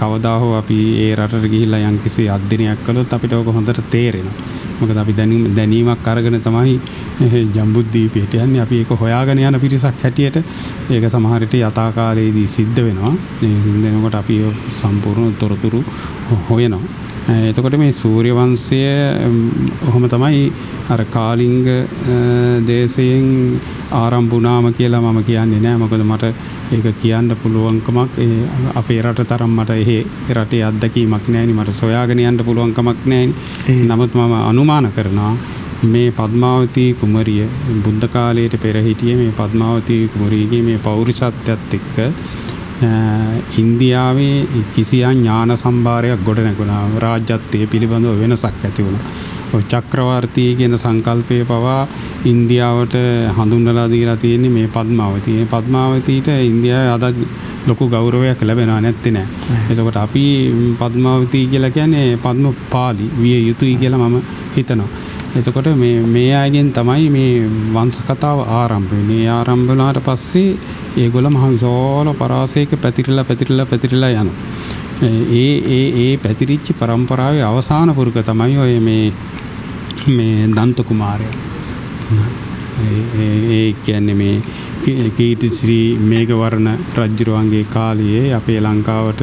කවදා හෝ අපි ඒ රටට ගිහිල්ලා යම්කිසි අධ්‍යයනයක් කළොත් අපිට ඕක හොඳට තේරෙනවා. මොකද අපි දැනීමක් අරගෙන තමයි ජම්බුද්වීපයට යන්නේ. අපි ඒක හොයාගෙන යන පිරිසක් හැටියට ඒක සමහර විට යථාකාලයේදී සිද්ධ වෙනවා. ඒ හින්දා අපි සම්පූර්ණ තොරතුරු හොයනවා. එතකොට මේ සූර්ය වංශය ඔහොම තමයි අර කාලිංග දේශයෙන් ආරම්භ වුණාම කියලා මම කියන්නේ නෑ. මොකද මට ඒක කියන්න පුළුවන්කමක් අපේ රට තරම් මට එහෙ රටේ අත්දැකීමක් නෑනේ. මට සොයාගෙන යන්න පුළුවන්කමක් නෑනේ. නමුත් මම අනුමාන කරනවා මේ පද්මාවතී කුමරිය බුද්ධ කාලයට පෙර හිටියේ මේ පද්මාවතී කුමරියගේ මේ පෞරුෂත්වයත් එක්ක ඉන්දියාවේ කිසියම් ඥාන සම්භාරයක් ගොඩ නැගුණා. රාජ්‍යත්වයේ පිළිබඳව වෙනසක් ඇති වුණා. ඔය චක්‍රවර්ති කියන සංකල්පය පවා ඉන්දියාවට හඳුන්වලා දීලා තියෙන්නේ මේ පද්මාවතී. මේ පද්මාවතීට ඉන්දියාවේ අද ලොකු ගෞරවයක් ලැබෙනවා නැත්තේ නෑ. ඒකෝට අපි පද්මාවතී කියලා කියන්නේ පද්මපාලි විය යුතුයි කියලා මම හිතනවා. එතකොට මේ අයගෙන් තමයි මේ වංශ කතාව ආරම්භ වෙන්නේ. ආරම්භ වුණාට පස්සේ ඒගොල්ලෝ මහ විශාල පරාසයක පැතිරිලා යනවා. ඒ පැතිරිච්ච පරම්පරාවේ අවසාන පුරුක තමයි ඔය මේ දන්ත කුමාරයා. ඒ කියන්නේ මේ කීර්තිශ්‍රී මේඝවර්ණ රජුරුවන්ගේ කාලයේ අපේ ලංකාවට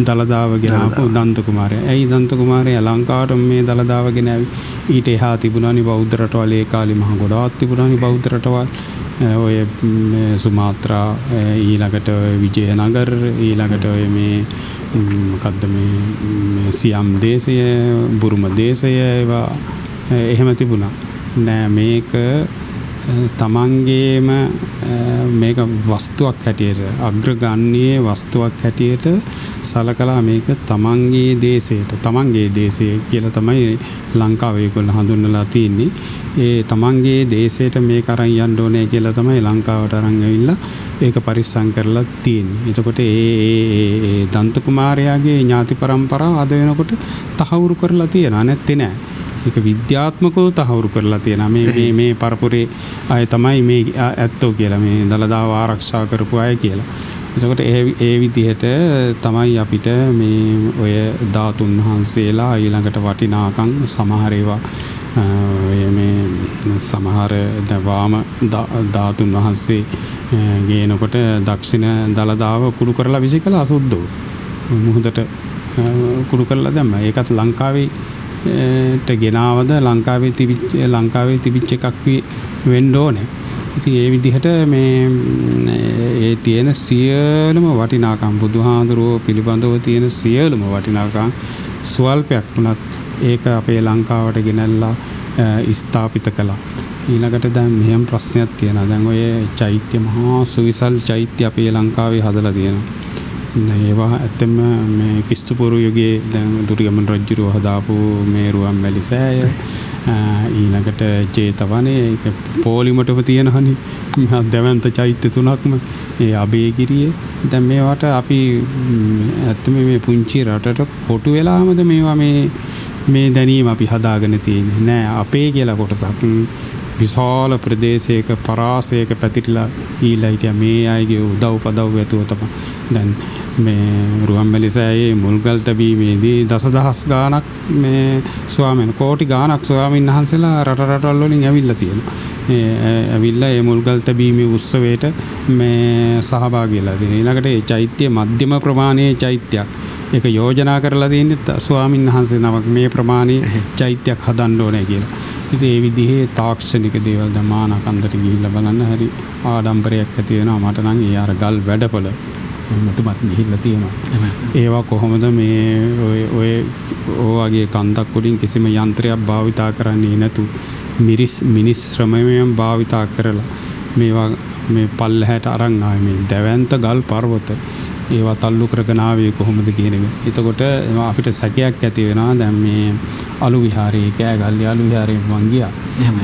දළදාව ගෙනාපු දන්ත කුමාරයා. ඇයි දන්ත කුමාරයා ලංකාවට මේ දළදාව ගෙනාවේ? ඊට එහා තිබුණානි බෞද්ධ රටවල්. ඒ කාලේ මහ ගොඩාක් තිබුණානි බෞද්ධ රටවල්. ඔය සුමාත්‍රා, ඊළඟට විජයනගර, ඊළඟට ඔය මේ මොකද්ද මේ සියම් දේශය, බුරුම දේශය, ඒවා එහෙම තිබුණා. නෑ මේක තමන්ගේම මේක වස්තුවක් හැටියට අග්‍රගණ්‍යයේ වස්තුවක් හැටියට සලකලා මේක තමන්ගේ දේශය කියලා තමයි ලංකාවේ ඒගොල්ලෝ හඳුන්වලා තින්නේ. ඒ තමන්ගේ දේශයට මේක අරන් යන්න ඕනේ කියලා තමයි ලංකාවට අරන් ඇවිල්ලා ඒක පරිස්සම් කරලා තියෙන්නේ. එතකොට ඒ දන්ත කුමාරයාගේ ඥාති පරම්පරාව අද වෙනකොට තහවුරු කරලා තියෙනවා නැත්තේ නෑ. ඒක විද්‍යාත්මකව තහවුරු කරලා තියෙනවා. මේ පරපුරේ අය තමයි මේ ඇත්තෝ කියලා, මේ දළදාව ආරක්ෂා කරපු අය කියලා. එතකොට ඒ විදිහට තමයි අපිට මේ ඔය ධාතුන් වහන්සේලා ඊළඟට වටිනාකම් සමහර ඒවා මේ සමහර වාම ධාතුන් වහන්සේ ගේනකොට දක්ෂිණ දළදාව කුඩු කරලා විසිකලා අසුද්ධෝ මුහුදට කුඩු කරලා දැම්මා. ඒකත් ලංකාවේ ගෙනාවද ලංකාවේ තිබිච්ච එකක් වෙන්න ඕනේ. ඉතින් ඒ විදිහට ඒ තියෙන සියලුම වටිනාකම් බුදුහාඳුරෝ පිළිබඳව තියෙන සියලුම වටිනාකම් ස්වල්පයක් වුණත් ඒක අපේ ලංකාවට ගෙනල්ලා ස්ථාපිත කළා. ඊළඟට දැන් මෙහෙම ප්‍රශ්නයක් තියෙනවා. දැන් ඔය චෛත්‍ය මහා සුවිසල් චෛත්‍ය අපේ ලංකාවේ හදලා තියෙනවා. ඒවා ඇත්තම මේ කිස්තුපුරු යුගයේ දැන් දුර්ගමන් රජුරෝ හදාපු මේ රුවන්වැලි සෑය, ඊළඟට ජේතවනේ, ඒක පොලිමටම තියෙනවනේ දැවැන්ත චෛත්‍ය තුනක්ම, ඒ අබේගිරිය. දැන් මේවට අපි ඇත්තම මේ පුංචි රටට කොටු වෙලාමද මේවා මේ දැනීම අපි හදාගෙන තියෙන්නේ නෑ. අපේ කියලා කොටසක් විශාල ප්‍රදේශයක පරාසයක පැතිරිලා ඊළා හිටියා. මේ අයගේ උදව් පදව් ඇතුව තමයි දැන් මේ රුවන්වැලි සෑයේ මුල්ගල් තැබීමේදී දසදහස් ගාණක් මේ කෝටි ගාණක් ස්වාමීන් වහන්සේලා රටවල් වලින් ඇවිල්ලා තියෙනවා. ඇවිල්ලා මේ මුල්ගල් තැබීමේ උත්සවයට මේ සහභාගී වෙලා තියෙනවා. ඊළඟට මේ චෛත්‍ය මධ්‍යම ප්‍රමාණයේ චෛත්‍යයක්. ඒක යෝජනා කරලා තියෙන්නේ ස්වාමීන් වහන්සේ නමක් මේ ප්‍රමාණයේ චෛත්‍යයක් හදන්න ඕනේ කියලා. ඉතින් ඒ විදිහේ තාක්ෂණික දේවල් දැන් මානකන්දට ගිහිල්ලා බලන්න හරි ආඩම්බරයක් ඇති වෙනවා. මට නම් ඒ අර ගල් වැඩපොළ මුතුමත් ගිහිල්ලා තියෙනවා. ඒවා කොහොමද මේ ඔය වගේ කන්දක් උඩින් කිසිම යන්ත්‍රයක් භාවිතා කරන්නේ නැතු මිනිස් ශ්‍රමයෙන් භාවිතා කරලා මේවා මේ පල්ලහැට අරන් ආවේ මේ දැවැන්ත ගල් පර්වත ඒවා තල්ලු කරගෙන ආවේ කොහොමද කියන එක. එතකොට අපිට සැකයක් ඇති වෙනවා. දැන් මේ අලු විහාරයේ කෑගල්ලේ අලු විහාරයේ මං ගියා.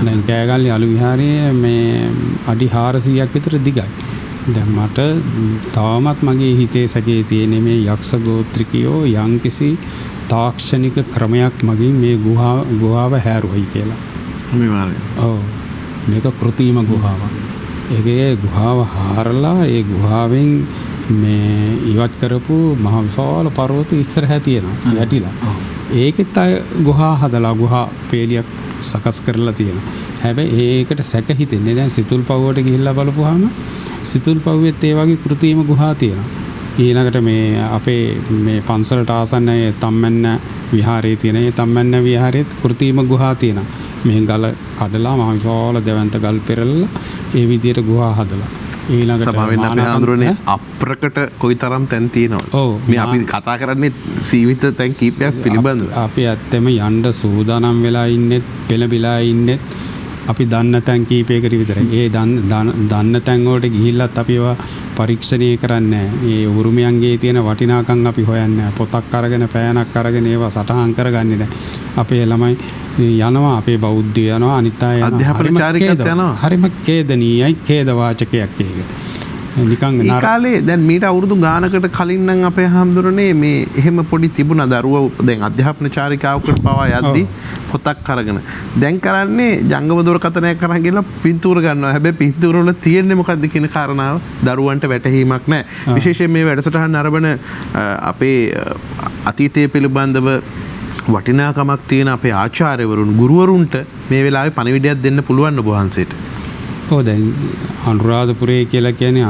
දැන් කෑගල්ලේ අලු විහාරයේ මේ අඩි 400ක් විතර දිගයි. දැන් මට තාමත් මගේ හිතේ සැකේ තියෙන්නේ මේ යක්ෂ ගෝත්‍රිකයෝ යම්කිසි තාක්ෂණික ක්‍රමයක් මගින් මේ ගුහාව හැරුවයි කියලා. අනිවාර්යයෙන්. ඔව්. මේක කෘත්‍රිම ගුහාවක්. ඒකේ ගුහාව හාරලා ඒ ගුහාවෙන් මේ ඉවත් කරපු මහ විශාල පර්වත ඉස්සරහ තියෙනවා වැටිලා. ඒකෙත් අය ගුහා හදලා ගුහා පේලියක් සකස් කරලා තියෙනවා. හැබැයි ඒකට සැක හිතෙන්නේ දැන් සිතුල්පව්වට ගිහිල්ලා බලපුවාම සිතුල්පව්වෙත් ඒ වගේ කෘත්‍රිම ගුහා තියෙනවා. ඊළඟට මේ අපේ මේ පන්සලට ආසන්නයේ තම්මැන්න විහාරයේ තියෙන ඒ තම්මැන්න විහාරයේත් කෘත්‍රිම ගුහා තියෙනවා. මේ ගල කඩලා මහ විශාල දෙවන්ත ගල් පෙරලලා ඒ විදියට ගුහා හදලා. ඊළඟට සමාවෙන්න අපේ හඳුරන්නේ අප්‍රකට කොයිතරම් තැන් තියෙනවද? මේ අපි කතා කරන්නේ සීමිත තැන් කීපයක් පිළිබඳව. අපි ඇත්තම යන්න සූදානම් වෙලා ඉන්නෙත් පෙළඹිලා ඉන්නෙත් අපි දන්න තැන් කීපයකට විතරයි. ඒ දන්න තැන් වලට ගිහිල්ලත් අපි ඒවා පරීක්ෂණය කරන්නේ නැහැ. ඒ උරුමයන්ගේ තියෙන වටිනාකම් අපි හොයන්නේ නැහැ. පොතක් අරගෙන පෑනක් අරගෙන ඒවා සටහන් කරගන්නේ නැහැ. අපේ ළමයි යනවා අපේ බෞද්ධය යනවා අනිත් අය යනවා. හරිම ඛේදනීයයි ඛේදවාචකයක් ඒක. නිකන් ඒ කාලේ දැන් මීට අවුරුදු ගානකට කලින් නම් අපේ හාමුදුරනේ මේ එහෙම පොඩි තිබුණා දරුවෝ දැන් අධ්‍යාපන චාරිකාවකට පවා යද්දි පොතක් අරගෙන දැන් කරන්නේ ජංගම දුරකථනයක් කරන් ගිහලා පින්තූර ගන්නවා. හැබැයි පින්තූර වල තියෙන්නේ මොකද්ද කියන කාරණාව දරුවන්ට වැටහීමක් නැහැ. විශේෂයෙන් මේ වැඩසටහන අරබන අපේ අතීතයේ පිළිබඳව වටිනාකමක් තියෙන අපේ ආචාර්යවරුන් ගුරුවරුන්ට මේ වෙලාවේ පණිවිඩයක් දෙන්න පුළුවන් ඔබ වහන්සේට. ඔව් දැන් අනුරාධපුරේ කියලා කියන්නේ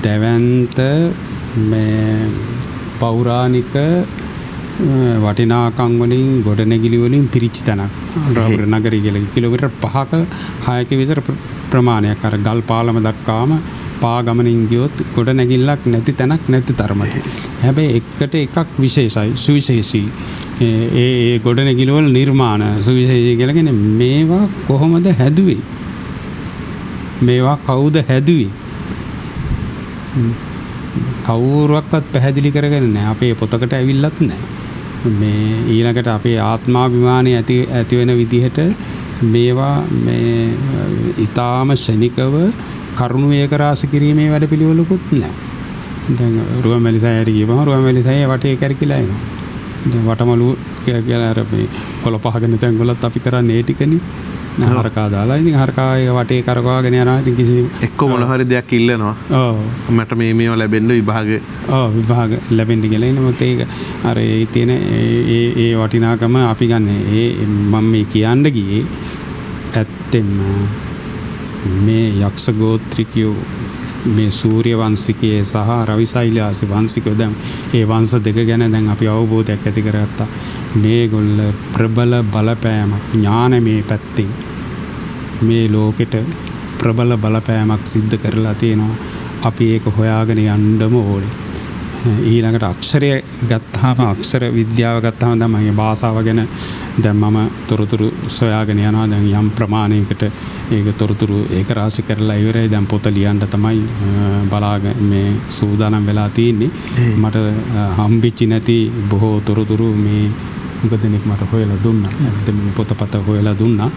දැවැන්ත මේ පෞරාණික වටිනාකම් වලින් ගොඩනැගිලි වලින් පිරිච්ච තැනක්. අනුරාධපුර නගරය කියලා කිලෝමීටර් 5ක 6ක විතර ප්‍රමාණයක් අර ගල් පාලම දක්වාම පා ගමනින් ගියොත් ගොඩනැගිල්ලක් නැති තැනක් නැති තරමට. හැබැයි එකට එකක් විශේෂයි සුවිශේෂී. ඒ ගොඩනැගිලි වල නිර්මාණ සුවිශේෂී කියලා කියන්නේ මේවා කොහොමද හැදුවේ? මේවා කවුද හැදුවේ? කවුරුවක්වත් පැහැදිලි කරගෙන නැහැ. අපේ පොතකට ඇවිල්ලත් නැහැ. මේ ඊළඟට අපේ ආත්මාභිමානය ඇති වෙන විදිහට මේවා මේ ඊටාම ශනිකව කරුණු ඒකරාශ කිරීමේ වැඩපිළිවෙලකුත් නැහැ. දැන් රුවන්වැලිසෑයට ගියපම රුවන්වැලිසෑය වටේ කැරකිලා එනවා. දැන් වටමලු කියලා අර මේ කොළ පහගෙන තැන් වලත් අපි කරන්නේ ඒ ටිකනේ. හරකා දාලා ඉතින් හරකා ඒ වටේ කරකවාගෙන යනවා. ඉතින් කිසි එක්ක මොන හරි දෙයක් ඉල්ලනවා. ඔව් මට මේවා ලැබෙන්න විභාග. ඔව් විභාග ලැබෙන්න කියලා එනමුත් ඒක අර ඒ තියෙන ඒ වටිනාකම අපි ගන්න. ඒ මම මේ කියන්න ගියේ ඇත්තෙන්ම මේ යක්ෂ ගෝත්‍රිකයෝ මේ සූර්ය වංශිකයේ සහ රවිසෛලාසි වංශිකයෝ දැන් ඒ වංශ දෙක ගැන දැන් අපි අවබෝධයක් ඇති කරගත්තා. මේගොල්ල ප්‍රබල බලපෑමක් ඥානමය පැත්තෙන් මේ ලෝකෙට ප්‍රබල බලපෑමක් සිද්ධ කරලා තියෙනවා. අපි ඒක හොයාගෙන යන්නම ඕනේ. ඊළඟට අක්ෂරය ගත්තාම අක්ෂර විද්‍යාව ගත්තාම දැන් මගේ භාෂාව ගැන දැන් මම තොරතුරු සොයාගෙන යනවා. දැන් යම් ප්‍රමාණයකට ඒක තොරතුරු ඒක රාශි කරලා ඉවරයි. දැන් පොත ලියන්න තමයි බලාගෙන මේ සූදානම් වෙලා තියෙන්නේ. මට හම්බෙච්ච නැති බොහෝ තොරතුරු මේ උගදෙනෙක් මට හොයලා දුන්නා. ඇත්තම පොතපත හොයලා දුන්නා.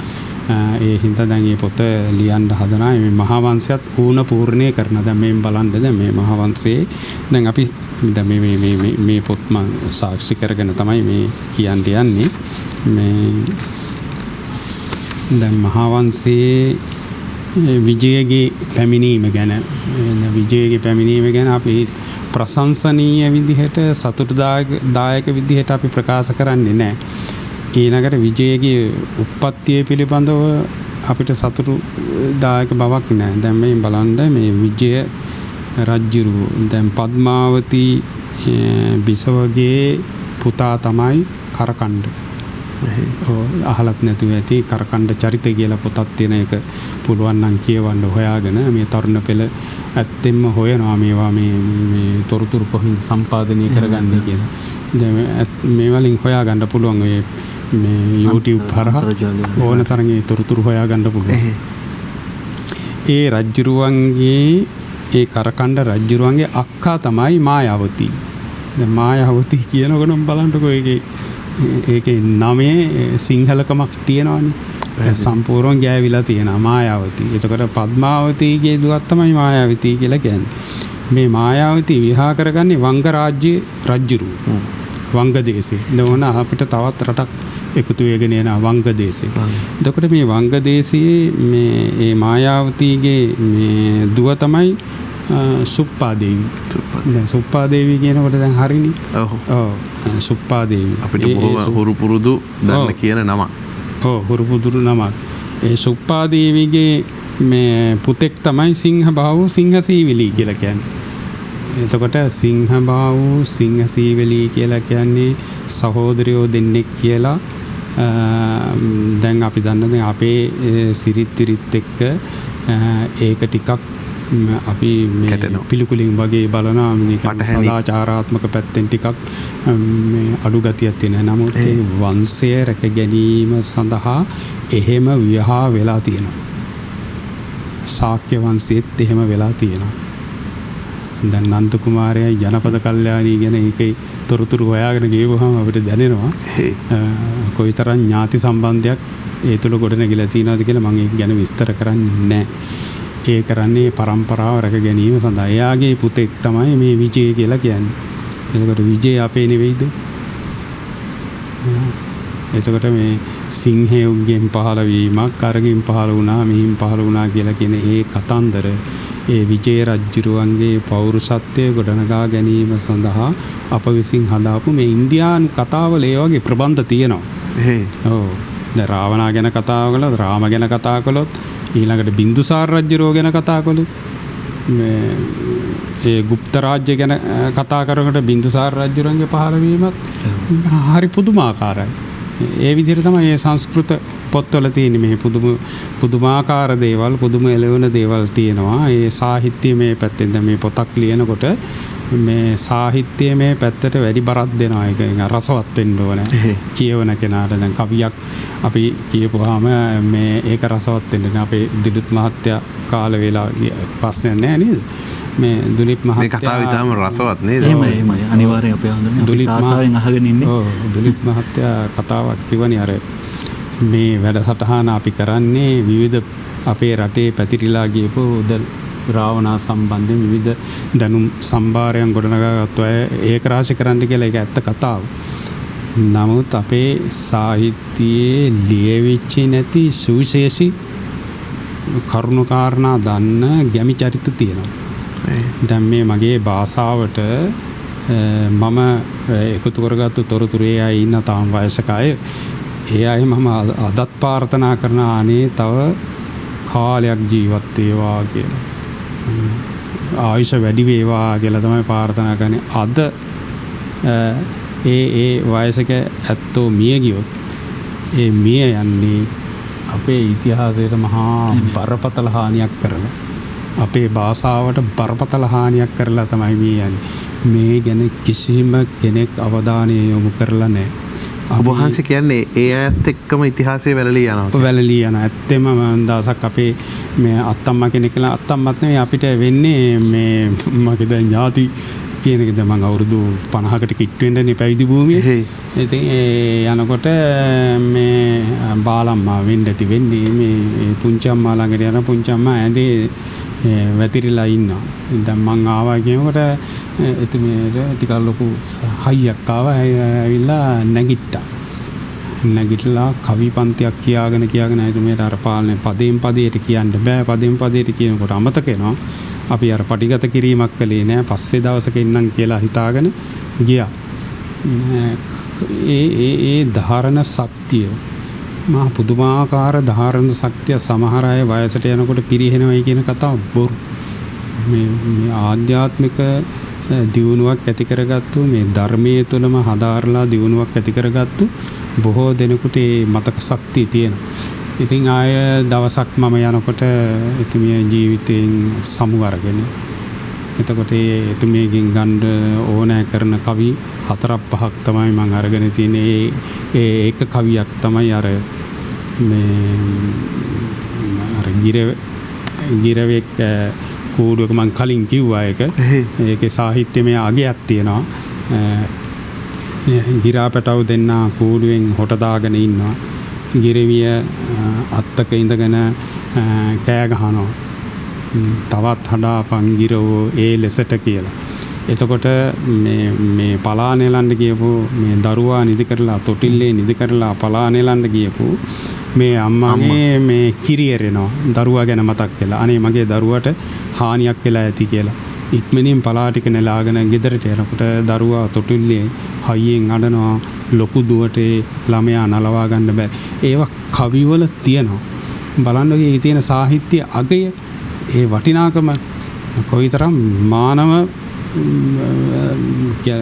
ඒ හින්දා දැන් මේ පොත ලියන්න හදනවා. මේ මහා වංශයත් ඌණ පූර්ණේ කරන. දැන් මේ බලන්න දැන් මේ මහා වංශයේ දැන් අපි දැන් මේ පොත් මම සාක්ෂි කරගෙන තමයි මේ කියන්න යන්නේ. මේ දැන් මහා වංශයේ විජයගේ පැමිණීම ගැන අපි ප්‍රශංසනීය විදිහට සතුටුදායක විදිහට අපි ප්‍රකාශ කරන්නේ නැහැ. ඊළඟට විජයගේ උප්පත්තිය පිළිබඳව අපිට සතුටුදායක බවක් නැහැ. දැන් මේ බලන්න මේ විජය රජුරු දැන් පද්මාවති බිසවගේ පුතා තමයි කරකණ්ඩ. අහලත් නැතුව ඇති කරකණ්ඩ චරිතය කියලා පොතක් තියෙන එක පුළුවන් නම් කියවන්න හොයාගෙන මේ තරුණ පෙළ ඇත්තෙන්ම හොයනවා මේවා මේ තොරතුරු කොහොමද සම්පාදනය කරගන්නේ කියලා. දැන් මේ වලින් හොයාගන්න පුළුවන් ඔය මේ YouTube හරහා ඕන තරම් ඒ තොරතුරු හොයාගන්න පුළුවන්. ඒ රජුරුවන්ගේ ඒ කරකණ්ඩ රජුරුවන්ගේ අක්කා තමයි මායාවති. දැන් මායාවති කියනකොට බලන්නකෝ ඒකේ නමේ සිංහලකමක් තියෙනවානේ. සම්පූර්ණ ගෑවිලා තියෙනවා මායාවති. එතකොට පද්මාවතිගේ දුවක් තමයි මායාවති කියලා කියන්නේ. මේ මායාවති විවාහ කරගන්නේ වංග රාජ්‍ය රජුරු. වංගදේශේ. දැන් අපිට තවත් රටක් එකතු වෙගෙන යන වංගදේශේ. එතකොට මේ වංගදේශයේ මේ මායාවතීගේ මේ දුව තමයි සුප්පාදේවි. දැන් සුප්පාදේවි කියනකොට දැන් හරිනේ. ඔව්. සුප්පාදේවි. අපිට බොහොම හුරු පුරුදු දන්න කියන නම. ඔව් හුරු පුරුදු නමක්. ඒ සුප්පාදේවිගේ මේ පුතෙක් තමයි සිංහබාහු සිංහසීවිලි කියලා කියන්නේ. එතකොට සිංහබාහු සිංහසීවිලි කියලා කියන්නේ සහෝදරයෝ දෙන්නෙක් කියලා. දැන් අපි දන්න දැන් අපේ සිරිත් එක්ක ඒක ටිකක් අපි මේ පිළිකුලින් වගේ බලනවා නිකන් සදාචාරාත්මක පැත්තෙන් ටිකක් මේ අඩු ගතියක් තියෙනවා. නමුත් ඒ වංශය රැක ගැනීම සඳහා එහෙම විවාහ වෙලා තියෙනවා. ශාක්‍ය වංශයේත් එහෙම වෙලා තියෙනවා. දැන් නන්ද කුමාරයයි ජනපද කල්යාණී ගැන ඒකේ තොරතුරු හොයාගෙන ගියවහම අපිට දැනෙනවා කොයිතරම් ඥාති සම්බන්ධයක් ඒ තුල ගොඩනැගිලා තියෙනවද කියලා මම ඒක ගැන විස්තර කරන්නේ නැහැ. ඒ කරන්නේ පරම්පරාව රැක ගැනීම සඳහා. එයාගේ පුතෙක් තමයි මේ විජය කියලා කියන්නේ. එතකොට විජය අපේ නෙවෙයිද? එතකොට මේ සිංහයන්ගෙන් පහළ වීමක් අරකින් පහළ වුණා මෙහින් පහළ වුණා කියලා කියන ඒ කතන්දර ඒ විජය රජුරුවන්ගේ පෞරුෂත්වය ගොඩනගා ගැනීම සඳහා අප විසින් හදාපු මේ ඉන්දියානු කතාවල ඒ වගේ ප්‍රබන්ධ තියෙනවා. ඔව්. දැන් රාවණා ගැන කතා කළොත්, රාම ගැන කතා කළොත්, ඊළඟට බින්දුසාර රජුරුව ගැන කතා කළොත්, මේ ඒ ගුප්ත රාජ්‍ය ගැන කතා කරනකොට බින්දුසාර රජුරුවන්ගේ පහළ වීමත් හරි පුදුමාකාරයි. ඒ විදිහට තමයි මේ සංස්කෘත පොත්වල තියෙන්නේ මේ පුදුමාකාර දේවල්, පුදුම එළවෙන දේවල් තියෙනවා. ඒ සාහිත්‍යමය පැත්තෙන් දැන් මේ පොතක් ලියනකොට මේ සාහිත්‍යමය පැත්තට වැඩි බරක් දෙනවා. ඒක රසවත් වෙන්න ඕනේ. කියවන කෙනාට දැන් කවියක් අපි කියපුවාම මේ ඒක රසවත් වෙන්න අපේ දිලුත් මහත්තයා කාල වේලා ප්‍රශ්නයක් නැහැ නේද? මේ දුලිප් මහත්තයා මේ කතාව ඉතාලම රසවත් නේද? එහෙමයි අනිවාර්යෙන් අපේ හඳුනන්නේ අපි ආසාවෙන් අහගෙන ඉන්නේ. ඔව් දුලිප් මහත්තයා කතාවක් කිව්වනේ අර මේ වැඩසටහන අපි කරන්නේ විවිධ අපේ රටේ පැතිරිලා ගියපු රාවණා සම්බන්ධයෙන් විවිධ දැනුම් සම්භාරයන් ගොඩනගාගත්තු අය ඒක රාශි කරන්න කියලා. ඒක ඇත්ත කතාව. නමුත් අපේ සාහිත්‍යයේ ලියවිච්ච නැති සුවිශේෂී කරුණු කාරණා දන්න ගැමි චරිත තියෙනවා. දැන් මේ මගේ භාෂාවට මම එකතු කරගත්තු තොරතුරු ඒ අය ඉන්න තාම වයසක අය. ඒ අය මම අදත් ප්‍රාර්ථනා කරන අනේ තව කාලයක් ජීවත් වේවා කියලා. ආයුෂ වැඩි වේවා කියලා තමයි ප්‍රාර්ථනා කරන්නේ. අද ඒ වයසක ඇත්තෝ මිය ගියොත් ඒ මිය යන්නේ අපේ ඉතිහාසයට මහා බරපතල හානියක් කරලා. අපේ භාෂාවට බරපතල හානියක් කරලා තමයි මේ යන්නේ. මේ ගැන කිසිම කෙනෙක් අවධානය යොමු කරලා නැහැ. ඔබ වහන්සේ කියන්නේ ඒ අයත් එක්කම ඉතිහාසය වැළලී යනවා. වැළලී යනවා. ඇත්තෙම දවසක් අපේ මේ අත්තම්මා කෙනෙක් කියලා අත්තම්මත් නෙවෙයි අපිට වෙන්නේ මේ මගේ දැන් ඥාති කියන එක දැන් මම අවුරුදු 50කට කිට් වෙන්නනේ පැවිදි භූමියේ. ඉතින් ඒ යනකොට මේ බාලම්මා වෙන්න ඇති වෙන්නේ මේ පුංචි අම්මා ළඟට යන පුංචි අම්මා ඇඳේ වැතිරිලා ඉන්නවා. දැන් මං ආවා කියනකොට එතුමියට ටිකක් ලොකු හයියක් ආවා. ඇවිල්ලා නැගිට්ටා. නැගිටලා කවි පන්තියක් කියාගෙන එතුමියට අර පාලනේ පදයෙන් පදයට කියන්න බෑ. පදයෙන් පදයට කියනකොට අමතක වෙනවා. අපි අර පටිගත කිරීමක් කළේ නෑ. පස්සේ දවසක ඉන්නම් කියලා හිතාගෙන ගියා. ඒ ධාරණ ශක්තිය මා පුදුමාකාර ධාරණ ශක්තිය සමහර අය වයසට යනකොට පිරිහෙනවයි කියන කතාව බොරු. මේ ආධ්‍යාත්මික දියුණුවක් ඇති කරගත්තු මේ ධර්මයේ තුලම හදාarලා දියුණුවක් ඇති කරගත්තු බොහෝ දෙනෙකුට මේ මතක ශක්තිය තියෙනවා. ඉතින් ආය දවසක් මම යනකොට එතුමිය ජීවිතයෙන් සමු අරගෙන එතකොට එතුමියගෙන් ගන්න ඕනෑ කරන කවි 4-5ක් තමයි මම අරගෙන තියෙන්නේ. ඒක කවියක් තමයි අර මේ අර ගිරවෙක් කූඩුවක මම කලින් කිව්වා ඒක. ඒකේ සාහිත්‍යමය අගයක් තියෙනවා. ගිරාපටව දෙන්න කූඩුවෙන් හොට දාගෙන ඉන්නවා. ගිරවිය අත්තක ඉඳගෙන කෑ ගහනවා. තවත් හඩාපන් ගිරවෝ ඒ ලෙසට කියලා. එතකොට මේ පලා නෙලන්න ගියපු මේ දරුවා නිදි කරලා තොටිල්ලේ නිදි කරලා පලා නෙලන්න ගියපු මේ අම්මාගේ මේ කිරියරෙනවා දරුවා ගැන මතක් වෙලා. අනේ මගේ දරුවට හානියක් වෙලා ඇති කියලා. ඉක්මනින් පලා ටික නෙලාගෙන ගෙදරට එනකොට දරුවා තොටිල්ලේ හයියෙන් අඬනවා. ලොකු දුවට ළමයා නලවා ගන්න බෑ. ඒවා කවිවල තියෙනවා. බලන්න ඔය තියෙන සාහිත්‍ය අගය ඒ වටිනාකම කොයිතරම් මානව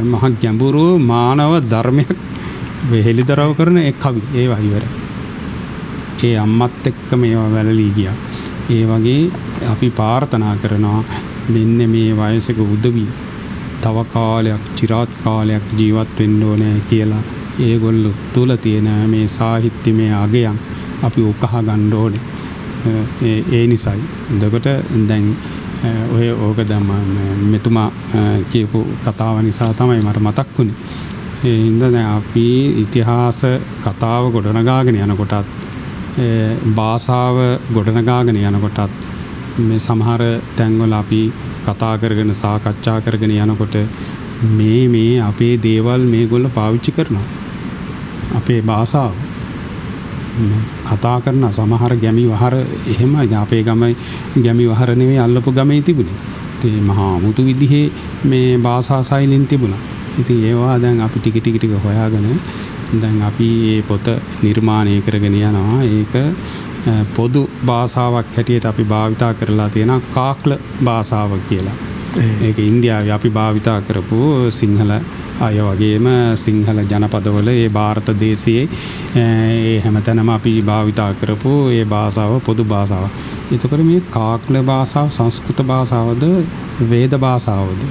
මහ ගැඹුරු මානව ධර්මයක් හෙළිදරව් කරන ඒ කවි ඒවා ඉවරයි. ඒ අම්මත් එක්ක මේවා වැළලී ගියා. ඒ වගේ අපි ප්‍රාර්ථනා කරනවා මෙන්න මේ වයසක උදවිය තව කාලයක් চিරාත් කාලයක් ජීවත් වෙන්න ඕනේ කියලා ඒගොල්ලෝ තුල තියෙන මේ සාහිත්‍යමය අගයන් අපි උකහා ගන්න ඕනේ. ඒ නිසායි. එතකොට දැන් ඔය ඕක දැන් මෙතුමා කියපු කතාව නිසා තමයි මට මතක් වුනේ. ඒ හින්දා දැන් අපි ඉතිහාස කතාව ගොඩනගාගෙන යනකොටත් භාෂාව ගොඩනගාගෙන යනකොටත් මේ සමහර තැන්වල අපි කතා කරගෙන සාකච්ඡා කරගෙන යනකොට මේ අපේ දේවල් මේගොල්ලෝ පාවිච්චි කරනවා. අපේ භාෂාව කතා කරන සමහර ගැමි වහර එහෙම අපේ ගම ගැමි වහර නෙවෙයි අල්ලපු ගමේ තිබුණේ. ඒ මහා මුතු විදිහේ මේ භාෂා ශෛලින් තිබුණා. ඉතින් ඒවා දැන් අපි ටික හොයාගෙන දැන් අපි මේ පොත නිර්මාණය කරගෙන යනවා. ඒක පොදු භාෂාවක් හැටියට අපි භාවිතා කරලා තියෙනවා කාක්ල භාෂාව කියලා. ඒක ඉන්දියාවේ අපි භාවිතා කරපු සිංහල අය වගේම සිංහල ජනපදවල ඒ ಭಾರತ දේශයේ ඒ හැමතැනම අපි භාවිතා කරපු ඒ භාෂාව පොදු භාෂාව. එතකොට මේ කාක්ල භාෂාව සංස්කෘත භාෂාවද වේද භාෂාවද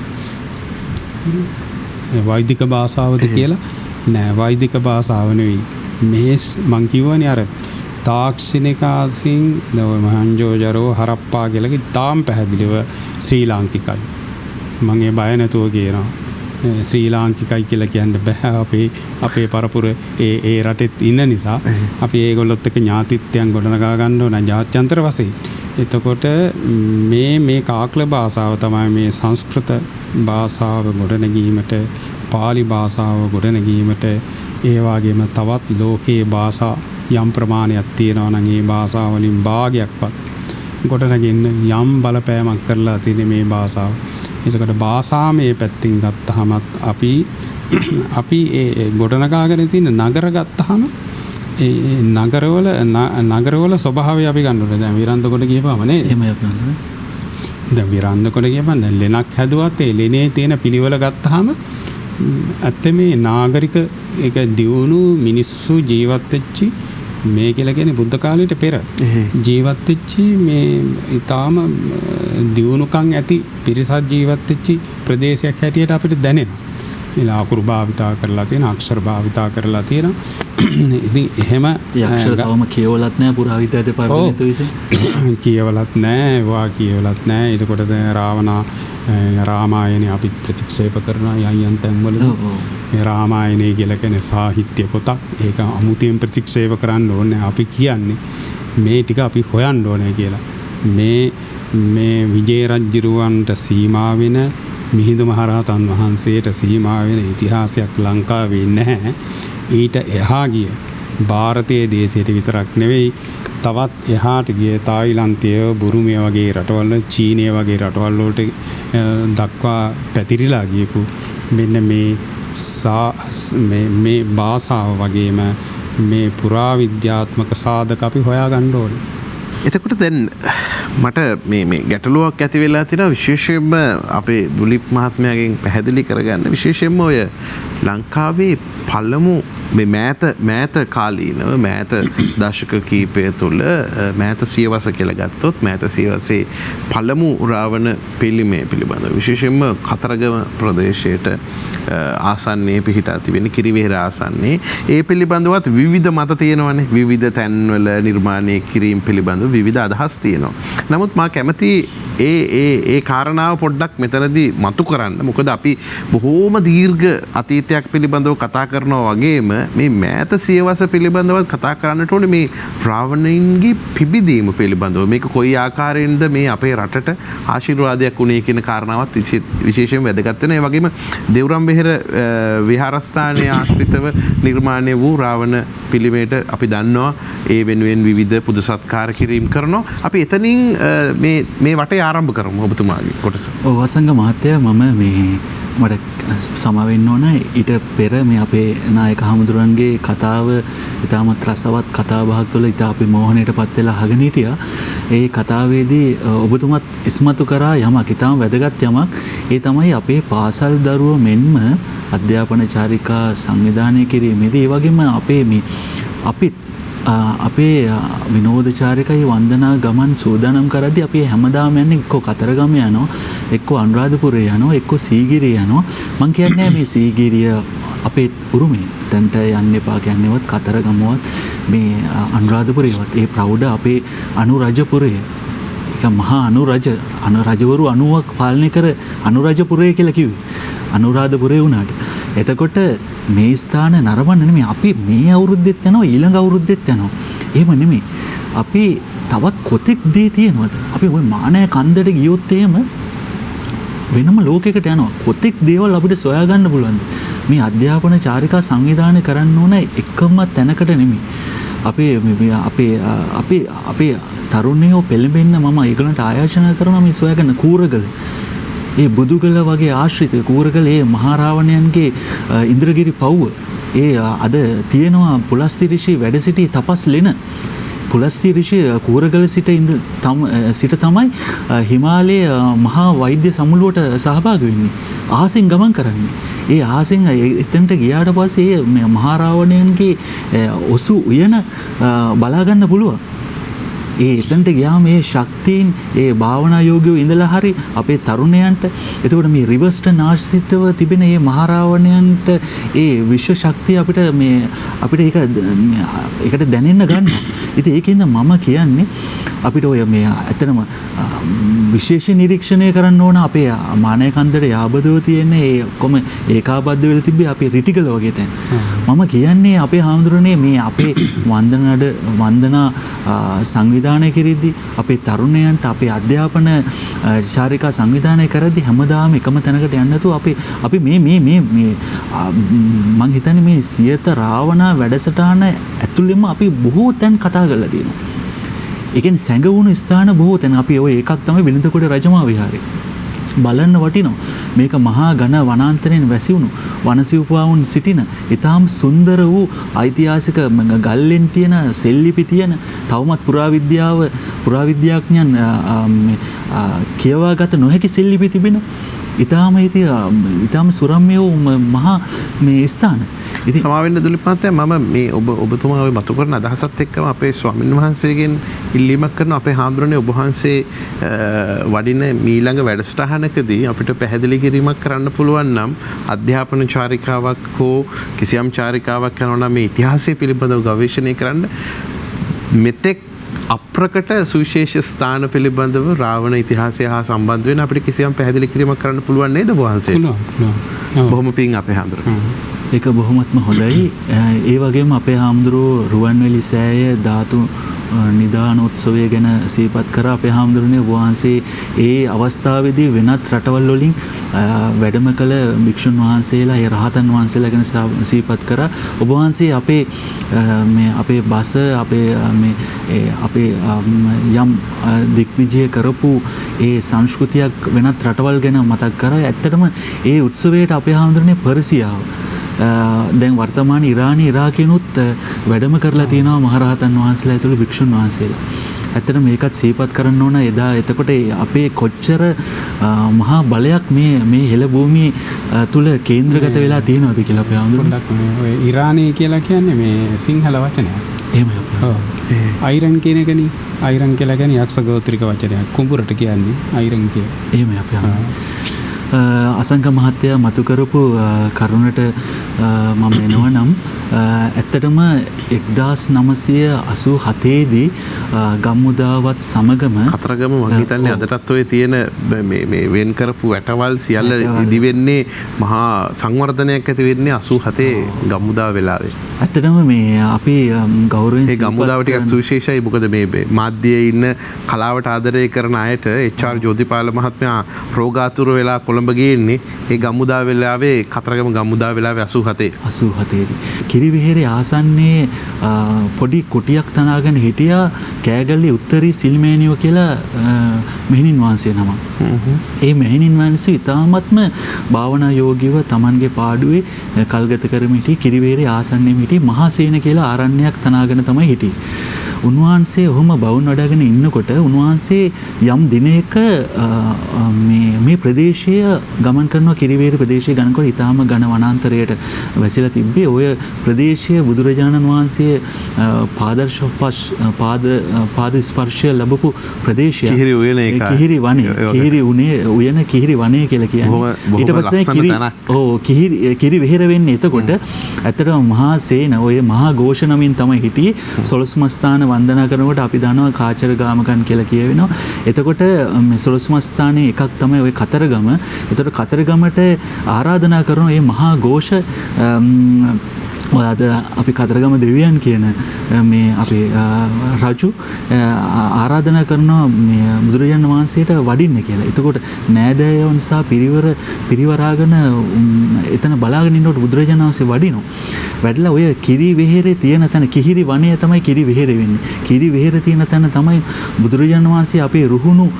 වෛදික භාෂාවද කියලා නෑ. වෛදික භාෂාව නෙවෙයි. මේ මං කියවනේ අර තාක්ෂණිකාසින් මහන්ජෝජරෝ හරප්පා කියලා තාම පැහැදිලිව ශ්‍රී ලාංකිකයි. මම ඒ බය නැතුව කියනවා. ශ්‍රී ලාංකිකයි කියලා කියන්න බෑ. අපේ පරපුර ඒ රටෙත් ඉන්න නිසා අපි ඒගොල්ලොත් එක්ක ඥාතිත්වයන් ගොඩනගා ගන්න ඕන ජාත්‍යන්තර වශයෙන්. එතකොට මේ කාක්ල භාෂාව තමයි මේ සංස්කෘත භාෂාව ගොඩනැගීමට පාලි භාෂාව ගොඩනැගීමට ඒ වගේම තවත් ලෝකයේ භාෂා යම් ප්‍රමාණයක් තියෙනවා නම් ඒ භාෂාව වලින් භාගයක්වත් ගොඩනගින්න යම් බලපෑමක් කරලා තියෙන මේ භාෂාව. ඒකට භාෂාමය පැත්තෙන් ගත්තහමත් අපි ඒ ගොඩනගාගෙන තියෙන නගර ගත්තහම ඒ නගරවල ස්වභාවය අපි ගන්න ඕනේ. දැන් විරන්දකොට ගියපම නේ. එහෙමයි අපි ගන්න. දැන් විරන්දකොට ගියපම දැන් ලෙනක් හැදුවත් ඒ ලෙනේ තියෙන පිළිවෙල ගත්තාම ඇත්තේ මේ නාගරික ඒක දියුණු මිනිස්සු ජීවත් වෙච්චි මේ කියලා කියන්නේ බුද්ධ කාලයට පෙර ජීවත් වෙච්චි මේ ඊටාම දියුණුකම් ඇති පිරිසක් ජීවත් වෙච්චි ප්‍රදේශයක් හැටියට අපිට දැනෙනවා. මේ අකුරු භාවිතා කරලා තියෙන අක්ෂර භාවිතා කරලා තියෙන. ඉතින් එහෙම අක්ෂර තවම කියවලත් නැහැ පුරාවිද්‍යා දෙපාර්තමේන්තුව විසින්. කියවලත් නැහැ, වා කියවලත් නැහැ. ඒකකොට දැන් රාමායනේ අපි ප්‍රතික්ෂේප කරනවා යයන් තැන්වලදී. මේ රාමායනේ කියලා කියන්නේ සාහිත්‍ය පොතක්. ඒක අමුතියෙන් ප්‍රතික්ෂේප කරන්න ඕනේ. අපි කියන්නේ මේ ටික අපි හොයන්න ඕනේ කියලා. මේ විජය රජුරවන්ට සීමා වෙන මිහිඳු මහරහතන් වහන්සේට සීමා වෙන ඉතිහාසයක් ලංකාවේ නැහැ. ඊට එහා ගිය ಭಾರತೀಯ දේශයට විතරක් නෙවෙයි තවත් එහාට ගිය තායිලන්තය, බුරුමය වගේ රටවල්, චීනය වගේ රටවල් වලට දක්වා පැතිරිලා ගියපු මෙන්න මේ භාෂාව වගේම මේ පුරාවිද්‍යාත්මක සාධක අපි හොයාගන්න ඕනේ. එතකොට දැන් මට මේ ගැටලුවක් ඇති වෙලා තියෙනවා විශේෂයෙන්ම අපේ දුලිප් මහත්මයාගෙන් පැහැදිලි කරගන්න. විශේෂයෙන්ම ඔය ලංකාවේ පළමු මේ මෑත කාලීනව මෑත දශක කීපය තුළ මෑත සියවස කියලා ගත්තොත් මෑත සියවසේ පළමු රාවණ පිළිමය පිළිබඳව විශේෂයෙන්ම කතරගම ප්‍රදේශයට ආසන්නයේ පිහිටා තිබෙන කිරිවෙහෙර ආසන්නයේ ඒ පිළිබඳවත් විවිධ මත තියෙනවානේ. විවිධ තැන්වල නිර්මාණය කිරීම පිළිබඳව විවිධ අදහස් තියෙනවා. නමුත් මා කැමති ඒ කාරණාව පොඩ්ඩක් මෙතනදී මතු කරන්න. මොකද අපි බොහෝම දීර්ඝ අතීතයක් පිළිබඳව කතා කරනවා වගේම මේ මෑත සියවස පිළිබඳව කතා කරන්නට ඕනේ මේ රාවණයින්ගේ පිබිදීම පිළිබඳව. මේක කොයි ආකාරයෙන්ද මේ අපේ රටට ආශිර්වාදයක් වුණේ කියන කාරණාවත් විශේෂයෙන් වැදගත් වෙනවා. ඒ වගේම දෙව්රම්බෙහෙර විහාරස්ථානයේ ආශ්‍රිතව නිර්මාණය වූ රාවණ පිළිමයට අපි දන්නවා ඒ වෙනුවෙන් විවිධ පුද සත්කාර කිරීම කරනවා. අපි එතනින් මේ වටේ ආරම්භ කරමු ඔබතුමාගේ කොටස. ඔව් වසංග මහත්තයා මම මේ මට සමා වෙන්න ඕන ඊට පෙර මේ අපේ නායක හමුදුරන්ගේ කතාව ඉතාමත් රසවත් කතාබහක් තුළ ඉතා අපි මෝහණයටපත් වෙලා අහගෙන හිටියා. ඒ කතාවේදී ඔබතුමත් ඉස්මතු කරා යමක් ඉතාම වැදගත් යමක්. ඒ තමයි අපේ පාසල් දරුවෝ මෙන්ම අධ්‍යාපන චාරිකා සංවිධානය කිරීමේදී ඒ වගේම අපේ විනෝදචාරිකයි වන්දනා ගමන් සූදානම් කරද්දී අපි හැමදාම යන්නේ එක්ක කතරගම යනවා, එක්ක අනුරාධපුරේ යනවා, එක්ක සීගිරිය යනවා. මං කියන්නේ මේ සීගිරිය අපේ උරුමේ. එතනට යන්න එපා කියන්නේවත් කතරගමවත් මේ අනුරාධපුරේවත් ඒ ප්‍රෞಢ අපේ අනුරජපුරය. ඒක මහා අනුරජවරු 90ක් පාලනය කර අනුරජපුරය කියලා කිව්වේ. අනුරාධපුරේ වුණාට. එතකොට මේ ස්ථාන නරඹන්න නෙමෙයි අපි මේ අවුරුද්දෙත් යනවා ඊළඟ අවුරුද්දෙත් යනවා. එහෙම නෙමෙයි. අපි තවත් කොතෙක් දේ තියෙනවද? අපි ওই මානය කන්දට ගියොත් එහෙම වෙනම ලෝකයකට යනවා. කොතෙක් දේවල් අපිට සොයා ගන්න පුළුවන්ද? මේ අධ්‍යාපන චාරිකා සංවිධානය කරන්න ඕන එකම තැනකට නෙමෙයි. අපේ තරුණයෝ පෙළඹෙන්න මම ඒගොල්ලන්ට ආයාචනා කරනවා මේ සොයාගන්න කූරගල. ඒ බුදුගල වගේ ආශ්‍රිත කූරගල ඒ මහරාවණයන්ගේ ඉන්ද්‍රගිරි පව්ව ඒ අද තියෙනවා පුලස්ති ඍෂි වැඩ සිටි තපස් ලෙන පුලස්ති ඍෂි කූරගල සිට තමයි හිමාලයේ මහා වෛද්‍ය සමුළුවට සහභාගී වෙන්නේ. අහසින් ගමන් කරන්නේ. ඒ අහසින් එතනට ගියාට පස්සේ මේ මහරාවණයන්ගේ ඔසු උයන බලා ගන්න පුළුවන්. ඒ එතනට ගියාම මේ ශක්තියින් ඒ භාවනා යෝගියෝ ඉඳලා හරි අපේ තරුණයන්ට එතකොට මේ රිවර්ස්ටර්න් ආශ්‍රිතව තිබෙන මේ මහරාවණයන්ට ඒ විශ්ව ශක්තිය අපිට ඒකට දැනෙන්න ගන්නවා. ඉතින් ඒකෙන්ද මම කියන්නේ අපිට ඔය මේ ඇත්තනම විශේෂ නිරීක්ෂණය කරන්න ඕන අපේ මානය කන්දට යාබදව තියෙන ඒ ඔක්කොම ඒකාබද්ධ වෙලා තිබ්බේ අපේ රිටිගල වගේ තැන්. මම කියන්නේ අපේ හාමුදුරනේ මේ අපේ වන්දනා සංවිධානය කිරීදී අපේ තරුණයන්ට අපේ අධ්‍යාපන චාරිකා සංවිධානය කරද්දී හැමදාම එකම තැනකට යන්නේ නැතුව අපි මේ මං හිතන්නේ මේ සියත රාවණා වැඩසටහන ඇතුළෙම අපි බොහෝ තැන් කතා කරලා තියෙනවා. ඒ කියන්නේ සැඟවුණු ස්ථාන බොහෝ තැන් අපි ඔය එකක් තමයි වෙළඳකොඩ රජමා විහාරය. බලන්න වටිනවා. මේක මහා ඝන වනාන්තරයෙන් වැසිවුණු වනසිව්පාවුන් සිටින ඊටාම් සුන්දර වූ ඓතිහාසික ගල්ලෙන් තියෙන සෙල්ලිපි තියෙන තවමත් පුරාවිද්‍යාඥයන් කියවාගත නොහැකි සෙල්ලිපි තිබෙන ඊටාම සුරම්‍ය වූ මහා මේ ස්ථාන. ඉතින් සමාවෙන්න දුලිප් මහත්තයා මම මේ ඔබතුමා ඔය මතු කරන අදහසත් එක්කම අපේ ස්වාමීන් වහන්සේගෙන් ඉල්ලීමක් කරනවා. අපේ හාමුදුරනේ ඔබ වහන්සේ වඩින මීළඟ වැඩසටහනකදී අපිට පැහැදිලි කිරීමක් කරන්න පුළුවන් නම් අධ්‍යාපන චාරිකාවක් හෝ කිසියම් චාරිකාවක් කරනවා නම් මේ ඉතිහාසය පිළිබඳව ගවේෂණය කරන්න මෙතෙක් අප්‍රකට සුවිශේෂ ස්ථාන පිළිබඳව රාවණ ඉතිහාසය හා සම්බන්ධ වෙන අපිට කිසියම් පැහැදිලි කිරීමක් කරන්න පුළුවන් නේද ඔබ වහන්සේ? පුළුවන්. බොහොම පිං අපේ හාමුදුරනේ. ඒක බොහොමත්ම හොඳයි. ඒ වගේම අපේ හාමුදුරුවෝ රුවන්වැලි සෑය ධාතු නිදානෝත්සවය ගැන සිහිපත් කර අපේ හාමුදුරනේ වහන්සේ ඒ අවස්ථාවේදී වෙනත් රටවල් වලින් වැඩම කළ භික්ෂුන් වහන්සේලා ඒ රහතන් වහන්සේලා ගැන සිහිපත් කරා. ඔබ වහන්සේ අපේ බස අපේ යම් දික්විජය කරපු ඒ සංස්කෘතියක් වෙනත් රටවල් ගැන මතක් කරා. ඇත්තටම ඒ උත්සවයට අපේ හාමුදුරනේ පර්සියාව දැන් වර්තමාන ඉරානයේ ඉරාකෙනුත් වැඩම කරලා තියෙනවා මහරහතන් වහන්සේලා ඇතුළු භික්ෂුන් වහන්සේලා. ඇත්තට මේකත් සිහිපත් කරන්න ඕන එදා. එතකොට අපේ කොච්චර මහා බලයක් මේ හෙළ භූමිය තුල කේන්ද්‍රගත වෙලා තියෙනවද කියලා අපේ හාමුදුරුවෝ. ඔය ඉරානයේ කියලා කියන්නේ මේ සිංහල වචනයක්. එහෙමයි අපේ. ඔව්. අයිරන් කියන එකනේ. අයිරන් කියලා කියන්නේ යක්ෂ ගෝත්‍රික වචනයක්. කුඹුරට කියන්නේ අයිරන් කිය. එහෙමයි අපේ හාමුදුරුවෝ. අසංක මහත්තයා මතු කරපු කරුණට මම එනවා නම් ඇත්තටම 1987 දී ගම්මුදාවත් සමගම කතරගම මම හිතන්නේ අදටත් ඔය තියෙන මේ වෙන් කරපු වැටවල් සියල්ල ඉදි වෙන්නේ මහා සංවර්ධනයක් ඇති වෙන්නේ 87 ගම්මුදාව වෙලාවේ. ඇත්තටම මේ අපි ගෞරවයෙන් ඒ ගම්මුදාව ටිකක් සුවිශේෂයි. මොකද මේ මාධ්‍යයේ ඉන්න කලාවට ආදරය කරන අයට HR ජෝතිපාල මහත්මයා රෝගාතුර වෙලා කොළඹ ගියන්නේ ඒ ගම්මුදාව වෙලාවේ කතරගම ගම්මුදාව වෙලාවේ 87 දී කිරිවෙහෙරේ ආසන්නයේ පොඩි කුටියක් තනාගෙන හිටියා කෑගල්ලේ උත්තරී සිල්මේනියෝ කියලා මෙහෙණින් වහන්සේ නමක්. ඒ මෙහෙණින් වහන්සේ ඉතාමත්ම භාවනා යෝගීව Tamanගේ පාඩුවේ කල්ගත කරමින් හිටියේ කිරිවෙහෙරේ ආසන්නයේ හිටියේ මහසේන කියලා ආරණ්‍යයක් තනාගෙන තමයි හිටියේ. උන්වහන්සේ ඔහොම බවුන් වඩාගෙන ඉන්නකොට උන්වහන්සේ යම් දිනයක මේ ප්‍රදේශය ගමන් කරනවා කිරිවෙහෙර ප්‍රදේශය ගණනකොට ඊටාම ඝන වනාන්තරයට වැසිලා තිබ්බේ. ඔය ප්‍රදේශය බුදුරජාණන් වහන්සේ පාද ස්පර්ශය ලැබපු ප්‍රදේශය. කිහිරි උයන කිහිරි වනය කියලා කියන්නේ. ඊට පස්සේ කිරිවෙහෙර වෙන්නේ එතකොට ඇත්තටම මහා සේන ඔය මහා ഘോഷ නමින් තමයි හිටියේ. සොළොස්මස්ථාන වන්දනා කරනකොට අපි දන්නවා කාචර ගාමකන් කියලා කියවෙනවා. එතකොට මේ සොළොස්මස්ථානයේ එකක් තමයි ওই කතරගම. එතකොට කතරගමට ආරාධනා කරන මේ මහා ഘോഷ අද අපි කතරගම දෙවියන් කියන මේ අපේ රජු ආරාධනා කරනවා මේ බුදුරජාණන් වහන්සේට වඩින්න කියලා. එතකොට නෑදෑයන් සහ පිරිවරාගෙන එතන බලාගෙන ඉන්නකොට බුදුරජාණන් වහන්සේ වඩිනවා. වැඩලා ඔය කිරිවෙහෙරේ තියෙන තැන කිහිරි වනය තමයි කිරිවෙහෙරේ වෙන්නේ. කිරිවෙහෙර තියෙන තැන තමයි බුදුරජාණන් වහන්සේ අපේ රුහුණු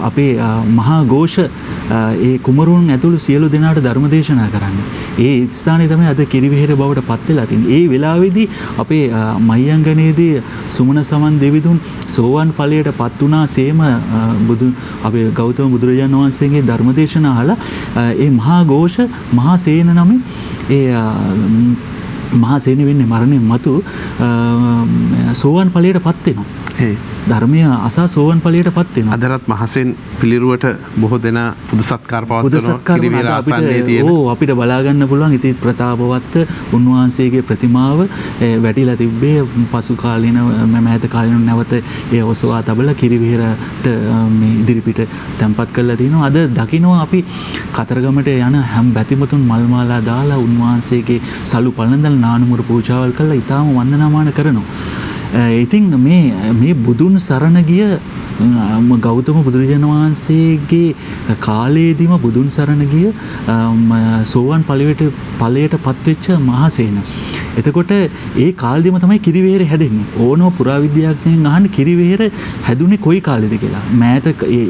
අපේ මහා ഘോഷ ඒ කුමරුන් ඇතුළු සියලු දෙනාට ධර්ම දේශනා කරන්නේ. ඒ ස්ථානයේ තමයි අද කිරිවෙහෙර බවට පත් වෙලා තින්නේ. ඒ වෙලාවේදී අපේ මහියංගනයේදී සුමන සමන් දෙවිඳුන් සෝවාන් ඵලයට පත් වුණා සේම අපේ ගෞතම බුදුරජාණන් වහන්සේගේ ධර්ම දේශනා අහලා ඒ මහා ഘോഷ මහා සේන නමින් මහා සේන වෙන්නේ මරණයන් මතු සෝවාන් ඵලයට පත් වෙනවා. ධර්මය අසා සෝවන් ඵලයට පත් වෙනවා. අදටත් මහසෙන් පිළිරුවට බොහෝ දෙනා පුද සත්කාර පවත්වනවා. අපිට බලා ගන්න පුළුවන් ඉතින් ප්‍රතාපවත් උන්වහන්සේගේ ප්‍රතිමාව වැටිලා තිබ්බේ පසු කාලීන මෑත කාලීන නැවත ඒ ඔසවා තබලා කිරිවෙහෙරට මේ ඉදිරිපිට තැන්පත් කරලා තිනවා. අද දකින්නවා අපි කතරගමට යන හැම බැතිමතුන් මල් මාලා දාලා උන්වහන්සේගේ සලු පළඳලා නානුමුරු පූජාවල් කරලා ඊටාම වන්දනාමාන කරනවා. ඉතින් මේ බුදුන් සරණ ගිය ගෞතම බුදුරජාණන් වහන්සේගේ කාලයේදීම බුදුන් සරණ ගිය සෝවන් ඵලයට පත්වෙච්ච මහසේන. එතකොට ඒ කාලෙදිම තමයි කිරිවෙහෙර හැදෙන්නේ. ඕනම පුරාවිද්‍යාඥයන් අහන්නේ කිරිවෙහෙර හැදුනේ කොයි කාලෙද කියලා. මෑත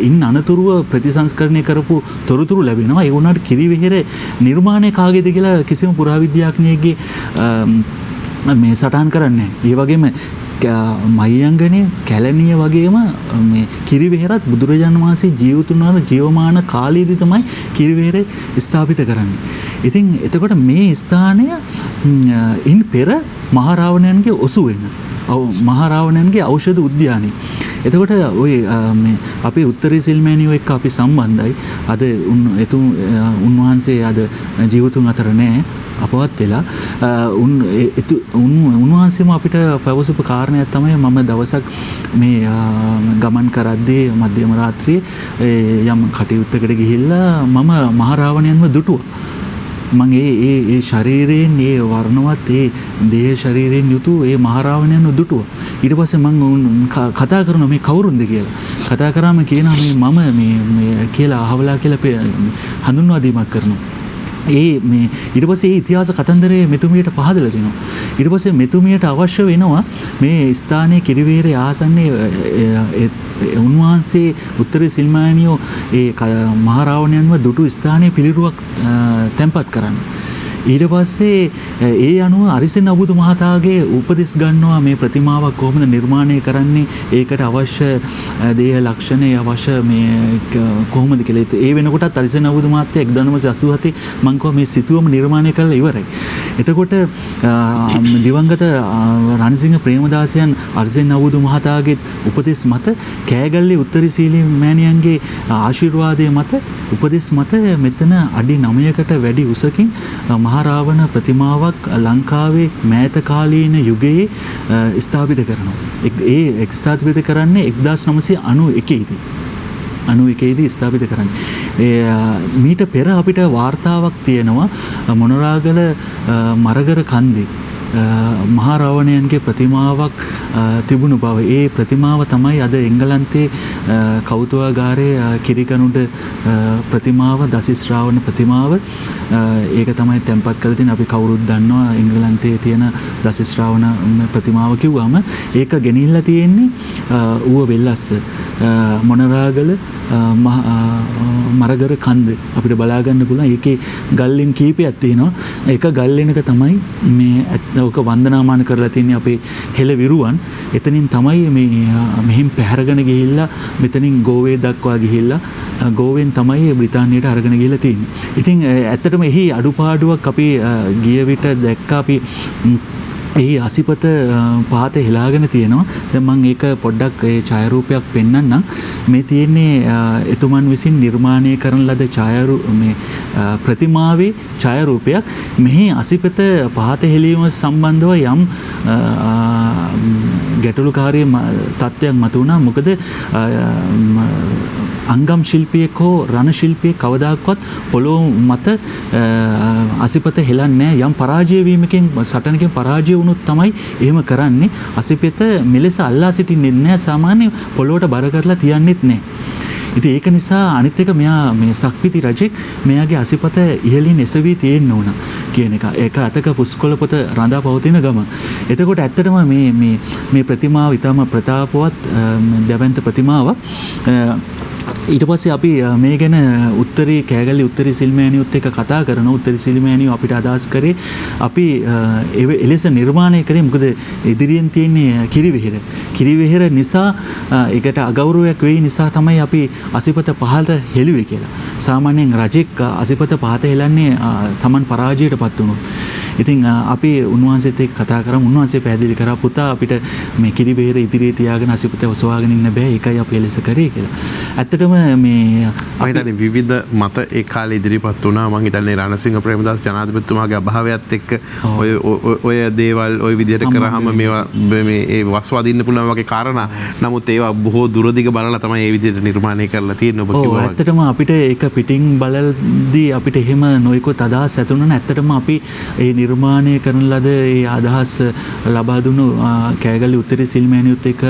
ඉන් අනතුරුව ප්‍රතිසංස්කරණය කරපු තොරතුරු ලැබෙනවා. ඒ වුණාට කිරිවෙහෙර නිර්මාණය කාගේද කියලා කිසිම පුරාවිද්‍යාඥයෙක්ගේ මේ සටහන් කරන්නේ. ඒ වගේම මහියංගනේ කැලණිය වගේම මේ කිරිවෙහෙරත් බුදුරජාණන් වහන්සේ ජීවමාන කාලයේදී තමයි කිරිවෙහෙර ස්ථාපිත කරන්නේ. ඉතින් එතකොට මේ ස්ථානය ඉන් පෙර මහරාවණයන්ගේ ඔසු වෙන මහරාවණයන්ගේ ඖෂධ උද්‍යානය. එතකොට ඔය මේ අපේ උත්තරී සිල්මෑනියෝ එක්ක අපි සම්බන්ධයි. අද උන්වහන්සේ අද ජීවතුන් අතර නැහැ. අපවත් වෙලා උන්වහන්සේම අපිට පැවසපු කාරණයක් තමයි මම දවසක් මේ ගමන් කරද්දී මධ්‍යම රාත්‍රියේ යම් කටයුත්තකට ගිහිල්ලා මම මහරාවණයන්ව දුටුවා. මම ඒ ශරීරයෙන් ඒ වර්ණවත් ඒ දේහ ශරීරයෙන් යුතු ඒ මහරාවණයන්ව දුටුවා. ඊට පස්සේ මම කතා කරනවා මේ කවුරුන්ද කියලා. කතා කරාම කියනවා මම මේ කියලා අහවලා කියලා හඳුන්වා දීමක් කරනවා. ඊට පස්සේ ඒ ඉතිහාස කතන්දරේ මෙතුමියට පහදලා දෙනවා. ඊට පස්සේ මෙතුමියට අවශ්‍ය වෙනවා මේ ස්ථානයේ කිරිවෙහෙරේ ආසන්නයේ උන්වහන්සේ උත්තරී සිල්මානියෝ ඒ මහරාවණයන්ව දුටු ස්ථානයේ පිළිරුවක් තැන්පත් කරන්න. ඊට පස්සේ ඒ අනුව අරිසෙන් අබුදු මහතාගේ උපදෙස් ගන්නවා මේ ප්‍රතිමාවක් කොහොමද නිර්මාණය කරන්නේ, ඒකට අවශ්‍ය දේහ ලක්ෂණ අවශ්‍ය මේ කොහොමද කියලා. ඒ වෙනකොටත් අරිසෙන් අබුදු මහත්තයා 1987 මං කිව්වා මේ සිතුවම නිර්මාණය කරලා ඉවරයි. එතකොට දිවංගත රණසිංහ ප්‍රේමදාසයන් අරිසෙන් අබුදු මහතාගේ උපදෙස් මත කෑගල්ලේ උත්තරීසීලී මෑණියන්ගේ ආශිර්වාදයේ මත උපදෙස් මත මෙතන අඩි 9කට වැඩි උසකින් මහරාවණ ප්‍රතිමාවක් ලංකාවේ මෑත කාලීන යුගයේ ස්ථාපිත කරනවා. ඒ ස්ථාපිත කරන්නේ 1991 දී ස්ථාපිත කරන්නේ. මීට පෙර අපිට වාර්තාවක් තියෙනවා මොනරාගල මරගර කන්දේ මහරාවණයන්ගේ ප්‍රතිමාවක් තිබුණු බව. ඒ ප්‍රතිමාව තමයි අද එංගලන්තයේ කෞතුකාගාරයේ කිරිකනුඩ ප්‍රතිමාව, දසි ශ්‍රාවණ ප්‍රතිමාව. ඒක තමයි තැන්පත් කරලා තියෙන්නේ. අපි කවුරුත් දන්නවා එංගලන්තයේ තියෙන දසි ශ්‍රාවණ ප්‍රතිමාව කිව්වම ඒක ගෙනිහිල්ලා තියෙන්නේ ඌව වෙල්ලස්ස මොනරාගල මරගර කන්ද. අපිට බලා ගන්න පුළුවන්. ඒකේ ගල්ලෙන් කීපයක් තියෙනවා. එක ගල්ලෙනක තමයි මේ ඔක වන්දනාමාන කරලා තියෙන්නේ අපේ හෙළ විරුවන්. එතනින් තමයි මේ මෙහින් පැහැරගෙන ගිහිල්ලා මෙතනින් ගෝවේ දක්වා ගිහිල්ලා ගෝවෙන් තමයි බ්‍රිතාන්‍යයට අරගෙන ගිහිල්ලා තියෙන්නේ. ඉතින් ඇත්තටම එහි අඩුපාඩුවක් අපි ගිය විට දැක්කා. අපි ඒ අසිපත පහත හෙලාගෙන තියෙනවා. දැන් මම ඒක පොඩ්ඩක් ඒ ඡායාරූපයක් පෙන්වන්නම්. මේ තියෙන්නේ එතුමන් විසින් නිර්මාණය කරන ලද මේ ප්‍රතිමාවේ ඡායාරූපයක්. මෙහි අසිපත පහත හෙලීම සම්බන්ධව යම් ගැටලුකාරී තත්ත්වයක් මතුවුණා. මොකද අංගම් ශිල්පියෙක් හෝ රණ ශිල්පියෙක් කවදාකවත් පොළොව මත අසිපත හෙලන්නේ නැහැ. යම් පරාජය වීමකින් සටනකින් පරාජය වුණොත් තමයි එහෙම කරන්නේ. අසිපත මෙලෙස අල්ලා සිටින්නේ නැහැ. සාමාන්‍ය පොළොවට බර කරලා තියන්නෙත් නැහැ. ඉතින් ඒක නිසා අනිත් එක මෙයා මේ සක්විති රජෙක් මෙයාගේ අසිපත ඉහළින් එසවි තියෙන්න ඕන කියන එක. ඒක අතක පුස්කොළ පොත රඳා පවතින ගම. එතකොට ඇත්තටම මේ ප්‍රතිමාව ඊටම ප්‍රතාපවත් දැවැන්ත ප්‍රතිමාවක්. ඊට පස්සේ අපි මේ ගැන උත්තරී කෑගල්ලේ උත්තරී සිල්මෑණියොත් එක්ක කතා කරන උත්තරී සිල්මෑණියෝ අපිට අදහස් කරේ අපි එලෙස නිර්මාණය කරේ මොකද ඉදිරියෙන් තියෙන්නේ කිරිවෙහෙර නිසා ඒකට අගෞරවයක් වෙයි නිසා තමයි අපි අසිපත පහළට හෙළුවේ කියලා. සාමාන්‍යයෙන් රජෙක් අසිපත පහත හෙලන්නේ Taman පරාජයටපත් වුණොත්. ඉතින් අපි උන්වහන්සේත් එක්ක කතා කරමු. උන්වහන්සේ පැහැදිලි කරා පුතා අපිට මේ කිරිවෙහෙර ඉදිරියේ තියාගෙන අසිපත ඔසවාගෙන ඉන්න බෑ. ඒකයි අපි එලෙස කරේ කියලා. ඇත්තටම මේ මම හිතන්නේ විවිධ මත ඒ කාලේ ඉදිරිපත් වුණා. මම හිතන්නේ රණසිංහ ප්‍රේමදාස ජනාධිපතිතුමාගේ අභාවයත් එක්ක ඔය දේවල් ඔය විදිහට කරාම මේවා මේ ඒ වස්වාදින්න පුළුවන් වගේ කාරණා. නමුත් ඒවා බොහෝ දුරදිග බලලා තමයි මේ විදිහට නිර්මාණය කරලා තියෙන්නේ. ඔබ කිව්වා. ඇත්තටම අපිට ඒක පිටින් බලද්දී අපිට එහෙම නොයෙකුත් අදහස් ඇතුණා. ඇත්තටම අපි ඒ නිර්මාණය කරන ලද ඒ අදහස් ලබා දුන්නු කෑගල්ලේ උත්තරී සිල්මෑණියොත් එක්ක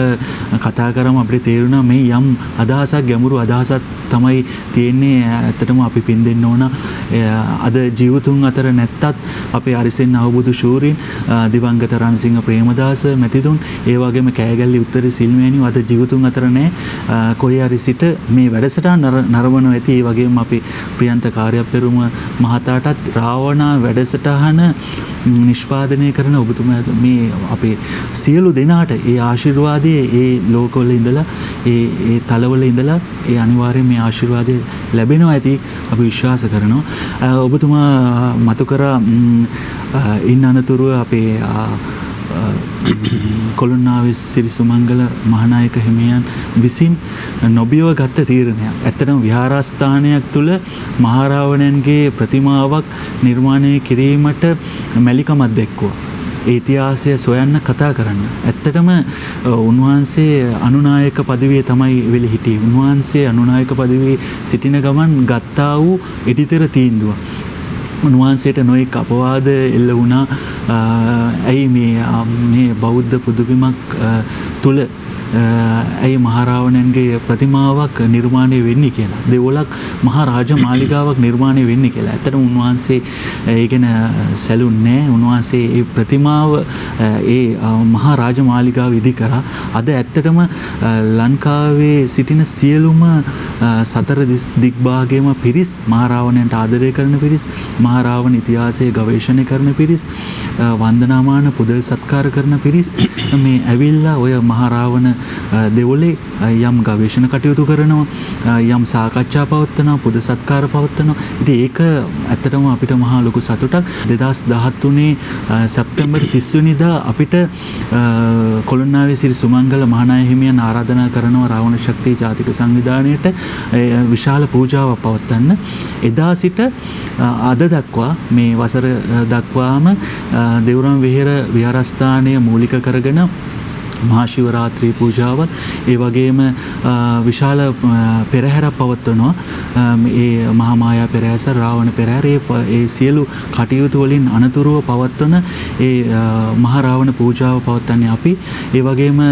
කතා කරාම අපිට තේරුණා මේ යම් අදහසක් ගැඹුරු අදහසක් තමයි තියෙන්නේ. ඇත්තටම අපි පින් දෙන්න ඕන. අද ජීවතුන් අතර නැත්තත් අපේ අරිසෙන් අවබෝධ ශූරීන් දිවංගත රණසිංහ ප්‍රේමදාස මැතිතුන් ඒ වගේම කෑගල්ලේ උත්තරී සිල්මෑණියෝ අද ජීවතුන් අතර නැහැ. කොහේ හරි සිට මේ වැඩසටහන නරඹනවා ඇති. ඒ වගේම අපි ප්‍රියන්ත කාර්යපෙරුම මහතාටත් රාවණා වැඩසටහන නිෂ්පාදනය කරන ඔබතුමා මේ අපේ සියලු දෙනාට ඒ ආශිර්වාදයේ ඒ ලෝකවල ඉඳලා ඒ තලවල ඉඳලා ඒ අනිවාර්යෙන් මේ ආශිර්වාදය ලැබෙනවා ඇති අපි විශ්වාස කරනවා. ඔබතුමා මතු කරා ඉන්න අනතුරුව අපේ කොළුණාවේ සිරිසුමංගල මහානායක හිමියන් විසින් නොබියව ගත්ත තීරණයක්. ඇත්තටම විහාරස්ථානයක් තුල මහරාවණයන්ගේ ප්‍රතිමාවක් නිර්මාණය කිරීමට මැලිකමක් දැක්වුවා. ඒ ඉතිහාසය සොයන්න කතා කරන්න. ඇත්තටම උන්වහන්සේ අනුනායක පදවියේ තමයි වෙලෙ හිටියේ. උන්වහන්සේ අනුනායක පදවියේ සිටින ගමන් ගත්තා වූ එඩිතර තීන්දුව. උන්වහන්සේට නොයෙක් අපවාද එල්ල වුණා. ඇයි මේ බෞද්ධ පුදුබිමක් තුල ඇයි මහරාවණයන්ගේ ප්‍රතිමාවක් නිර්මාණය වෙන්නේ කියලා. දෙවොලක් මහා රාජ මාලිගාවක් නිර්මාණය වෙන්නේ කියලා. ඇත්තටම උන්වහන්සේ ඒ ගැන සැලුන්නේ නැහැ. උන්වහන්සේ ඒ ප්‍රතිමාව ඒ මහා රාජ මාලිගාව ඉදි කරා. අද ඇත්තටම ලංකාවේ සිටින සියලුම සතර දිග්භාගයේම පිරිස් මහරාවණයන්ට ආදරය කරන පිරිස්, මහරාවණ ඉතිහාසයේ ගවේෂණය කරන පිරිස්, වන්දනාමාන පුදල් සත්කාර කරන පිරිස් මේ ඇවිල්ලා ඔය මහරාවණ දෙවොලේ යම් ගවේෂණ කටයුතු කරනවා, යම් සාකච්ඡා පවත්වනවා, පුද සත්කාර පවත්වනවා. ඉතින් ඒක ඇත්තටම අපිට මහා ලොකු සතුටක්. 2013 සැප්තැම්බර් 30 වෙනිදා අපිට කොළොන්නාවේ සිරි සුමංගල මහානාය හිමියන් ආරාධනා කරනවා රාවණ ශක්තිය ජාතික සංවිධානයට විශාල පූජාවක් පවත්වන්න. එදා සිට අද දක්වා මේ වසර දක්වාම දෙවුරම් වෙහෙර විහාරස්ථානය මූලික කරගෙන මහා ශිවරාත්‍රී පූජාවත් ඒ වගේම විශාල පෙරහැරක් පවත්වනවා. ඒ මහා මායා පෙරහැර, රාවණ පෙරහැර, ඒ සියලු කටයුතු වලින් අනතුරුව පවත්වන ඒ මහා රාවණ පූජාව පවත්වන්නේ අපි. ඒ වගේම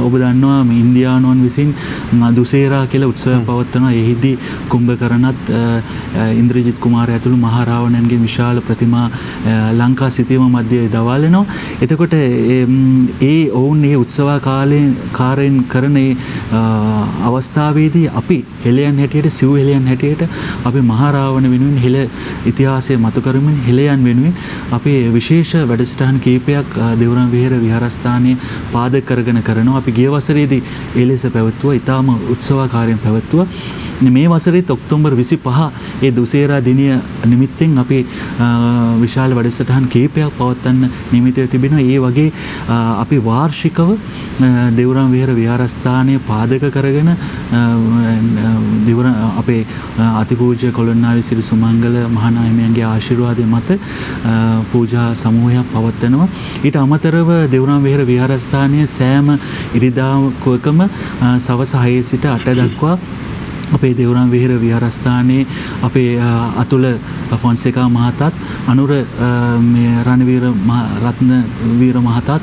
ඔබ දන්නවා මේ ඉන්දියානුවන් විසින් දුසේරා කියලා උත්සවයක් පවත්වනවා. එහිදී කුම්භකරණත් ඉන්ද්‍රජිත් කුමාරයා ඇතුළු මහා රාවණයන්ගේ විශාල ප්‍රතිමා ලංකා සිතියම මැදේ දවාලනවා. එතකොට ඒ ඔවුන් ඒ උත්සව කාලයෙන් කරන අවස්ථාවේදී අපි හෙළයන් හැටියට, සිව් හෙළයන් හැටියට අපි මහා රාවණ වෙනුවෙන් හෙළ ඉතිහාසය මතු කරමින් හෙළයන් වෙනුවෙන් අපි විශේෂ වැඩසටහන් කීපයක් දෙවුරම් වෙහෙර විහාරස්ථානයේ පාදක කරගෙන කරනවා. අපි ගිය වසරේදී ඒ ලෙස පැවැත්වුවා. ඊටාම උත්සවකාරයෙන් පැවැත්වුවා. මේ වසරේත් ඔක්තෝබර් 25 ඒ දුසේරා දිනය නිමිත්තෙන් අපි විශාල වැඩසටහන් කීපයක් පවත්වන්න නිමිතව තිබෙනවා. ඒ වගේ අපි වාර්ෂිකව දෙවුරම් වෙහෙර විහාරස්ථානයේ පාදක කරගෙන අපේ අතිපූජ්‍ය කොළොන්නාවේ සිරි සුමංගල මහානායකයන්ගේ ආශිර්වාදය මත පූජා සමූහයක් පවත්වනවා. ඊට අමතරව දෙවුරම් වෙහෙර විහාරස්ථානයේ සෑම ඉරිදාකම සවස් 6 සිට 8 දක්වා අපේ දෙවුරම් වෙහෙර විහාරස්ථානයේ අපේ අතුල ෆොන්සේකා මහතාත්, අනුර මේ රණවීර රත්නවීර මහතාත්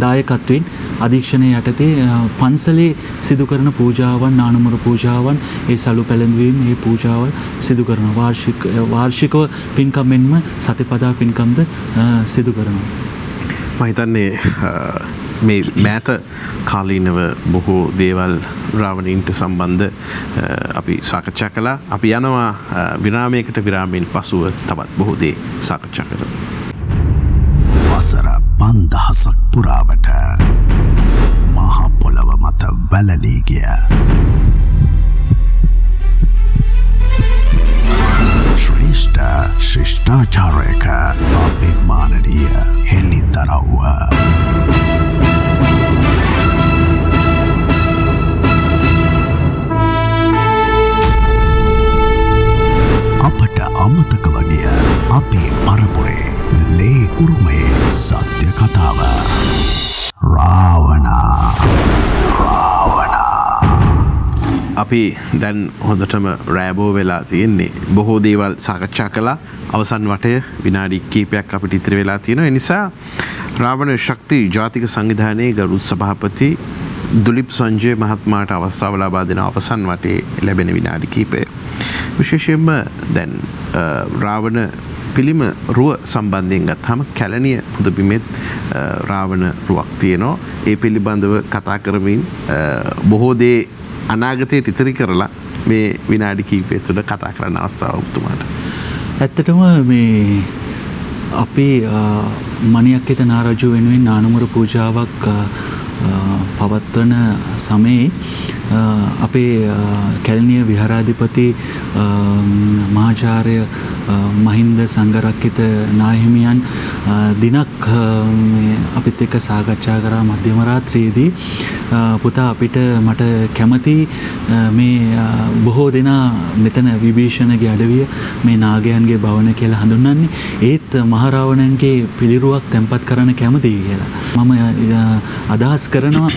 දායකත්වයෙන් අධීක්ෂණය යටතේ පන්සලේ සිදු කරන පූජාවන්, නානමුර පූජාවන්, ඒ සලු පැලඳවීම, මේ පූජාවල් සිදු කරන වාර්ෂිකව පින්කම් මෙන්ම සතිපදා පින්කම්ද සිදු කරනවා. මම හිතන්නේ මේ මෑත කාලීනව බොහෝ දේවල් රාවණීන්ට සම්බන්ධ අපි සාකච්ඡා කළා. අපි යනවා විරාමයකට. විරාමයෙන් පසුව තවත් බොහෝ දේ සාකච්ඡා කරමු. වසර 5000ක් පුරාවට මහ පොළව මත වැළලී ගිය ශ්‍රේෂ්ඨ ශිෂ්ටාචාරයක අභිමානනීය හෙළිදරව්ව අපට අමතක වගේ අපේ පරපුරේ ලේ උරුමයේ සත්‍ය කතාව රාවණා. අපි දැන් හොඳටම රෑබෝ වෙලා තියෙන්නේ. බොහෝ දේවල් සාකච්ඡා කළා. අවසන් වටය විනාඩි කිහිපයක් අපිට ඉතිරි වෙලා තියෙනවා. ඒ නිසා රාවණ ශක්ති ජාතික සංවිධානයේ ගරු සභාපති දුලිප් සංජය මහත්මයාට අවස්ථාව ලබා දෙන අවසන් වටේ ලැබෙන විනාඩි කිහිපය. විශේෂයෙන්ම දැන් රාවණ පිළිම රුව සම්බන්ධයෙන් ගත්තාම කැලණිය පුදබිමෙත් රාවණ රුවක් තියෙනවා. ඒ පිළිබඳව කතා කරමින් බොහෝ දේ අනාගතයට ඉතිරි කරලා මේ විනාඩි කිහිපය තුළ කතා කරන්න අවස්ථාව ඔබතුමාට. ඇත්තටම මේ අපේ මණියක්කිත නාරජු වෙනුවෙන් නානමුර පූජාවක් පවත්වන සමයේ අපේ කැලණිය විහාරාධිපති මහාචාර්ය මහින්ද සංඝරක්කිත නාහිමියන් දිනක් අපිත් එක්ක සාකච්ඡා කරා මධ්‍යම රාත්‍රියේදී. පුතා අපිට මට කැමති මේ බොහෝ දෙනා මෙතන විභීෂණගේ අඩවිය මේ නාගයන්ගේ භවන කියලා හඳුන්වන්නේ. ඒත් මහරාවණන්ගේ පිළිරුවක් තැන්පත් කරන්න කැමතියි කියලා. මම අදහස් කරනවා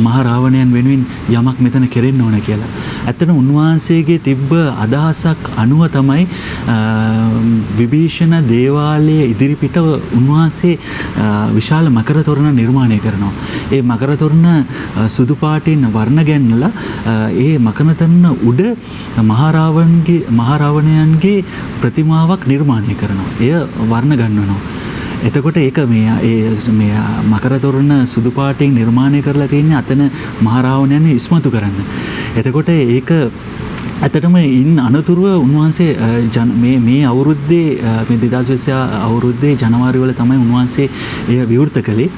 මහා රාවණයන් වෙනුවෙන් යමක් මෙතන කෙරෙන්න ඕන කියලා. ඇත්තටම උන්වහන්සේගේ තිබ්බ අදහසක් අනුව තමයි විභීෂණ දේවාලයේ ඉදිරිපිට උන්වහන්සේ විශාල මකර තොරණ නිර්මාණය කරනවා. ඒ මකර තොරණ සුදු පාටින් වර්ණ ගැන්වලා ඒ මකර තොරණ උඩ මහා රාවණයන්ගේ ප්‍රතිමාවක් නිර්මාණය කරනවා. එය වර්ණ ගන්වනවා. එතකොට ඒක මේ මකර තොරණ සුදු පාටින් නිර්මාණය කරලා තියෙන්නේ අතන මහා රාවණයන් ඉස්මතු කරන්න. එතකොට ඒක ඇත්තටම ඉන් අනතුරුව උන්වහන්සේ මේ අවුරුද්දේ මේ 2020 අවුරුද්දේ ජනවාරි වල තමයි උන්වහන්සේ එය විවෘත කළේ.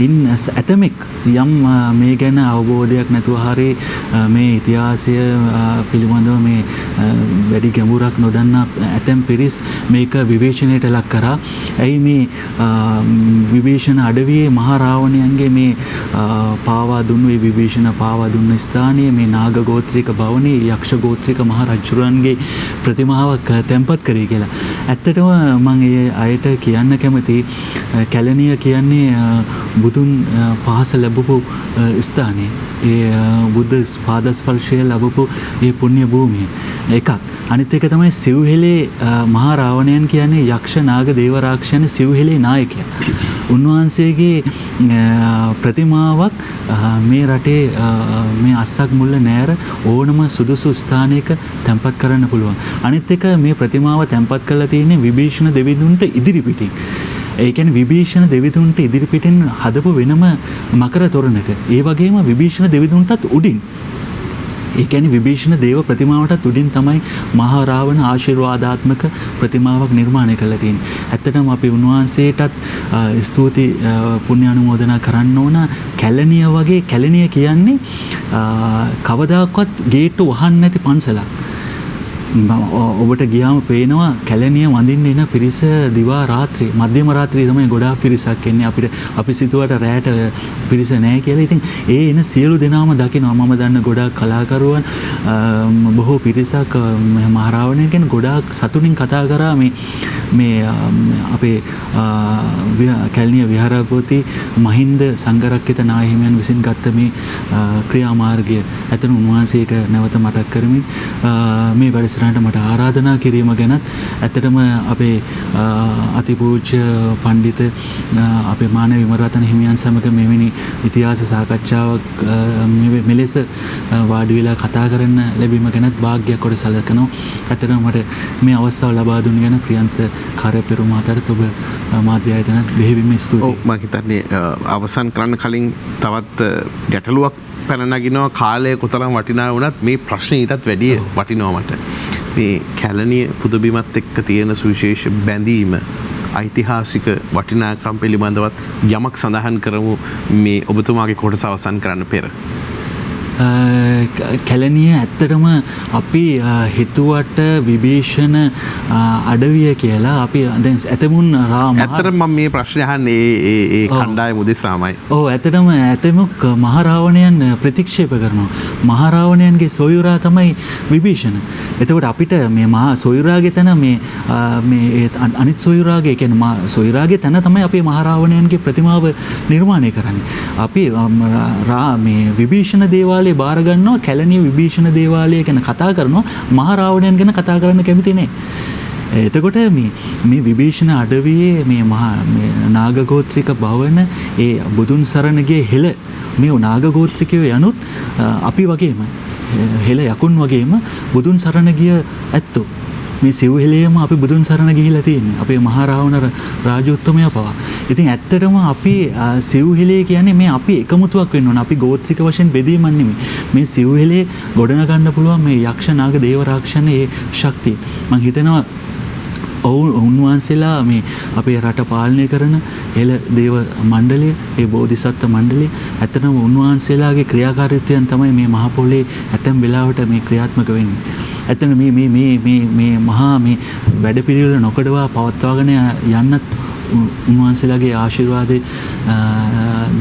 ඉන් ඇතමෙක් යම් මේ ගැන අවබෝධයක් නැතුව හරි මේ ඉතිහාසය පිළිබඳව මේ වැඩි ගැඹුරක් නොදන්නා ඇතැම් පිරිස් මේක විවේචනයට ලක් කරා. ඇයි මේ විභීෂණ අඩවියේ මහා රාවණයන්ගේ මේ පාවා දුන්නු මේ විභීෂණ පාවා දුන්න ස්ථානයේ මේ නාග ගෝත්‍රික භවනයේ යක්ෂ ගෝත්‍රික මහ රජුරන්ගේ ප්‍රතිමාවක් තැන්පත් කරේ කියලා. ඇත්තටම මම ඒ අයට කියන්න කැමති කැලණිය කියන්නේ බුදුන් පහස ලැබපු ස්ථානය. ඒ බුද්ධ පාදස්පර්ශය ලැබපු ඒ පුණ්‍ය භූමිය. එකක්. අනිත් එක තමයි සිව්හෙලේ මහා රාවණයන් කියන්නේ යක්ෂ නාග දේව රාක්ෂණ සිව්හෙලේ නායකයා. උන්වහන්සේගේ ප්‍රතිමාවක් මේ රටේ මේ අස්සක් මුල්ල නෑර ඕනම සුදුසු ස්ථානයක තැන්පත් කරන්න පුළුවන්. අනිත් එක මේ ප්‍රතිමාව තැන්පත් කරලා තියෙන්නේ විභීෂණ දෙවිඳුන්ට ඉදිරිපිටින්. ඒ කියන්නේ විභීෂණ දෙවිඳුන්ට ඉදිරිපිටින් හදපු වෙනම මකර තොරණක. ඒ වගේම විභීෂණ දෙවිඳුන්ටත් උඩින්. ඒ කියන්නේ විභීෂණ දේව ප්‍රතිමාවටත් උඩින් තමයි මහා රාවණ ආශිර්වාදාත්මක ප්‍රතිමාවක් නිර්මාණය කරලා තියෙන්නේ. ඇත්තටම අපි උන්වහන්සේටත් ස්තුති පුණ්‍ය අනුමෝදනා කරන්න ඕන. කැලණිය වගේ කැලණිය කියන්නේ කවදාකවත් ගේට්ටු වහන්න නැති පන්සලක්. ඔබට ගියාම පේනවා කැලණිය වඳින්න එන පිරිස දිවා රාත්‍රී මධ්‍යම රාත්‍රියේ තමයි ගොඩාක් පිරිසක් එන්නේ. අපි සිතුවට රැයට පිරිස නැහැ කියලා. ඉතින් ඒ එන සියලු දෙනාම දකිනවා. මම දන්න ගොඩාක් කලාකරුවන් බොහෝ පිරිසක් මහා රාවණයන් ගැන ගොඩාක් සතුටින් කතා කරා මේ අපේ කැලණිය විහාරාධිපති මහින්ද සංඝරක්කිත නාහිමියන් විසින් ගත්ත මේ ක්‍රියාමාර්ගය. ඇතන උන්වහන්සේක නැවත මතක් කරමින් මේ වැඩසටහනට මට ආරාධනා කිරීම ගැනත් ඇත්තටම අපේ අතිපූජ්‍ය පඬිත අපේ මානව විමරතන හිමියන් සමග මෙවැනි ඉතිහාස සාකච්ඡාවක් මෙලෙස වාඩි වෙලා කතා කරන්න ලැබීම ගැනත් වාග්යක් කොට සැලකනවා. ඇත්තටම මට මේ අවස්ථාව ලබා දුන්න ගැන ප්‍රියන්ත කාර්යපෙරුමාතට ඔබ මාධ්‍ය ආයතනයට බෙහෙවින්ම ස්තුතියි. ඔව් මම හිතන්නේ අවසන් කරන්න කලින් තවත් ගැටලුවක් පැන නගිනවා. කාලය කොතරම් වටිනා වුණත් මේ ප්‍රශ්නේ ඊටත් වැඩිය වටිනවා මට. මේ කැලණිය පුදබිමත් එක්ක තියෙන සුවිශේෂ බැඳීම ඓතිහාසික වටිනාකම් පිළිබඳවත් යමක් සඳහන් කරමු මේ ඔබතුමාගේ කොටස අවසන් කරන්න පෙර. කැලණිය ඇත්තටම අපි හිතුවට විභීෂණ අඩවිය කියලා අපි දැන් ඇතමුන් ඇත්තටම මම මේ ප්‍රශ්නේ අහන්නේ ඒ කණ්ඩායම උදෙසාමයි. ඔව් ඇත්තටම ඇතමුක් මහා රාවණයන් ප්‍රතික්ෂේප කරනවා. මහා රාවණයන්ගේ සොයුරා තමයි විභීෂණ. එතකොට අපිට මේ මහා සොයුරාගේ තැන මේ අනිත් සොයුරාගේ කියන්නේ සොයුරාගේ තැන තමයි අපි මහා රාවණයන්ගේ ප්‍රතිමාව නිර්මාණය කරන්නේ. අපි මේ විභීෂණ දේවාලය බාර ගන්නවා. කැලණිය විභීෂණ දේවාලය ගැන කතා කරනවා. මහා රාවණයන් ගැන කතා කරන්න කැමති නැහැ. එතකොට මේ විභීෂණ අඩවියේ මේ නාගගෝත්‍රික භවන ඒ බුදුන් සරණගේ හෙළ මේ නාගගෝත්‍රිකයෝ යනුත් අපි වගේම හෙළ යකුන් වගේම බුදුන් සරණ ගිය ඇත්තෝ මේ සිව්හෙලේම අපි බුදුන් සරණ ගිහිලා තියෙන්නේ. අපේ මහා රාවණ රාජෝත්තමයා පවා. ඉතින් ඇත්තටම අපි සිව්හෙලේ කියන්නේ මේ අපි එකමුතුවක් වෙන්න ඕන. අපි ගෝත්‍රික වශයෙන් බෙදීමක් නෙමෙයි. මේ සිව්හෙලේ ගොඩනගන්න පුළුවන් මේ යක්ෂ නාග දේව රාක්ෂණ ඒ ශක්තිය. මම හිතනවා උන්වහන්සේලා මේ අපේ රට පාලනය කරන හෙළ දේව මණ්ඩලය, ඒ බෝධිසත්ව මණ්ඩලය ඇත්තටම උන්වහන්සේලාගේ ක්‍රියාකාරීත්වයන් තමයි මේ මහ පොළේ ඇතැම් වෙලාවට මේ ක්‍රියාත්මක වෙන්නේ. ඇත්තට මේ මහා මේ වැඩපිළිවෙල නොකඩවා පවත්වාගෙන යන්නත් උන්වහන්සේලාගේ ආශිර්වාදේ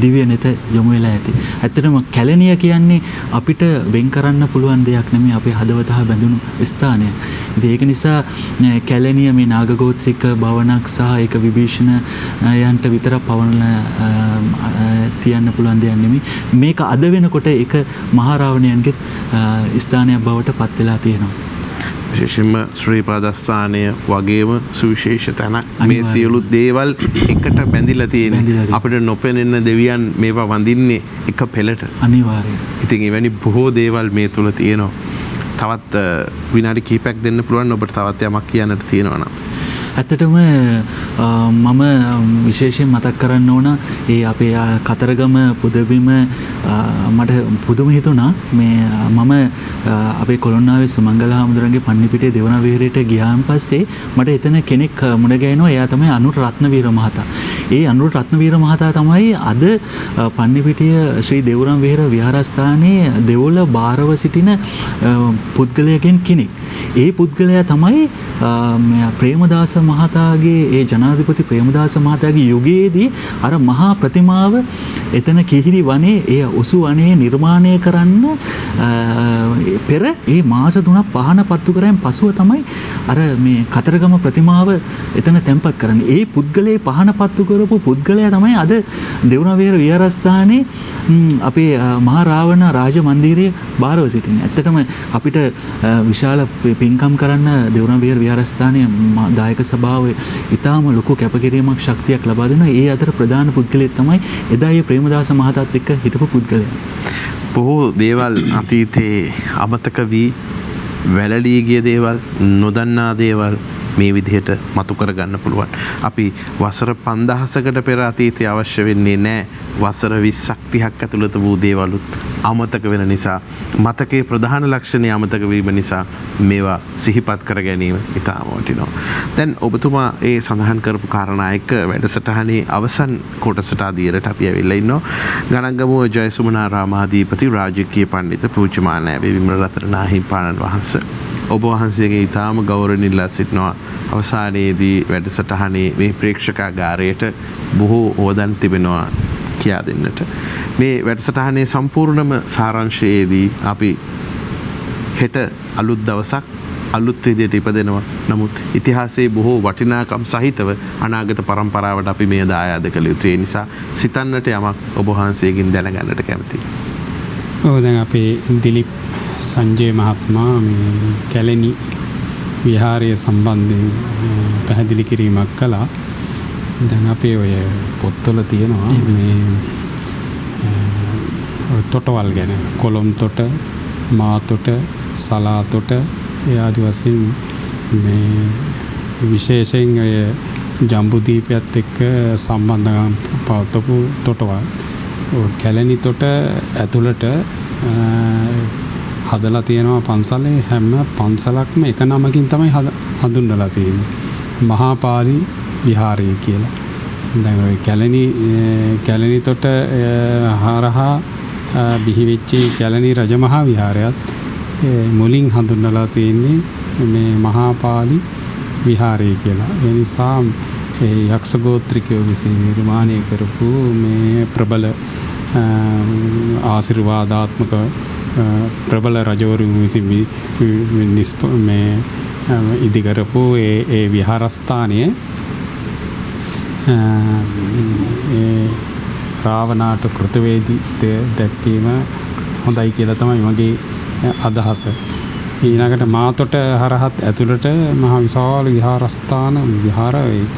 දිව්‍ය නෙත යොමු වෙලා ඇති. ඇත්තටම කැලණිය කියන්නේ අපිට වෙන් කරන්න පුළුවන් දෙයක් නෙමෙයි. අපේ හදවත හා බැඳුණු ස්ථානයක්. ඉතින් ඒක නිසා කැලණිය මේ නාගගෝත්‍රික භවනක් සහ ඒක විභීෂණයන්ට විතරක් පවරන තියන්න පුළුවන් දෙයක් නෙමෙයි. මේක අද වෙනකොට ඒක මහා රාවණයන්ගේ ස්ථානයක් බවට පත් වෙලා තියෙනවා. විශේෂයෙන්ම ශ්‍රීපාදස්ථානය වගේම සුවිශේෂ තැනක් මේ සියලු දේවල් එකට බැඳිලා තියෙනවා. අපිට නොපෙනෙන දෙවියන් මේවා වඳින්නේ එක පෙළට. අනිවාර්යයෙන්. ඉතින් එවැනි බොහෝ දේවල් මේ තුල තියෙනවා. තවත් විනාඩි කිහිපයක් දෙන්න පුළුවන් ඔබට තවත් යමක් කියන්නට තියෙනවා නම්. ඇත්තටම මම විශේෂයෙන් මතක් කරන්න ඕන ඒ අපේ කතරගම පුදබිම මට පුදුම හිතුණා මේ මම අපේ කොළොන්නාවේ සුමංගල හාමුදුරන්ගේ පන්නිපිටේ දෙවන විහාරයට ගියාන් පස්සේ මට එතන කෙනෙක් මුණ ගැහෙනවා. එයා තමයි අනුර රත්නවීර මහතා. ඒ අනුර රත්නවීර මහතා තමයි අද පන්නිපිටිය ශ්‍රී දෙවුරම් විහාර විහාරස්ථානයේ දෙවොල බාරව සිටින පුද්ගලයෙක්ගෙන් කෙනෙක්. ඒ පුද්ගලයා තමයි ප්‍රේමදාස මහතාගේ ඒ ජනාධිපති ප්‍රේමදාස මහතාගේ යුගයේදී අර මහා ප්‍රතිමාව එතන කිහිරි වනේ ඒ ඔසු වනේ නිර්මාණය කරන්න පෙර ඒ මාස 3ක් පහන පත්තු කරන් පසුව තමයි අර මේ කතරගම ප්‍රතිමාව එතන තැන්පත් කරන්නේ. ඒ පුද්ගලයා පහන පත්තු කරපු පුද්ගලයා තමයි අද දෙවුරම් විහාරස්ථානයේ අපේ මහා රාවණ රාජ මන්දිරයේ බාරව සිටින්නේ. ඇත්තටම අපිට විශාල පින්කම් කරන්න දෙවුරම් විහාරස්ථානයේ දායක සභාවේ ඉතාම ලොකු කැපකිරීමක් ශක්තියක් ලබා දෙනවා. ඒ අතර ප්‍රධාන පුද්ගලයෙක් තමයි එදා ඒ ප්‍රේමදාස මහතාත් එක්ක හිටපු පුද්ගලයා. බොහෝ දේවල් අතීතයේ අමතක වී වැළලී ගිය දේවල්, නොදන්නා දේවල් මේ විදිහට මතු කරගන්න පුළුවන්. අපි වසර 5000කට පෙර අතීතයේ අවශ්‍ය වෙන්නේ නැහැ. වසර 20ක් 30ක් ඇතුළත වූ දේවලුත් අමතක වෙන නිසා, මතකයේ ප්‍රධාන ලක්ෂණය අමතක වීම නිසා මේවා සිහිපත් කර ගැනීම ඉතාම වටිනවා. දැන් ඔබතුමා ඒ සඳහන් කරපු කාරණා එක්ක වැඩසටහනේ අවසන් කොටසට අදියරට අපි ඇවිල්ලා ඉන්නවා. ගණන්ගමුව ජයසුමනාරාමාධිපති රාජකීය පඬිත පූජ්‍යමාන නැවේ විමල රතන හිමිපාණන් වහන්සේ ඔබ වහන්සේගේ ඉතාම ගෞරවණීය ඉල්ලා සිටිනවා අවසානයේදී වැඩසටහනේ මේ ප්‍රේක්ෂකාගාරයට බොහෝ ඕදන් තිබෙනවා කියා දෙන්නට. මේ වැඩසටහනේ සම්පූර්ණම සාරාංශයේදී අපි හෙට අලුත් දවසක් අලුත් විදියට ඉපදෙනවා. නමුත් ඉතිහාසයේ බොහෝ වටිනාකම් සහිතව අනාගත පරම්පරාවට අපි මේ දායාද කළ යුතුයි. ඒ නිසා සිතන්නට යමක් ඔබ වහන්සේගෙන් දැනගන්නට කැමතියි. ඔව් දැන් අපේ දිලිප් සංජය මහත්මයා මේ කැලණි විහාරය සම්බන්ධයෙන් පැහැදිලි කිරීමක් කළා. දැන් අපේ ඔය පොත්වල තියෙනවා මේ තොටවල් ගැන. කොළොම් තොට, මා තොට, සලා තොට ඒ ආදි වශයෙන් මේ විශේෂයෙන් ඔය ජම්බුදීපයත් එක්ක සම්බන්ධකම් පවත්වපු තොටවල්. කැලණි තොට ඇතුළට හදලා තියෙනවා පන්සලේ. හැම පන්සලක්ම එක නමකින් තමයි හඳුන්වලා තියෙන්නේ. මහා පාලි විහාරය කියලා. දැන් ඔය කැලණි තොට හරහා බිහිවෙච්ච කැලණි රජමහා විහාරයත් මුලින් හඳුන්වලා තියෙන්නේ මේ මහා පාලි විහාරය කියලා. ඒ නිසා ඒ යක්ෂ ගෝත්‍රිකයෝ විසින් නිර්මාණය කරපු මේ ප්‍රබල ආශිර්වාදාත්මක ප්‍රබල රජවරුන් විසින් මේ ඉදිකරපු ඒ විහාරස්ථානය රාවණාට කෘතවේදීත්වය දැක්වීම හොඳයි කියලා තමයි මගේ අදහස. ඊළඟට මාතොට හරහත් ඇතුළට මහා විශාල විහාරස්ථාන විහාර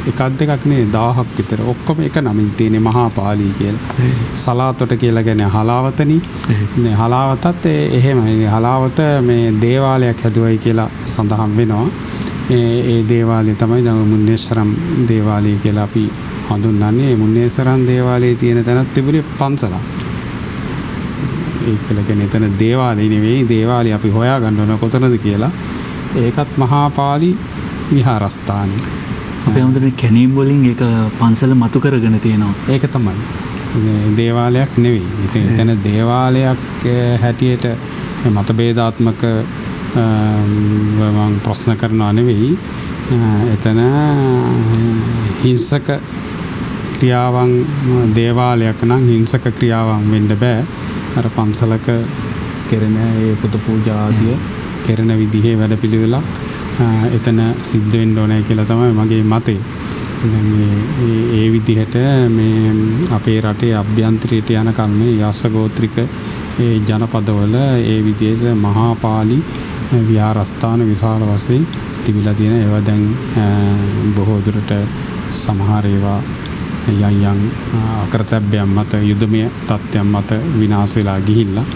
එකක් දෙකක් නේ 1000ක් විතර ඔක්කොම එක නමින් තියෙන්නේ මහා පාලි කියලා. සලාතොට කියලා කියන්නේ හලාවතනි. මේ හලාවතත් එහෙමයි. හලාවත මේ දේවාලයක් හැදුවයි කියලා සඳහන් වෙනවා. ඒ දේවාලය තමයි දැන් මුන්නේශ්වරම් දේවාලය කියලා අපි හඳුන්වන්නේ. මුන්නේශ්වරම් දේවාලයේ තියෙන තැනත් තිබුණේ පන්සලක්. ඒක කියන්නේ එතන දේවාලය නෙවෙයි. දේවාලය අපි හොයාගන්න ඕන කොතනද කියලා. ඒකත් මහා පාලි විහාරස්ථානය. අපේ හඳුනේ කැණීම් වලින් ඒක පන්සල මතු කරගෙන තියෙනවා. ඒක තමයි. දේවාලයක් නෙවෙයි. ඉතින් එතන දේවාලයක් හැටියට මතභේදාත්මක මම ප්‍රශ්න කරනවා නෙවෙයි. එතන හිංසක ක්‍රියාවන් දේවාලයක් නම් හිංසක ක්‍රියාවන් වෙන්න බෑ. අර පන්සලක කෙරෙන ඒ පුද පූජා ආදිය කෙරෙන විදිහේ වැඩපිළිවෙලක් එතන සිද්ධ වෙන්න ඕනේ කියලා තමයි මගේ මතය. දැන් ඒ විදිහට මේ අපේ රටේ අභ්‍යන්තරයට යන කල්මේ යස ගෝත්‍රික ඒ ජනපදවල ඒ විදිහට මහා පාලි විහාරස්ථාන විශාල වශයෙන් තිබිලා තියෙන ඒවා දැන් බොහෝ දුරට සමහර ඒවා යම් අකරතැබ්බයන් මත යුදමය තත්ත්වයන් මත විනාශ වෙලා ගිහිල්ලා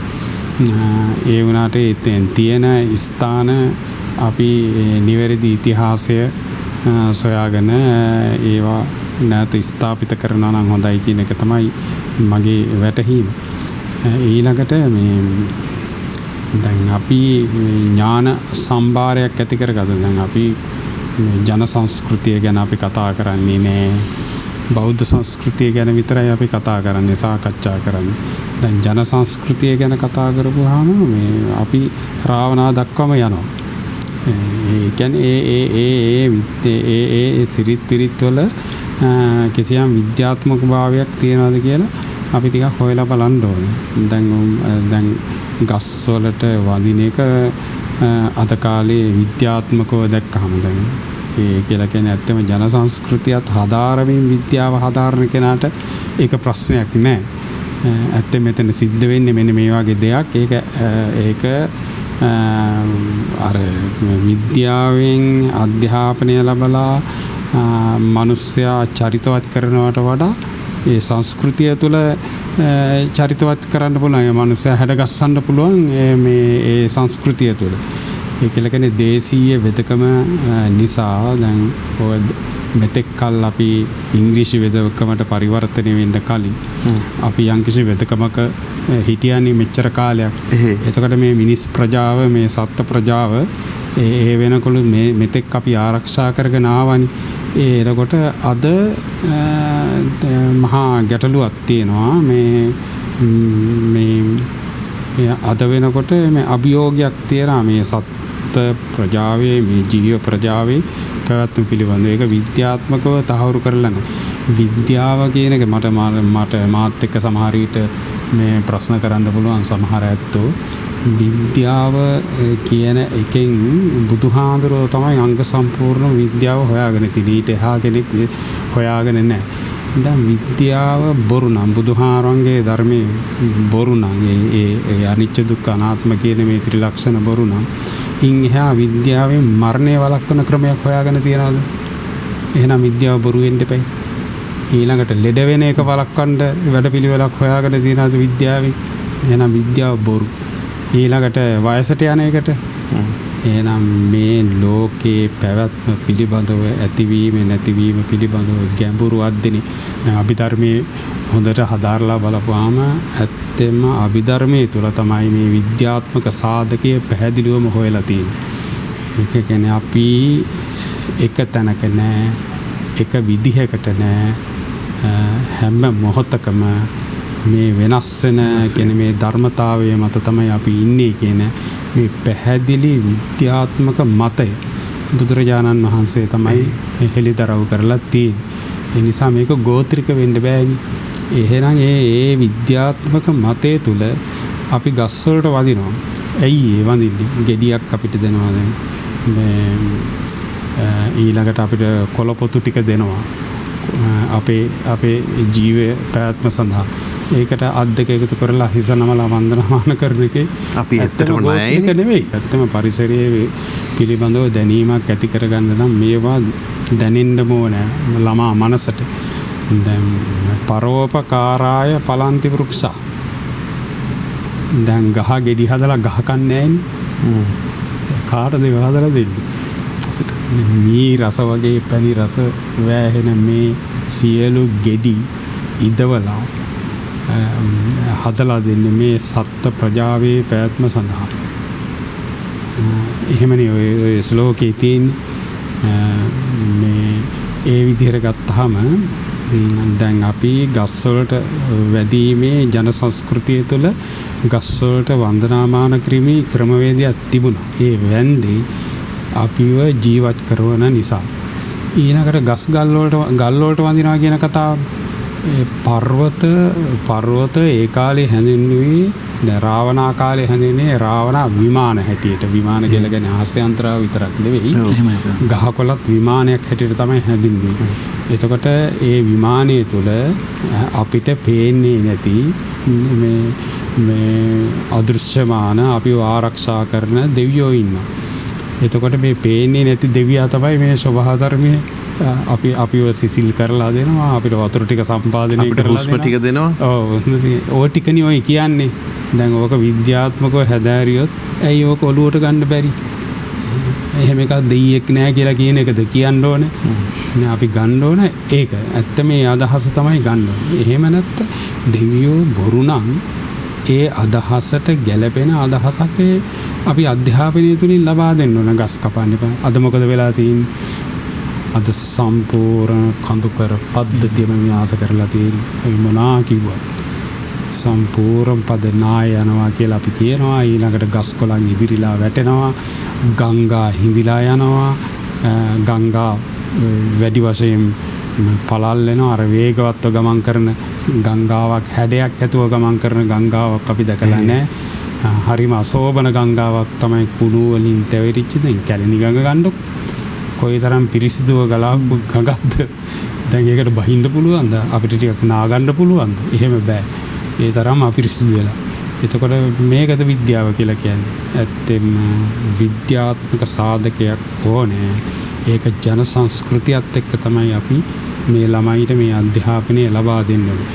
ඒ වුණාට තියෙන ස්ථාන අපි නිවැරදි ඉතිහාසය සොයාගෙන ඒවා නැවත ස්ථාපිත කරනවා නම් හොඳයි කියන එක තමයි මගේ වැටහීම. ඊළඟට මේ දැන් අපි ඥාන සම්භාරයක් ඇති කරගත්තා. දැන් අපි ජන සංස්කෘතිය ගැන අපි කතා කරන්නේ නෑ. බෞද්ධ සංස්කෘතිය ගැන විතරයි අපි කතා කරන්නේ, සාකච්ඡා කරන්නේ. දැන් ජන සංස්කෘතිය ගැන කතා කරපුවාම මේ අපි රාවණා දක්වම යනවා. ඒ කියන්නේ ඒ සිරිත් පිරිත් වල කිසියම් විද්‍යාත්මක භාවයක් තියනවාද කියලා අපි ටිකක් හොයලා බලන්න ඕනේ. දැන් ගස් වලට වදින එක අද කාලේ විද්‍යාත්මකව දැක්කහම දැන් ඒ කියලා කියන්නේ ඇත්තම ජන සංස්කෘතියත් හදාරමින් විද්‍යාව හදාරන කෙනාට ඒක ප්‍රශ්නයක් නෑ. ඇත්තම මෙතන සිද්ධ වෙන්නේ මෙන්න මේ වගේ දෙයක්. ඒක අර විද්‍යාවෙන් අධ්‍යාපනය ලැබලා මිනිස්සයා චරිතවත් කරනවට වඩා ඒ සංස්කෘතිය තුළ චරිතවත් කරන්න පුළුවන්. ඒ මිනිස්සයා හැඩගස්සන්න පුළුවන් මේ සංස්කෘතිය තුළ. ඒ කියලා කියන්නේ දේශීය වෙදකම නිසා දැන් ඔය මෙතෙක් කල් අපි ඉංග්‍රීසි වෙදකමට පරිවර්තනය වෙන්න කලින් අපි යම්කිසි වෙදකමක හිටියන්නේ මෙච්චර කාලයක්. එතකොට මේ මිනිස් ප්‍රජාව, මේ සත්ත්ව ප්‍රජාව ඒ වෙනකොට මෙතෙක් අපි ආරක්ෂා කරගෙන ආවනේ. එතකොට අද මහා ගැටලුවක් තියෙනවා. මේ අද වෙනකොට මේ අභියෝගයක් තියෙනවා මේ සත්ත්ව ප්‍රජාවේ, මේ ජීව ප්‍රජාවේ පැවැත්ම පිළිබඳව. ඒක විද්‍යාත්මකව තහවුරු කරලා නැහැ. විද්‍යාව කියන එක මාත් එක්ක සමහර විට මේ ප්‍රශ්න කරන්න පුළුවන් සමහර ඇත්තෝ. විද්‍යාව කියන එකෙන් බුදුහාඳුරෝ තමයි අංග සම්පූර්ණ විද්‍යාව හොයාගෙන තියෙන්නේ. ඊට එහා කෙනෙක් හොයාගෙන නැහැ. දැන් විද්‍යාව බොරු නම්, බුදුහාරන්ගේ ධර්මයේ බොරු නම්, ඒ අනිච්ච දුක්ඛ අනාත්ම කියන මේ ත්‍රිලක්ෂණ බොරු නම්, ඉන් එහා විද්‍යාවෙන් මරණය වළක්වන ක්‍රමයක් හොයාගෙන තියනවාද? එහෙනම් විද්‍යාව බොරු වෙන්න එපයි. ඊළඟට ලෙඩ වෙන එක වළක්වන්න වැඩපිළිවෙලක් හොයාගෙන තියනවාද විද්‍යාවෙන්? එහෙනම් විද්‍යාව බොරු. ඊළඟට වයසට යන එකට එහෙනම් මේ ලෝකේ පැවැත්ම පිළිබඳව, ඇතිවීම නැතිවීම පිළිබඳව ගැඹුරු අධ්‍යයනය දැන් අභිධර්මයේ හොඳට හදාarලා බලපුවාම ඇත්තෙම අභිධර්මයේ තුල තමයි මේ විද්‍යාත්මක සාධකයේ පැහැදිලිවම හොයලා තියෙන්නේ. ඒක කියන්නේ අපි එක තැනක නෑ, එක විදිහකට නෑ, හැම මොහොතකම මේ වෙනස් වෙන කියන මේ ධර්මතාවය මත තමයි අපි ඉන්නේ කියන මේ පැහැදිලි විද්‍යාත්මක මතය බුදුරජාණන් වහන්සේ තමයි හෙළිදරව් කරලා තියෙන්නේ. ඒ නිසා මේක ගෝත්‍රික වෙන්න බෑනේ. එහෙනම් ඒ විද්‍යාත්මක මතය තුල අපි ගස් වලට වදිනවා. ඇයි ඒ වදින්නේ? ගෙඩියක් අපිට දෙනවා දැන්. ඊළඟට අපිට කොළපොතු ටික දෙනවා. අපේ ජීවය පැවැත්ම සඳහා. ඒකට අත් දෙක එකතු කරලා හිස නමලා වන්දනමාන කරන එකේ අපි ඇත්තටම ගෝත්‍රික නෙවෙයි. ඇත්තම පරිසරයේ පිළිබඳව දැනීමක් ඇති කරගන්න නම් මේවා දැනෙන්න ඕනේ ළමා මනසට. දැන් පරෝපකාරාය පලන්ති වෘක්ෂා. දැන් ගහ ගෙඩි හදලා ගහ කන්නේ නැහැනේ. කාටද ඒව හදලා දෙන්නේ? මේ රස වගේ පැණි රස වෑහෙන මේ සියලු ගෙඩි ඉදවලා හදලා දෙන්නේ මේ සත්ත්ව ප්‍රජාවේ පැවැත්ම සඳහා. එහෙමනේ ඔය ශ්ලෝකයේ තියෙන්නේ. මේ ඒ විදිහට ගත්තාම දැන් අපි ගස් වලට වැදීමේ ජන සංස්කෘතිය තුළ ගස් වලට වන්දනාමාන කිරීමේ ක්‍රමවේදයක් තිබුණා. ඒ වැන්දේ අපිව ජීවත් කරන නිසා. ඊළඟට ගල් වලට වඳිනවා කියන කතාව පර්වත ඒ කාලේ හැඳින්වුවේ දැන් රාවණා කාලේ හැඳින්වන්නේ රාවණා විමාන හැටියට. විමාන කියලා කියන්නේ ආස්‍යන්තරාව විතරක් නෙවෙයි. ගහකොළත් විමානයක් හැටියට තමයි හැඳින්වුවේ. එතකොට ඒ විමානය තුළ අපිට පේන්නේ නැති මේ අදෘශ්‍යමාන අපිව ආරක්ෂා කරන දෙවියෝ ඉන්නවා. එතකොට මේ පේන්නේ නැති දෙවියා තමයි මේ ස්වභාව ධර්මයේ අපිව සිසිල් කරලා දෙනවා, අපිට වතුර ටික සම්පාදනය කරලා දෙනවා. ඔව් ඔය ටිකනේ ඔය කියන්නේ. දැන් ඕක විද්‍යාත්මකව හැදෑරියොත් ඇයි ඕක ඔලුවට ගන්න බැරි? එහෙම එකක් දෙයියෙක් නෑ කියලා කියන එකද කියන්න ඕනේ. නේ අපි ගන්න ඕනේ ඒක. ඇත්ත මේ අදහස තමයි ගන්න ඕනේ. එහෙම නැත්නම් දෙවියෝ බොරු නම් ඒ අදහසට ගැළපෙන අදහසක් අපි අධ්‍යාපනය තුලින් ලබා දෙන්න ඕන. ගස් කපන්න එපා. අද මොකද වෙලා තියෙන්නේ? අද සම්පූර්ණ කඳුකර පද්ධතියම විනාශ කරලා තියෙන්නේ. මොනවා කිව්වත් සම්පූර්ණ පද නාය යනවා කියලා අපි කියනවා. ඊළඟට ගස් කොළන් ඉදිරිලා වැටෙනවා. ගංගා හිඳිලා යනවා. ගංගා වැඩි වශයෙන් පළල් වෙනවා. අර වේගවත්ව ගමන් කරන ගංගාවක්, හැඩයක් ඇතුව ගමන් කරන ගංගාවක් අපි දැකලා නැහැ. හරිම අශෝභන ගංගාවක් තමයි කුණු වලින් තැවෙරිච්ච දැන් කැලණි ගඟ ගන්නකො. කොයිතරම් පිරිසිදුව ගලාපු ගඟක්ද. දැන් ඒකට බහින්න පුළුවන්ද? අපිට ටිකක් නාගන්න පුළුවන්ද? එහෙම බෑ. ඒ තරම් අපිරිසිදු වෙලා. එතකොට මේකද විද්‍යාව කියලා කියන්නේ. ඇත්තෙම විද්‍යාත්මක සාධකයක් ඕනේ. ඒක ජන සංස්කෘතියත් එක්ක තමයි අපි මේ ළමයිට මේ අධ්‍යාපනය ලබා දෙන්න ඕනේ.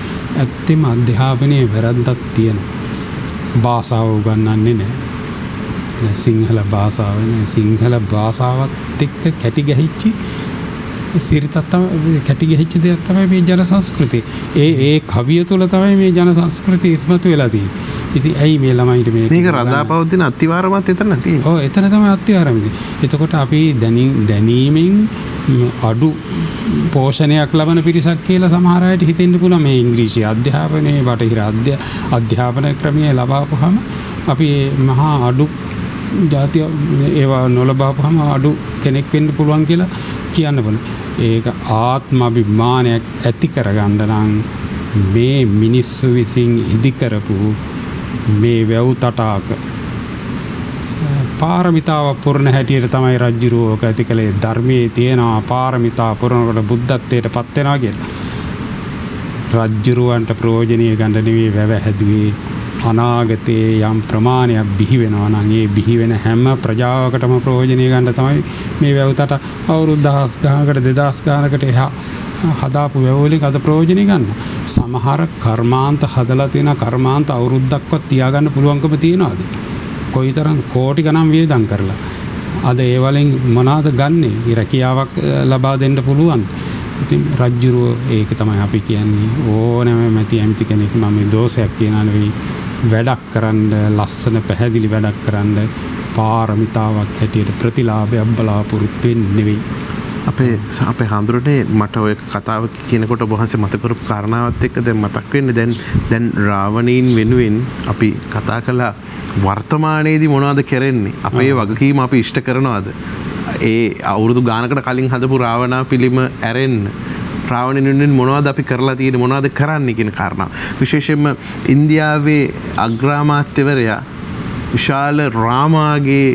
ඇත්තෙම අධ්‍යාපනයේ වැරද්දක් තියෙනවා. භාෂාව උගන්වන්නේ නැහැ. සිංහල භාෂාව නේ. සිංහල භාෂාවත් එක්ක කැටි ගැහිච්ච සිරිතක් තමයි, කැටි ගැහිච්ච දෙයක් තමයි මේ ජන සංස්කෘතිය. ඒ කවිය තුළ තමයි මේ ජන සංස්කෘතිය ඉස්මතු වෙලා තියෙන්නේ. ඉතින් ඇයි මේ ළමයිට මේක රඳාපවතින අත්තිවාරමත් එතන තියෙන්නේ. ඔව් එතන තමයි අත්තිවාරම තියෙන්නේ. එතකොට අපි දැනීමෙන් අඩු පෝෂණයක් ලබන පිරිසක් කියලා සමහර අයට හිතෙන්න පුළුවන්. මේ ඉංග්‍රීසි අධ්‍යාපනයේ බටහිර අධ්‍යාපන ක්‍රමය ලබාපුවාම අපි මහා අඩු ජාතිය ඒවා නොලබාපුවාම අඩු කෙනෙක් වෙන්න පුළුවන් කියලා කියන්න බෑ. ඒක ආත්ම අභිමානයක් ඇති කරගන්න නම් මේ මිනිස්සු විසින් ඉදි කරපු මේ වැව් තටාක පාරමිතාව පුරණ හැටියට තමයි රජ්ජුරුවෝක ඇති කළේ. ධර්මයේ තියෙනවා පාරමිතා පුරනකොට බුද්ධත්වයට පත් වෙනවා කියලා. රජ්ජුරුවන්ට ප්‍රයෝජනීය ගන්න නෙවෙයි වැව හැදුවේ. අනාගතයේ යම් ප්‍රමාණයක් බිහි වෙනවා නම් ඒ බිහි වෙන හැම ප්‍රජාවකටම ප්‍රයෝජනීය ගන්න තමයි මේ වැව් තට අවුරුදු 1000 ගානකට 2000 ගානකට එහා හදාපු වැව් වලින් අද ප්‍රයෝජනීය ගන්න. සමහර කර්මාන්ත හදලා තියෙන කර්මාන්ත අවුරුද්දක්වත් තියාගන්න පුළුවන්කම තියනවාද? කොයිතරම් කෝටි ගණන් වියදම් කරලා අද ඒ වලින් මොනවාද ගන්නෙ? රැකියාවක් ලබා දෙන්න පුළුවන්. ඉතින් රජ්ජුරුව ඒක තමයි අපි කියන්නේ. ඕනෑම මැති ඇමති කෙනෙක් මම මේ දෝෂයක් කියනවා නෙවෙයි. වැඩක් කරන්න, ලස්සන පැහැදිලි වැඩක් කරන්න පාරමිතාවක් හැටියට ප්‍රතිලාභයක් බලාපොරොත්තු වෙන්නේ නෙවෙයි. අපේ හඳුරන්නේ මට ඔය කතාව කියනකොට ඔබ වහන්සේ මතක කරපු කාරණාවත් එක්ක දැන් මතක් වෙන්නේ දැන් රාවණීන් වෙනුවෙන් අපි කතා කළා වර්තමානයේදී මොනවද කරන්නේ? අපේ වගකීම අපි ඉෂ්ට කරනවද? ඒ අවුරුදු ගානකට කලින් හදපු රාවණා පිළිම ඇරෙන්න රාවණින් වෙනුවෙන් මොනවද අපි කරලා තියෙන්නේ, මොනවද කරන්නේ කියන කාරණා. විශේෂයෙන්ම ඉන්දියාවේ අග්‍රාමාත්‍යවරයා විශාල රාමාගේ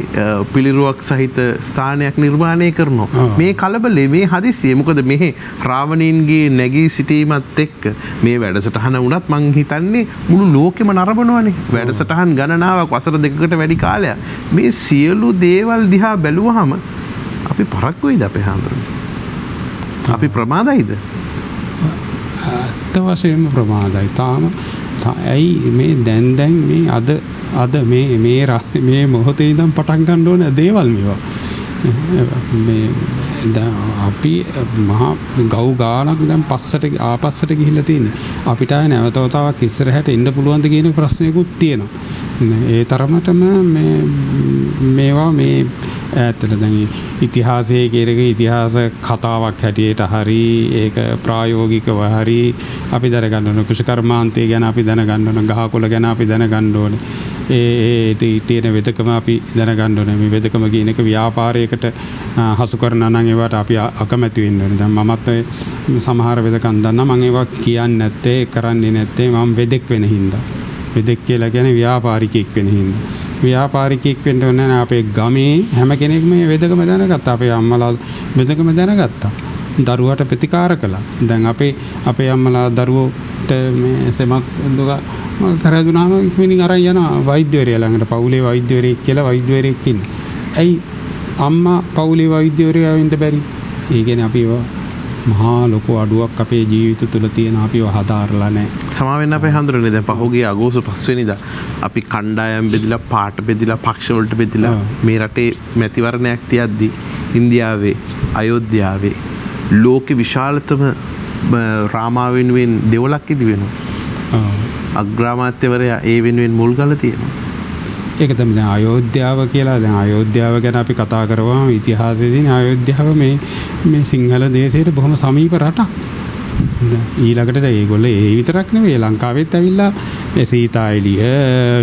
පිළිරුවක් සහිත ස්ථානයක් නිර්මාණය කරනවා. මේ කලබලේ, මේ හදිසියේ මොකද මෙහි රාවණීන්ගේ නැගී සිටීමත් එක්ක මේ වැඩසටහන වුණත් මං හිතන්නේ මුළු ලෝකෙම නරඹනවානේ. වැඩසටහන් ගණනාවක් වසර දෙකකට වැඩි කාලයක්. මේ සියලු දේවල් දිහා බැලුවහම අපි පරක්කු වෙයිද අපේ හාමුදුරනේ? අපි ප්‍රමාදයිද? අත්ත වශයෙන්ම ප්‍රමාදයි. ඇයි මේ දැන් මේ අද මේ මොහොතේ ඉඳන් පටන් ගන්න ඕන දේවල් මේවා. මේ දැන් අපි මහා ගව් ගානක් දැන් ආපස්සට ගිහිල්ලා තියෙන්නේ. අපිට ආය නැවතවතාවක් ඉස්සරහට එන්න පුළුවන්ද කියන ප්‍රශ්නයකුත් තියෙනවා. ඒ තරමටම මේවා මේ ඈතට දැන් ඉතිහාසයේ කියරක ඉතිහාස කතාවක් හැටියට හරි ඒක ප්‍රායෝගිකව හරි අපි දැනගන්න ඕන කෘෂිකර්මාන්තය ගැන අපි දැනගන්න ඕන ගහකොළ ගැන අපි දැනගන්න ඕනේ ඒ තියෙන වෙදකම අපි දැනගන්න ඕනේ මේ වෙදකම කියන එක ව්‍යාපාරයකට හසු කරනවා නම් ඒවට අපි අකමැති වෙන්න ඕනේ දැන් මමත් සමහර වෙදකම් දන්නා මම ඒවා කියන්නේ නැත්තේ කරන්නේ නැත්තේ මම වෙදෙක් වෙන හින්දා වෙදෙක් කියලා කියන්නේ ව්‍යාපාරිකයෙක් වෙන හින්දා ව්‍යාපාරිකයෙක් වෙන්න ඕනේ නැහැ අපේ ගමේ හැම කෙනෙක්ම මේ වෙදකම දැනගත්තා අපේ අම්මලා වෙදකම දැනගත්තා දරුවට ප්‍රතිකාර කළා දැන් අපේ අම්මලා දරුවෝට මේ සෙමක් දුක කරදුනාම ඉක්මනින් අරන් යනවා වෛද්‍යවරයා ළඟට පවුලේ වෛද්‍යවරයෙක් කියලා වෛද්‍යවරයෙක් ඉන්නේ ඇයි අම්මා පවුලේ වෛද්‍යවරයා වෙන්න බැරි ඒ කියන්නේ අපි මහා ලොකු අඩුවක් අපේ ජීවිත තුළ තියෙන අපිව හදාarලා නැහැ සමාවෙන්න අපේ හඳුරන්නේ දැන් පහුගිය අගෝස්තු 5 වෙනිදා අපි කණ්ඩායම් බෙදලා පාට බෙදලා පක්ෂ වලට බෙදලා මේ රටේ මැතිවරණයක් තියද්දි ඉන්දියාවේ අයෝධ්‍යාවේ ලෝකේ විශාලතම රාමා වෙනුවෙන් දෙවලක් ඉදි වෙනවා අග්‍රාමාත්‍යවරයා ඒ වෙනුවෙන් මුල් ගල තියෙනවා ඒක තමයි දැන් අයෝධ්‍යාව කියලා දැන් අයෝධ්‍යාව ගැන අපි කතා කරවම ඉතිහාසයේදී අයෝධ්‍යාව මේ සිංහල දේශයට බොහොම සමීප රටක්. ඊළඟට ඒගොල්ලෝ ඒ විතරක් නෙවෙයි ලංකාවෙත් ඇවිල්ලා සීතා එළිය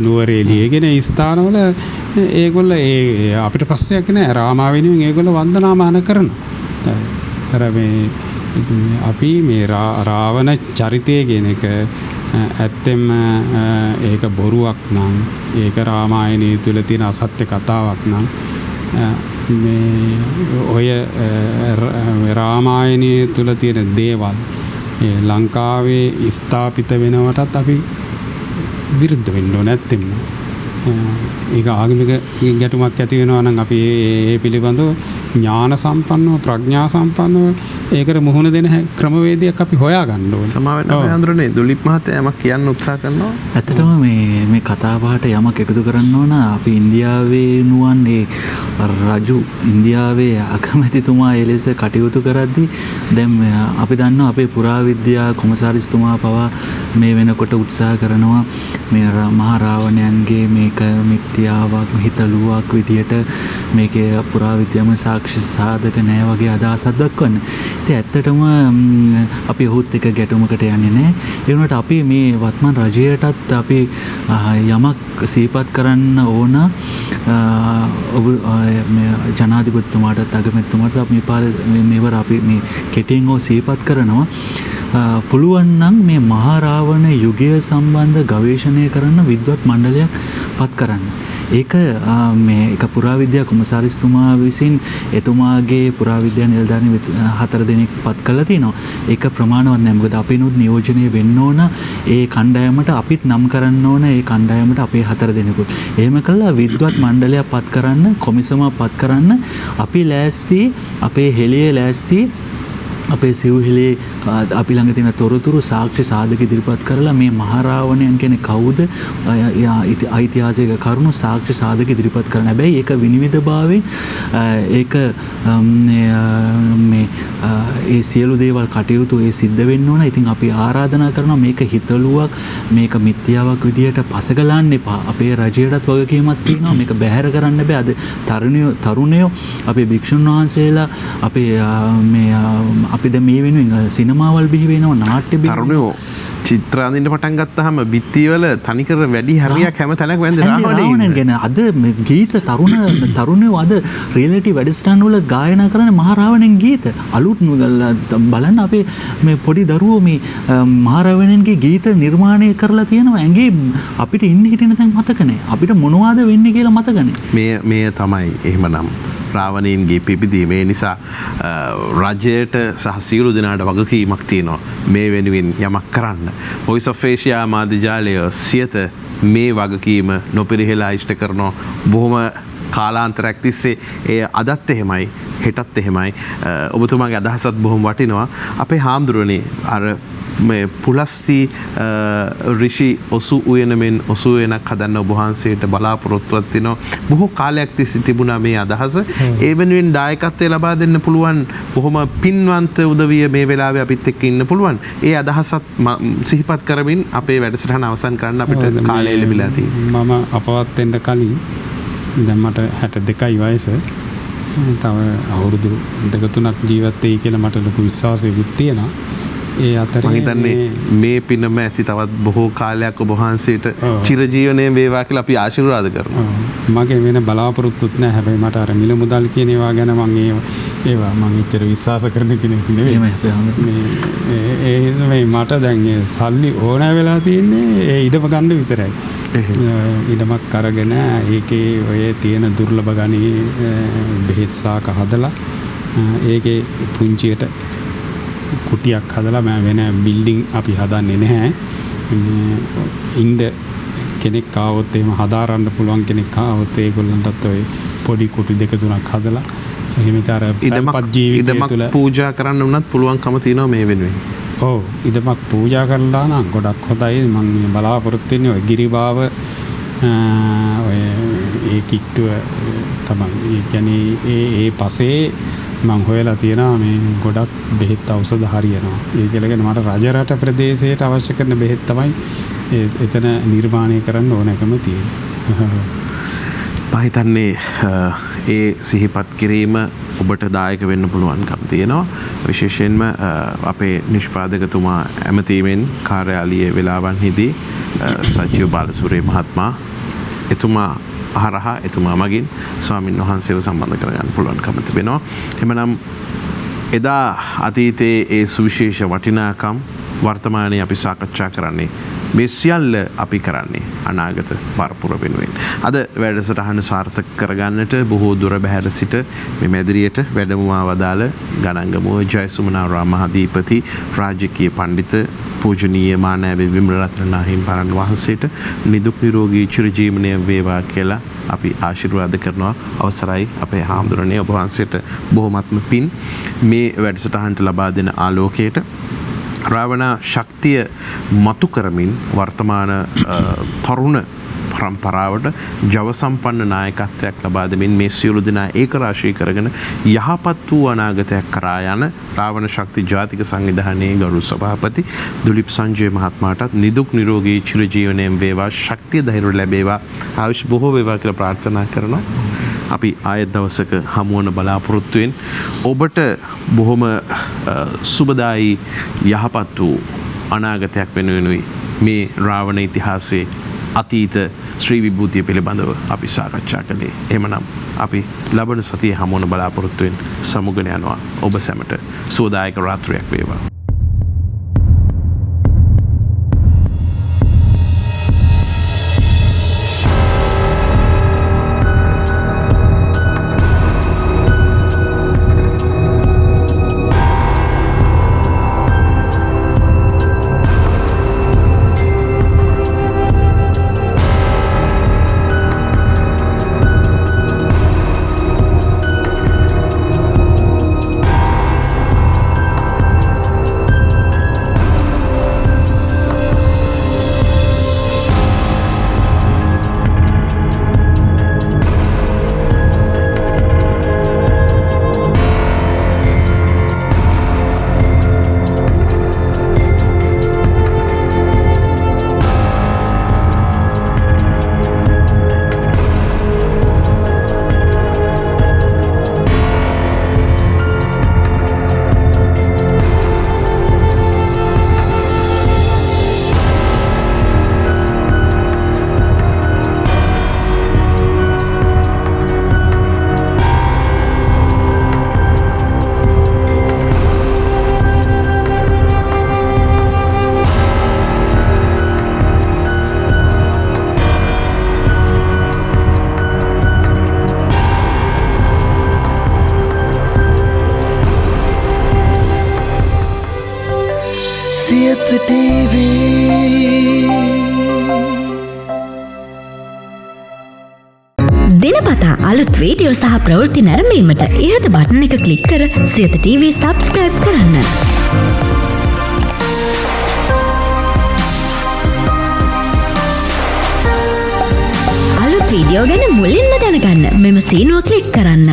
නුවර එළිය කියන ස්ථානවල ඒගොල්ලෝ ඒ අපිට ප්‍රශ්නයක් නෑ රාමා වෙනුවෙන් ඒගොල්ලෝ වන්දනාමාන කරනවා. අර මේ අපි මේ රාවණ චරිතය කියන එක ඇත්තෙම ඒක බොරුවක් නම් ඒක රාමායනයේ තුල තියෙන අසත්‍ය කතාවක් නම් මේ ඔය රාමායනයේ තුල තියෙන දේවල් ලංකාවේ ස්ථාපිත වෙනවටත් අපි විරුද්ධ වෙන්න ඕනේ නැත්තෙම ඒක ආගමික ගැටුමක් ඇති වෙනවා නම් අපි ඒ පිළිබඳව ඥාන සම්පන්නව ප්‍රඥා සම්පන්නව ඒකට මුහුණ දෙන ක්‍රමවේදයක් අපි හොයා ගන්න ඕනේ. සමාවෙන්න අපේ හඳුරන්නේ දුලිප් මහත්තයා යමක් කියන්න උත්සාහ කරනවා. ඇත්තටම මේ කතා බහට යමක් එකතු කරන්න ඕන අපි ඉන්දියාවේ නුවන් රජු ඉන්දියාවේ අගමැතිතුමා එලෙස කටයුතු කරද්දී දැන් අපි දන්නවා අපේ පුරාවිද්‍යා කොමසාරිස්තුමා පවා මේ වෙනකොට උත්සාහ කරනවා මේ මහා රාවණයන්ගේ මේක මිත්‍යාවක් හිතලුවක් විදියට මේකේ පුරාවිද්‍යාත්මක සාක්ෂි සාධක නැහැ වගේ අදහසක් දක්වන්න. ඉතින් ඇත්තටම අපි ඔහුත් එක ගැටුමකට යන්නේ නැහැ. ඒ වුණාට අපි මේ වත්මන් රජයටත් අපි යමක් සිහිපත් කරන්න ඕන ඔබ ජනාධිපතිතුමාටත් අගමැතිතුමාටත් අපි මේවර අපි මේ කෙටියෙන් සිහිපත් කරනවා. පුළුවන් නම් මේ මහා රාවණ යුගය සම්බන්ධ ගවේෂණය කරන විද්වත් මණ්ඩලයක් පත් කරන්න. ඒක මේ එක පුරාවිද්‍යා කොමසාරිස්තුමා විසින් එතුමාගේ පුරාවිද්‍යා නිලධාරී 4 දෙනෙක් පත් කළා තිනවා. ඒක ප්‍රමාණවත් නැහැ. මොකද අපිනුත් නියෝජනය වෙන්න ඕන ඒ කණ්ඩායමට අපිත් නම් කරන්න ඕන ඒ කණ්ඩායමට අපේ 4 දෙනෙකුත්. එහෙම කළා විද්වත් මණ්ඩලයක් පත් කරන්න කොමිසමක් පත් කරන්න අපි ලෑස්ති අපේ හෙළියේ ලෑස්ති අපේ සිව්හෙලේ අපි ළඟ තියෙන තොරතුරු සාක්ෂි සාධක ඉදිරිපත් කරලා මේ මහරාවණයන් කියන්නේ කවුද ඓතිහාසික කරුණු සාක්ෂි සාධක ඉදිරිපත් කරන්න. හැබැයි ඒක විනිවිදභාවයෙන් ඒක මේ ඒ සියලු දේවල් කටයුතු ඒ සිද්ධ වෙන්න ඕන. ඉතින් අපි ආරාධනා කරනවා මේක හිතලුවක් මේක මිත්‍යාවක් විදියට පසගලන්න එපා. අපේ රජයටත් වගකීමක් තියෙනවා. මේක බැහැර කරන්න බෑ. අද තරුණයෝ අපේ භික්ෂුන් වහන්සේලා අපේ මේ අපි දැන් මේ වෙනුවෙන් සිනමාවල් බිහි වෙනවා නාට්‍ය බිහි තරුණයෝ චිත්‍ර අඳින්න පටන් ගත්තාම බිත්තිවල තනිකර වැඩි හරියක් හැම තැනක වැන්ද රාවණයන් ගැන අද ගීත තරුණයෝ අද රියැලිටි වැඩසටහන් වල ගායනා කරන මහා රාවණයන් ගීත අලුත් බලන්න අපේ මේ පොඩි දරුවෝ මේ මහා රාවණයන්ගේ ගීත නිර්මාණය කරලා තියෙනවා. ඇඟේ අපිට ඉන්න හිටින තැන් මතක නැහැ. අපිට මොනවද වෙන්නේ කියලා මතක නැහැ. මේ තමයි එහෙමනම් රාවණයන්ගේ පිබිදීම. ඒ නිසා රජයට සහ සියලු දෙනාට වගකීමක් තියෙනවා මේ වෙනුවෙන් යමක් කරන්න. Voice of Asia මාධ්‍යාලය සියත මේ වගකීම නොපිරිහෙලා ඉෂ්ට කරනවා. බොහොම කාලාන්තරයක් තිස්සේ ඒ අදත් එහෙමයි හෙටත් එහෙමයි. ඔබතුමාගේ අදහසත් බොහොම වටිනවා. අපේ හාමුදුරනේ අර මේ පුලස්ති ඍෂි ඔසු උයනමෙන් ඔසු වෙනක් හදන්න ඔබ වහන්සේට බලාපොරොත්තුවක් තියෙනවා. බොහෝ කාලයක් තිස්සේ තිබුණා මේ අදහස. ඒ වෙනුවෙන් දායකත්වය ලබා දෙන්න පුළුවන් බොහොම පින්වන්ත උදවිය මේ වෙලාවේ අපිත් එක්ක ඉන්න පුළුවන්. ඒ අදහසත් සිහිපත් කරමින් අපේ වැඩසටහන අවසන් කරන්න අපිට කාලය ලැබිලා තියෙනවා. මම අපවත් වෙන්න කලින් දැන් මට 62යි වයස. තව අවුරුදු 2-3ක් ජීවත් වෙයි කියලා මට ලොකු විශ්වාසයකුත් තියෙනවා. ඒ අතරේ මම හිතන්නේ මේ පිනම ඇති තවත් බොහෝ කාලයක් ඔබ වහන්සේට චිරජීවනයේ වේවා කියලා අපි ආශිර්වාද කරනවා. මගේ වෙන බලාපොරොත්තුත් නැහැ. හැබැයි මට අර මිල මුදල් කියන ඒවා ගැන ඒවා මම එච්චර විශ්වාස කරන කෙනෙක් නෙවෙයි. මේ මට දැන් සල්ලි ඕන වෙලා තියෙන්නේ ඒ ඉඩම ගන්න විතරයි. ඉඩමක් අරගෙන ඒකේ ඔය තියෙන දුර්ලභ ගණී බෙහෙත් සාක හදලා ඒකේ පුංචියට කුටියක් හදලා මම වෙන බිල්ඩින් අපි හදන්නේ නැහැ. ඉන්ද කෙනෙක් ආවොත් එහෙම හදාරන්න පුළුවන් කෙනෙක් ආවොත් ඒගොල්ලන්ටත් ඔය පොඩි කුටි 2-3ක් හදලා එහෙම තර ඉදමක් ජීවිතය තුළ පූජා කරන්න උනත් පුළුවන්කම තියෙනවා මේ වෙනුවෙන්. ඔව් ඉදමක් පූජා කරලා නම් ගොඩක් හොඳයි. මම බලාපොරොත්තු වෙන්නේ ඔය ගිරිබාව ඔය ඒ කිට්ටුව තමයි. ඒ කියන්නේ ඒ පසේ මම හොයලා තියෙනවා මේ ගොඩක් බෙහෙත් ඖෂධ හරියනවා. ඒ කියලාගෙන මට රජරට ප්‍රදේශයට අවශ්‍ය කරන බෙහෙත් තමයි එතන නිර්මාණය කරන්න ඕනකම තියෙන්නේ. මම හිතන්නේ ඒ සිහිපත් කිරීම ඔබට දායක වෙන්න පුළුවන්කම තියෙනවා. විශේෂයෙන්ම අපේ නිෂ්පාදකතුමා ඇමතීමෙන් කාර්යාලීය වෙලාවන්හිදී සජීව බාලසූරිය මහත්මයා එතුමා අහරහා එතුමා මගින් ස්වාමින් වහන්සේව සම්බන්ධ කරගන්න පුළුවන්කම තිබෙනවා. එමනම් එදා අතීතයේ ඒ සුවිශේෂ වටිනාකම් වර්තමානයේ අපි සාකච්ඡා කරන්නේ මේ සියල්ල අපි කරන්නේ අනාගත පරපුර වෙනුවෙන්. අද වැඩසටහන සාර්ථක කරගන්නට බොහෝ දුර බැහැර සිට මේ මැදිරියට වැඩමවා වදාළ ගණංගමුව ජයසුමනාරාම මහදීපති රාජකීය පඬිත පූජනීය මානව විමලරත්න හිමිපාණන් වහන්සේට නිදුක් නිරෝගී චිරජීවනය වේවා කියලා අපි ආශිර්වාද කරනවා. අවසරයි අපේ හාමුදුරනේ ඔබ වහන්සේට බොහොමත්ම පින් මේ වැඩසටහනට ලබා දෙන ආලෝකයට රාවණ ශක්තිය මතු කරමින් වර්තමාන තරුණ පරම්පරාවට ජව සම්පන්න නායකත්වයක් ලබා දෙමින් මේ සියලු දෙනා ඒකරාශී කරගෙන යහපත් වූ අනාගතයක් කරා යන රාවණ ශක්ති ජාතික සංවිධානයේ ගරු සභාපති දුලිප් සංජය මහත්මයාටත් නිදුක් නිරෝගී චිරජීවනයෙන් වේවා, ශක්තිය ධෛර්යය ලැබේවා, ආයුෂ බොහෝ වේවා කියලා ප්‍රාර්ථනා කරනවා. අපි ආයෙත් දවසක හමුවන බලාපොරොත්තුවෙන් ඔබට බොහොම සුබදායි යහපත් වූ අනාගතයක් වෙනුවෙනුයි මේ රාවණ ඉතිහාසයේ අතීත ශ්‍රී විභූතිය පිළිබඳව අපි සාකච්ඡා කළේ. එහෙමනම් අපි ලබන සතියේ හමුවන බලාපොරොත්තුවෙන් සමුගෙන යනවා. ඔබ සැමට සුවදායක රාත්‍රියක් වේවා. දිනපතා අලුත් වීඩියෝ සහ ප්‍රවෘත්ති නැරඹීමට ඉහත බටන් එක ක්ලික් කර සියත TV සබ්ස්ක්‍රයිබ් කරන්න. අලුත් වීඩියෝ ගැන මුලින්ම දැනගන්න මෙම සීනුව ක්ලික් කරන්න.